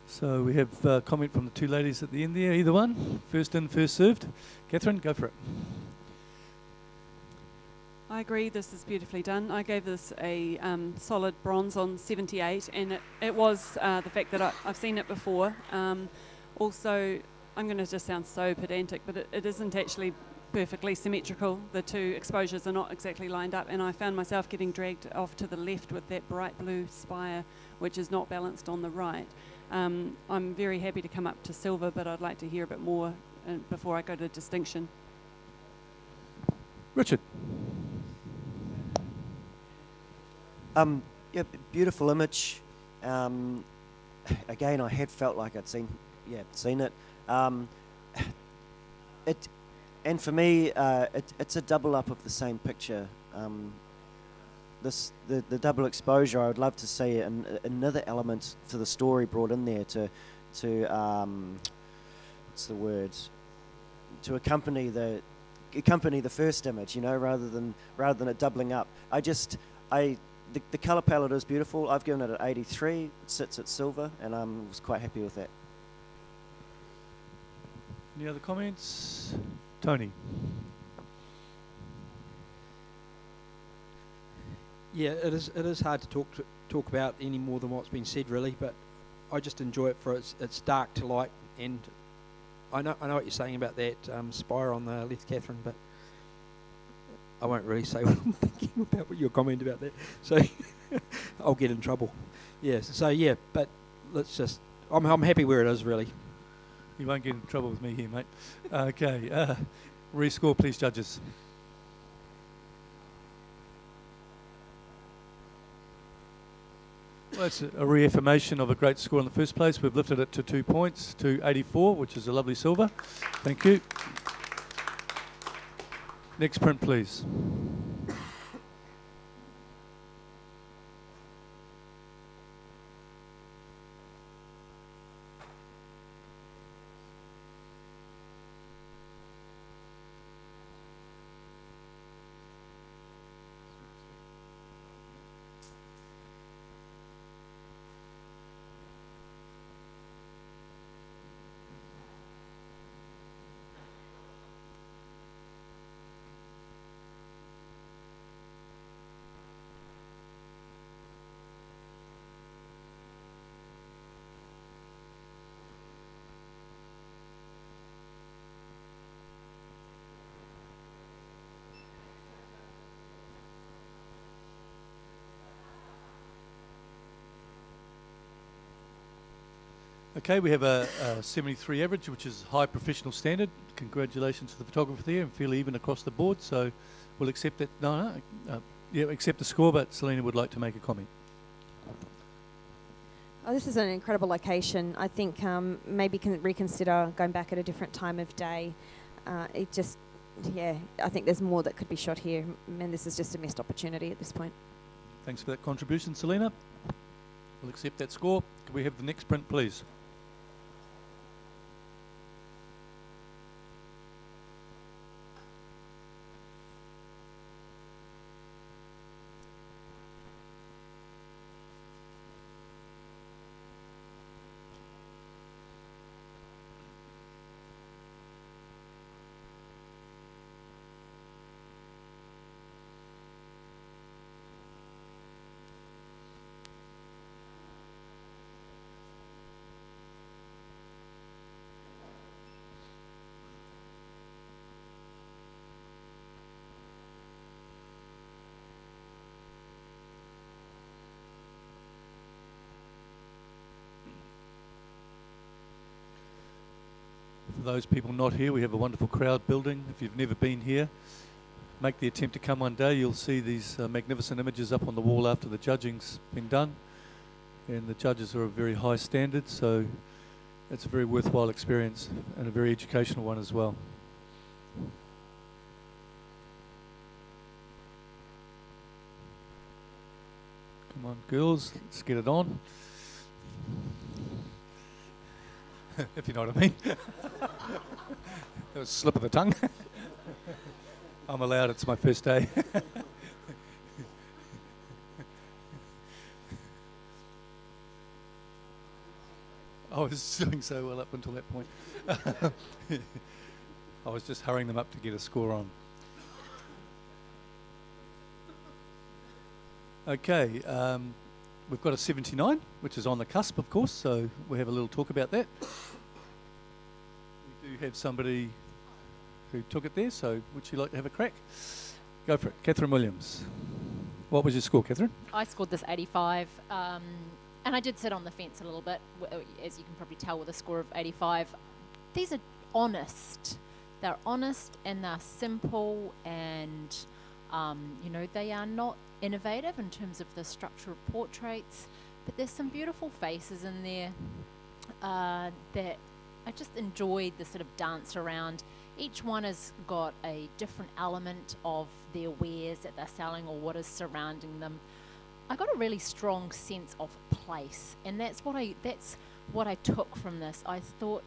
So we have a comment from the two ladies at the end there. Either one, first in, first served. Catherine, go for it. I agree, this is beautifully done. I gave this a solid bronze on 78, and it was the fact that I've seen it before. Also, I'm going to just sound so pedantic, but it isn't actually perfectly symmetrical. The two exposures are not exactly lined up, and I found myself getting dragged off to the left with that bright blue spire, which is not balanced on the right. I'm very happy to come up to silver, but I'd like to hear a bit more before I go to distinction. Richard. Yeah, beautiful image. Again, I had felt like I'd seen it. And for me, it's a double up of the same picture. The double exposure, I would love to see another element to the story brought in there to what's the word? To accompany the first image, rather than it doubling up. The colour palette is beautiful. I've given it an 83. It sits at silver, and I was quite happy with that. Any other comments? Tony. Yeah, it is hard to talk about any more than what's been said, really. But I just enjoy it for its dark to light, and I know what you're saying about that spire on the left, Catherine, but I won't really say what I'm thinking about your comment about that. So I'll get in trouble. Yes. So yeah, but let's just. I'm happy where it is, really. You won't get in trouble with me here, mate. Okay. Rescore, please, judges. Well, it's a reaffirmation of a great score in the first place. We've lifted it to 2 points, to 84, which is a lovely silver. Thank you. Next print, please. Okay, we have a 73 average, which is high professional standard. Congratulations to the photographer there, and fairly even across the board. So we'll accept that. Accept the score, but Selena would like to make a comment. Oh, this is an incredible location. I think maybe can reconsider going back at a different time of day. I think there's more that could be shot here, and this is just a missed opportunity at this point. Thanks for that contribution, Selena. We'll accept that score. Can we have the next print, please? those people not here, we have a wonderful crowd building. If you've never been here, make the attempt to come one day. You'll see these magnificent images up on the wall after the judging's been done. And the judges are of very high standard, so it's a very worthwhile experience and a very educational one as well. Come on, girls, let's get it on. If you know what I mean. That was a slip of the tongue. I'm allowed, it's my first day. I was doing so well up until that point. I was just hurrying them up to get a score on. Okay, we've got a 79, which is on the cusp, of course, so we'll have a little talk about that. We do have somebody who took it there, so would you like to have a crack? Go for it. Catherine Williams. What was your score, Catherine? I scored this 85, and I did sit on the fence a little bit, as you can probably tell with a score of 85. These are honest. They're honest and they're simple, and they are not innovative in terms of the structure of portraits, but there's some beautiful faces in there that I just enjoyed the sort of dance around. Each one has got a different element of their wares that they're selling or what is surrounding them. I got a really strong sense of place, and that's what I took from this. I thought,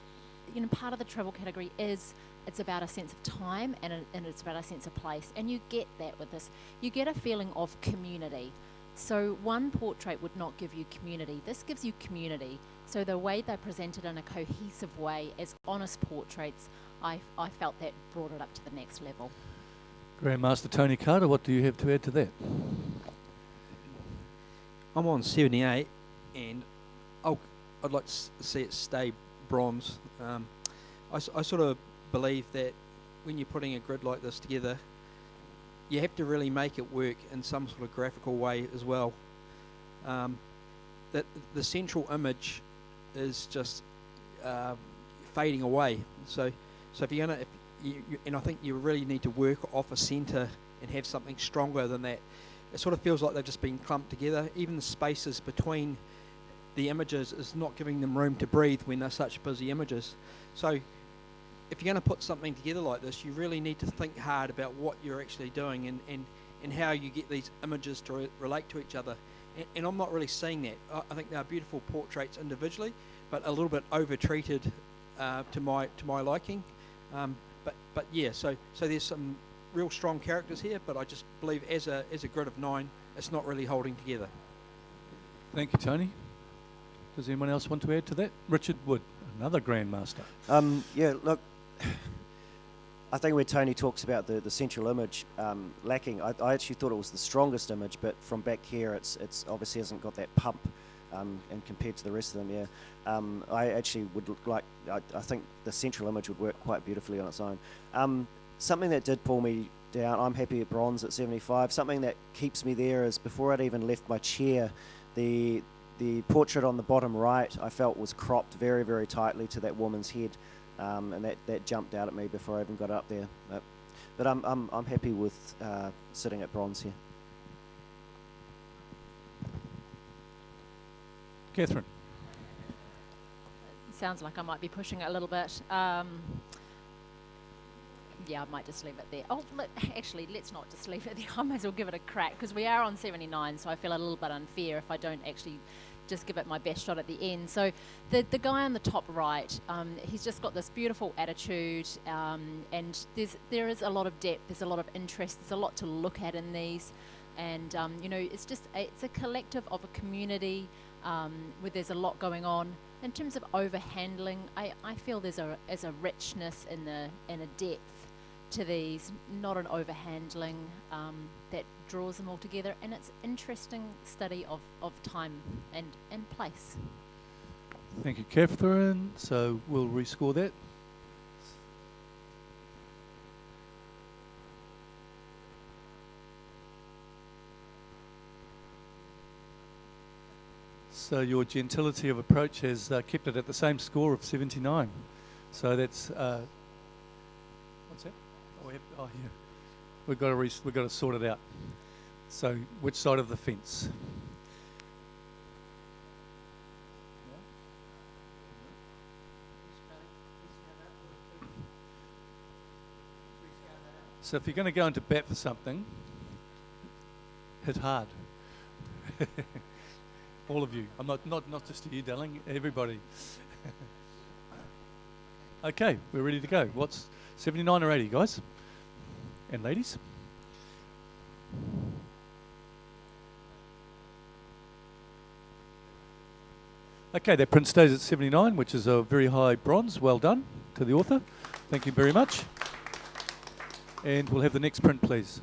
part of the travel category is it's about a sense of time and it's about a sense of place, and you get that with this. You get a feeling of community. So one portrait would not give you community. This gives you community. So the way they presented in a cohesive way as honest portraits, I felt that brought it up to the next level. Grandmaster Tony Carter, what do you have to add to that? I'm on 78, and I'd like to see it stay bronze. I sort of believe that when you're putting a grid like this together, you have to really make it work in some sort of graphical way as well. That the central image is just fading away. So if you're gonna, and I think you really need to work off a centre and have something stronger than that. It sort of feels like they've just been clumped together. Even the spaces between the images is not giving them room to breathe when they're such busy images. So if you're going to put something together like this, you really need to think hard about what you're actually doing and how you get these images to relate to each other. And I'm not really seeing that. I think they're beautiful portraits individually, but a little bit over-treated to my liking. But yeah, so there's some real strong characters here, but I just believe as a grid of 9, it's not really holding together. Thank you, Tony. Does anyone else want to add to that? Richard Wood, another Grandmaster. Yeah, look, I think when Tony talks about the central image lacking, I actually thought it was the strongest image, but from back here it's obviously hasn't got that pump, and compared to the rest of them, yeah. I actually would I think the central image would work quite beautifully on its own. Something that did pull me down, I'm happy at bronze at 75. Something that keeps me there is before I'd even left my chair, the portrait on the bottom right I felt was cropped very, very tightly to that woman's head, and that jumped out at me before I even got up there. But I'm happy with sitting at bronze here. Catherine. Sounds like I might be pushing it a little bit. Yeah, I might just leave it there. Actually, let's not just leave it there. I might as well give it a crack, because we are on 79, so I feel a little bit unfair if I don't actually just give it my best shot at the end. So the guy on the top right, he's just got this beautiful attitude, and there is a lot of depth, there's a lot of interest, there's a lot to look at in these, and it's a collective of a community where there's a lot going on. In terms of overhandling, I feel there's a richness and a depth to these, not an overhandling that draws them all together, and it's interesting study of time and place. Thank you, Catherine. So we'll rescore that. So your gentility of approach has kept it at the same score of 79. So that's what's that? Oh yeah, we've got to sort it out. So which side of the fence? So if you're going to go into bat for something, hit hard. All of you. I'm not just you, darling. Everybody. Okay, we're ready to go. What's 79 or 80, guys? And ladies? Okay, that print stays at 79, which is a very high bronze. Well done to the author. Thank you very much. And we'll have the next print, please.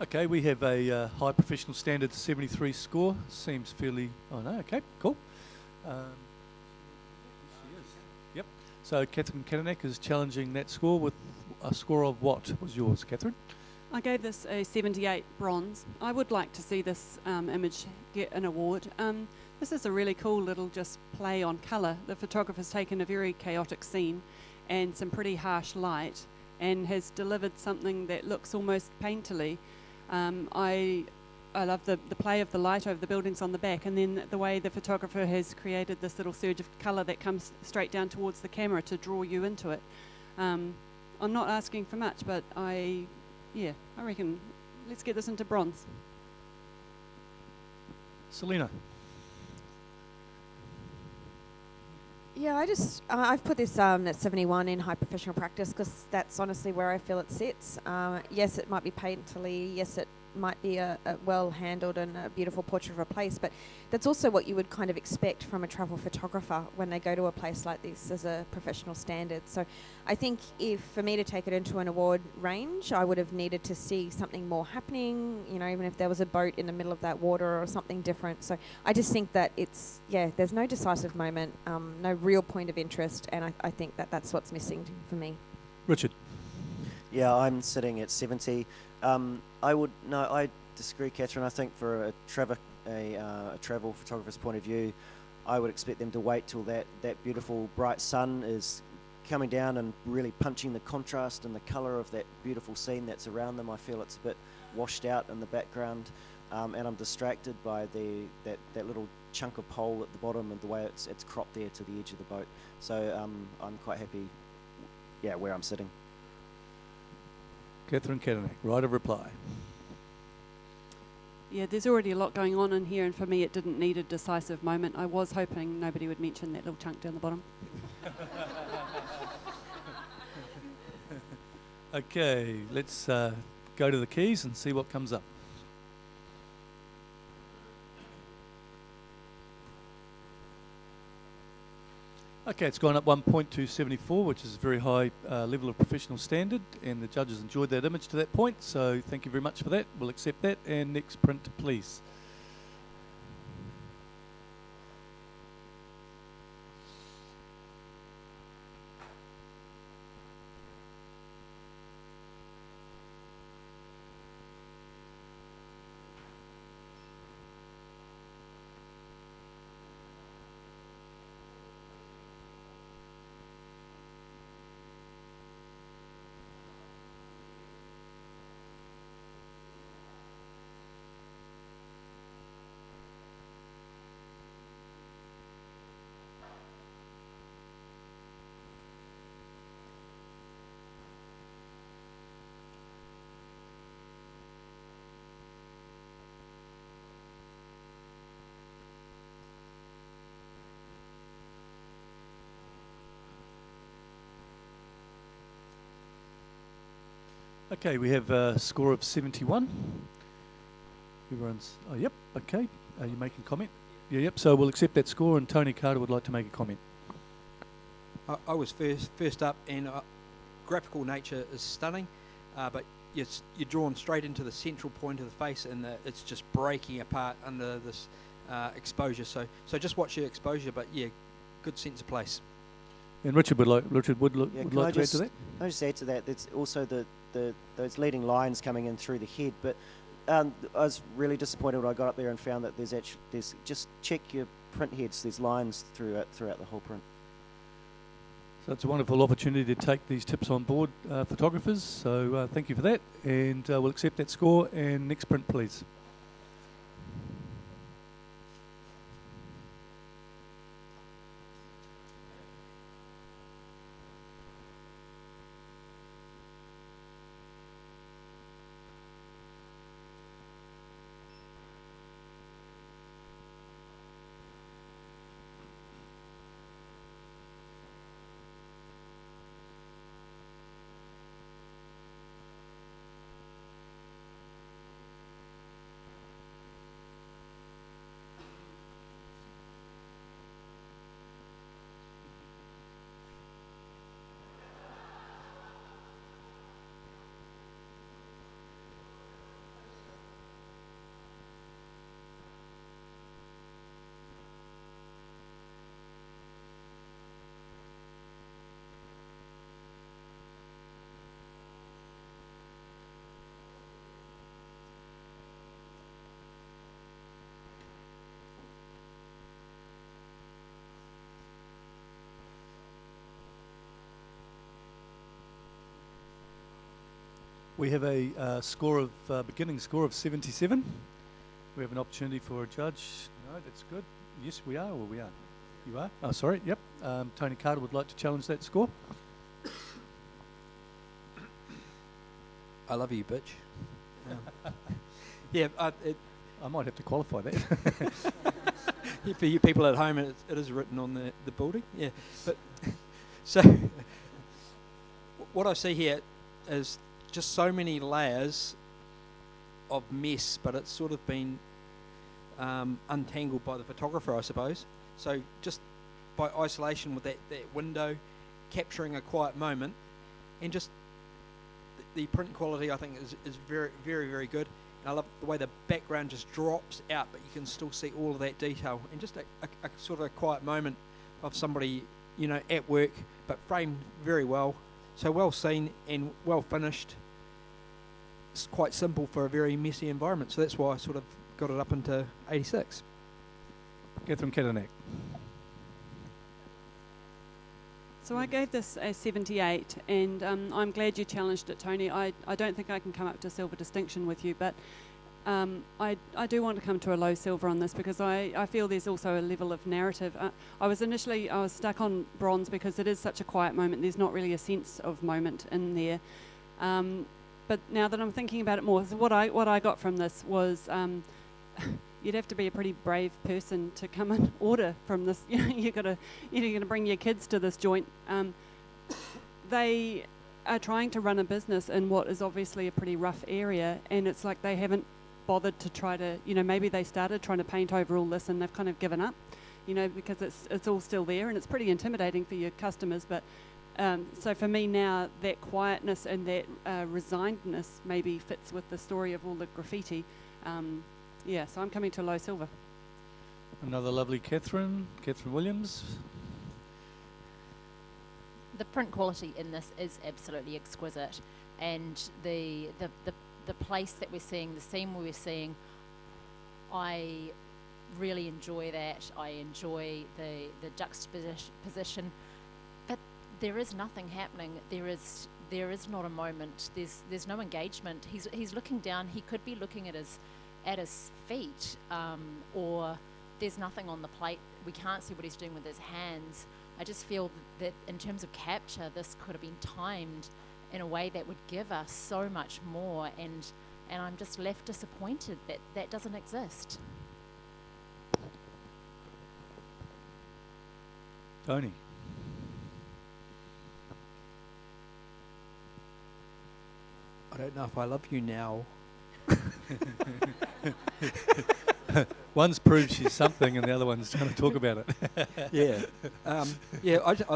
Okay, we have a high professional standard 73 score. Seems fairly... Oh, no, okay, cool. She is. Yep. So Catherine Kadanek is challenging that score with a score of what was yours, Catherine? I gave this a 78 bronze. I would like to see this image get an award. This is a really cool little just play on colour. The photographer's taken a very chaotic scene and some pretty harsh light and has delivered something that looks almost painterly. I love the play of the light over the buildings on the back, and then the way the photographer has created this little surge of colour that comes straight down towards the camera to draw you into it. I'm not asking for much, but I reckon let's get this into bronze. Selena. Yeah, I've put this at 71 in high professional practice because that's honestly where I feel it sits. Yes, it might be painterly. Yes, it might be a well handled and a beautiful portrait of a place, but that's also what you would kind of expect from a travel photographer when they go to a place like this as a professional standard. So I think if for me to take it into an award range, I would have needed to see something more happening, you know, even if there was a boat in the middle of that water or something different. So I just think that there's no decisive moment, no real point of interest, and I think that's what's missing for me. Richard. Yeah, I'm sitting at 70. I disagree, Catherine. I think for a travel photographer's point of view, I would expect them to wait till that beautiful bright sun is coming down and really punching the contrast and the colour of that beautiful scene that's around them. I feel it's a bit washed out in the background, and I'm distracted by that little chunk of pole at the bottom and the way it's cropped there to the edge of the boat. So I'm quite happy, where I'm sitting. Catherine Kadanek, right of reply. Yeah, there's already a lot going on in here, and for me it didn't need a decisive moment. I was hoping nobody would mention that little chunk down the bottom. Okay, let's go to the keys and see what comes up. Okay, it's gone up 1 point to 74, which is a very high level of professional standard, and the judges enjoyed that image to that point, so thank you very much for that. We'll accept that. And next print, please. Okay, we have a score of 71. Everyone's, oh, yep, okay. Are you making comment? Yeah, yep, so we'll accept that score, and Tony Carter would like to make a comment. I was first up, and graphical nature is stunning, but you're drawn straight into the central point of the face, and it's just breaking apart under this exposure. So just watch your exposure, but yeah, good sense of place. And Richard would like Yeah, to add to that. Can I just add to that? There's also those leading lines coming in through the head, but I was really disappointed when I got up there and found that there's just check your print heads. There's lines throughout the whole print. So it's a wonderful opportunity to take these tips on board, photographers. So thank you for that, and we'll accept that score. And next print, please. We have a beginning score of 77. We have an opportunity for a judge. No, that's good. Yes, we are, or we aren't. You are? Oh, sorry, yep. Tony Carter would like to challenge that score. I love you, bitch. Yeah, I might have to qualify that. for you people at home, it is written on the building. Yeah, but so what I see here is just so many layers of mess, but it's sort of been untangled by the photographer, I suppose. So just by isolation with that window, capturing a quiet moment, and just the print quality I think is very, very, very good. And I love the way the background just drops out, but you can still see all of that detail, and just a sort of a quiet moment of somebody, you know, at work, but framed very well. So well seen and well finished. It's quite simple for a very messy environment, so that's why I sort of got it up into 86. Catherine Kadanak. So I gave this a 78, and I'm glad you challenged it, Tony. I don't think I can come up to silver distinction with you, but I do want to come to a low silver on this, because I feel there's also a level of narrative. I was stuck on bronze because it is such a quiet moment. There's not really a sense of moment in there. But now that I'm thinking about it more, so what I got from this was you'd have to be a pretty brave person to come and order from this. You know, you're gonna bring your kids to this joint. They are trying to run a business in what is obviously a pretty rough area, and it's like they haven't bothered to try to, you know, maybe they started trying to paint over all this and they've kind of given up, you know, because it's all still there, and it's pretty intimidating for your customers. But so for me now, that quietness and that resignedness maybe fits with the story of all the graffiti. Yeah, so I'm coming to low silver. Another lovely Catherine Williams. The print quality in this is absolutely exquisite, and the place that we're seeing, the scene we're seeing, I really enjoy that. I enjoy the juxtaposition, but there is nothing happening. There is not a moment. There's no engagement. He's looking down. He could be looking at his feet, or there's nothing on the plate. We can't see what he's doing with his hands. I just feel that in terms of capture, this could have been timed in a way that would give us so much more, and I'm just left disappointed that that doesn't exist. Tony. I don't know if I love you now. One's proved she's something, and the other one's trying to talk about it. Yeah. I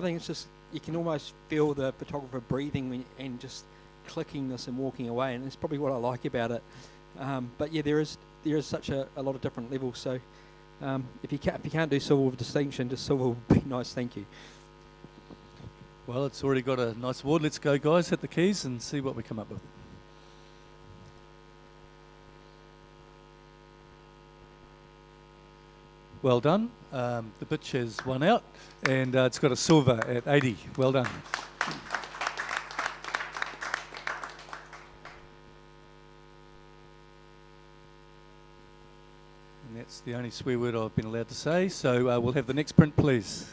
think it's just, you can almost feel the photographer breathing and just clicking this and walking away, and it's probably what I like about it. But yeah, there is such a lot of different levels. So if you can't do silver with distinction, just silver would be nice. Thank you. Well, it's already got a nice award. Let's go, guys, hit the keys and see what we come up with. Well done. The bitch has won out, and it's got a silver at 80. Well done. And that's the only swear word I've been allowed to say, so we'll have the next print, please.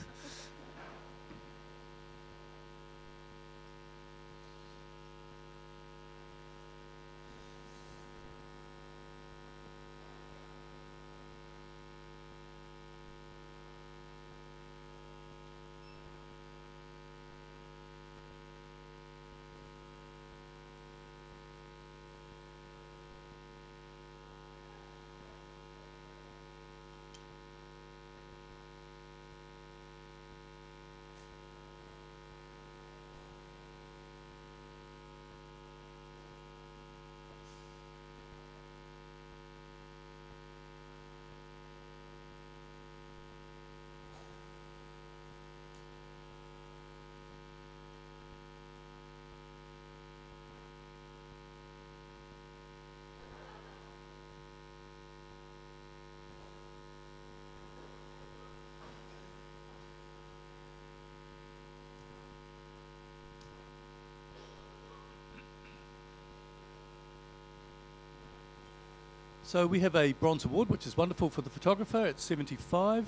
So we have a bronze award, which is wonderful for the photographer at 75.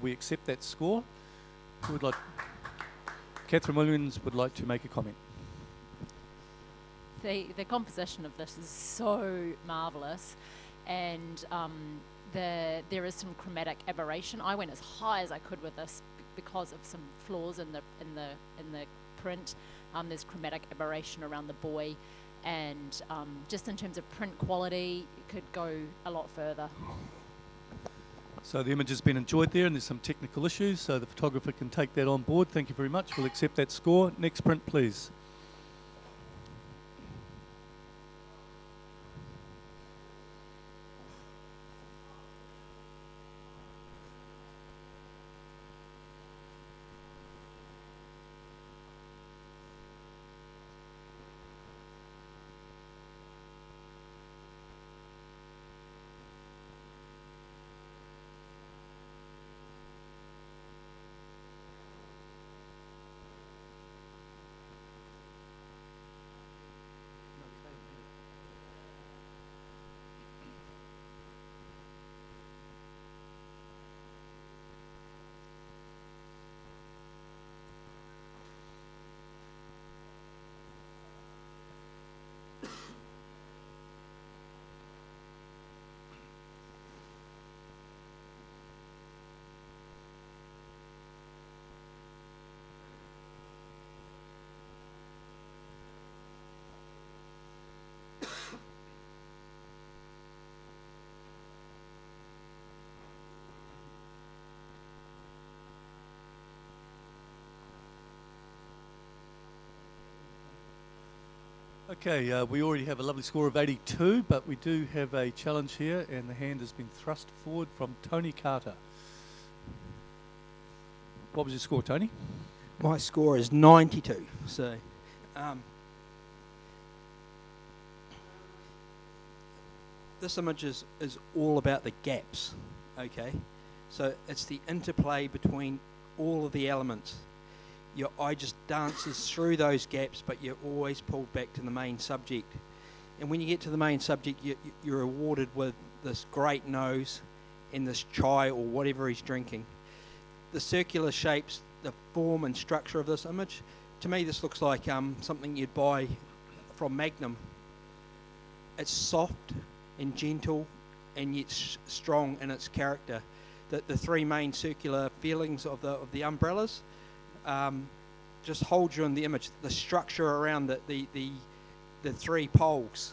We accept that score. Who would like? Catherine Williams would like to make a comment. The composition of this is so marvellous, and there is some chromatic aberration. I went as high as I could with this because of some flaws in the print. There's chromatic aberration around the buoy, and just in terms of print quality, it could go a lot further. So the image has been enjoyed there, and there's some technical issues, so the photographer can take that on board. Thank you very much. We'll accept that score. Next print, please. Okay, we already have a lovely score of 82, but we do have a challenge here, and the hand has been thrust forward from Tony Carter. What was your score, Tony? My score is 92. So, this image is all about the gaps. Okay, so it's the interplay between all of the elements. Your eye just dances through those gaps, but you're always pulled back to the main subject. And when you get to the main subject, you're awarded with this great nose and this chai or whatever he's drinking. The circular shapes, the form and structure of this image, to me this looks like something you'd buy from Magnum. It's soft and gentle and yet strong in its character. The three main circular feelings of the umbrellas just hold you in the image. The structure around the the 3 poles,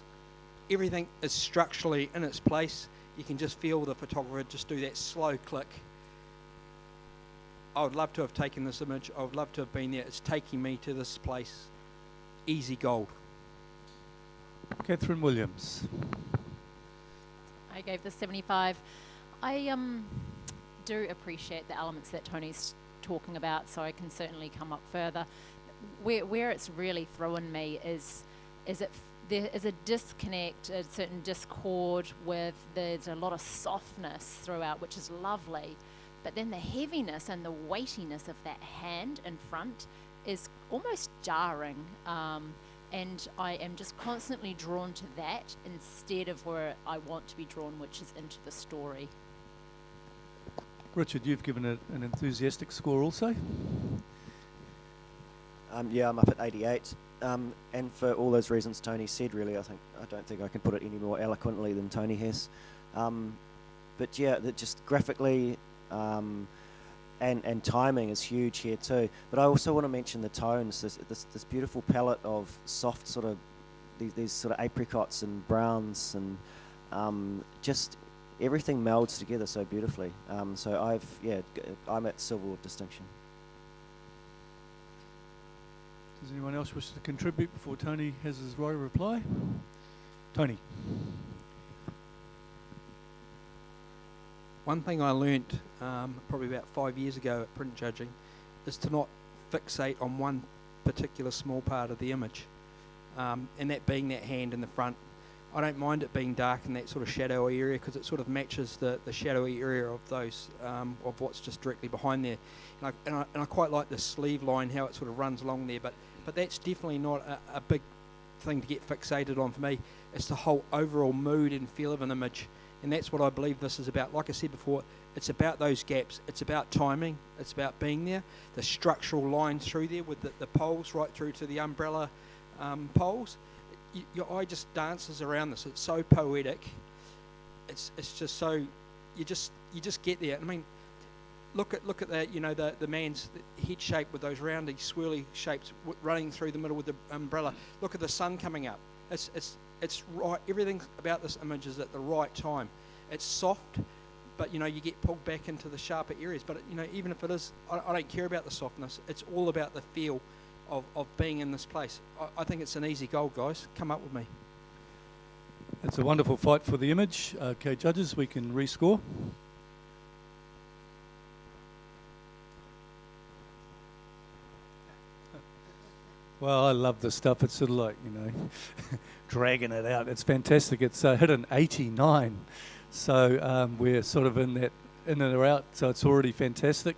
everything is structurally in its place. You can just feel the photographer just do that slow click. I would love to have taken this image. I would love to have been there. It's taking me to this place. Easy gold. Catherine Williams. I gave this 75. I do appreciate the elements that Tony's talking about, so I can certainly come up further. Where it's really throwing me is there is a disconnect, a certain discord with, there's a lot of softness throughout, which is lovely, but then the heaviness and the weightiness of that hand in front is almost jarring, and I am just constantly drawn to that instead of where I want to be drawn, which is into the story. Richard, you've given it an enthusiastic score also. Yeah, I'm up at 88. And for all those reasons Tony said, really, I don't think I can put it any more eloquently than Tony has. But yeah, that just graphically and timing is huge here too. But I also want to mention the tones. This beautiful palette of soft sort of these sort of apricots and browns and just everything melds together so beautifully. So I'm at silver with distinction. Does anyone else wish to contribute before Tony has his right of reply? Tony. One thing I learnt probably about 5 years ago at print judging is to not fixate on one particular small part of the image, and that being that hand in the front. I don't mind it being dark in that sort of shadowy area because it sort of matches the shadowy area of those of what's just directly behind there. And I quite like the sleeve line, how it sort of runs along there, but that's definitely not a big thing to get fixated on for me. It's the whole overall mood and feel of an image, and that's what I believe this is about. Like I said before, it's about those gaps, it's about timing, it's about being there, the structural lines through there with the poles right through to the umbrella poles. Your eye just dances around this. It's so poetic. It's just so you just get there. I mean, look at that. You know, the man's head shape with those roundy, swirly shapes running through the middle with the umbrella. Look at the sun coming up. It's right. Everything about this image is at the right time. It's soft, but you know you get pulled back into the sharper areas. But you know, even if it is, I don't care about the softness. It's all about the feel of being in this place. I think it's an easy goal, guys. Come up with me. It's a wonderful fight for the image. Okay, judges, we can rescore. Well, I love this stuff. It's sort of like, you know, dragging it out. It's fantastic. It's hit an 89. So we're sort of in that in and out. So it's already fantastic.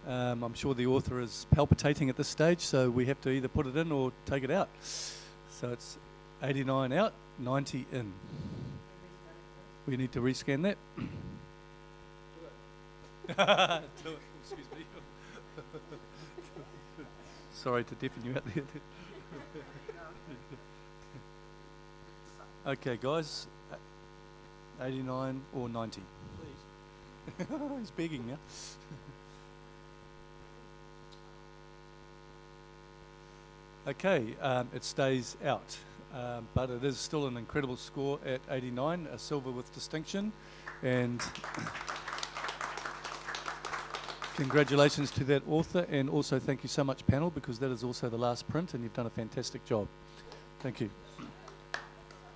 I'm sure the author is palpitating at this stage, so we have to either put it in or take it out. So it's 89 out, 90 in. We need to rescan that. Do it. Excuse me. Sorry to deafen you out there. Okay, guys. 89 or 90. Please. He's begging now. Okay, it stays out, but it is still an incredible score at 89, a silver with distinction, and congratulations to that author, and also thank you so much, panel, because that is also the last print, and you've done a fantastic job. Thank you.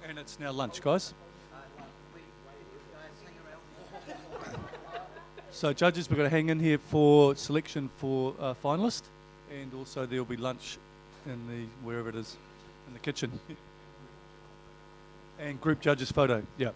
And it's now lunch, guys. So judges, we're going to hang in here for selection for finalist, and also there will be lunch in the, wherever it is, in the kitchen. And group judges photo, yeah.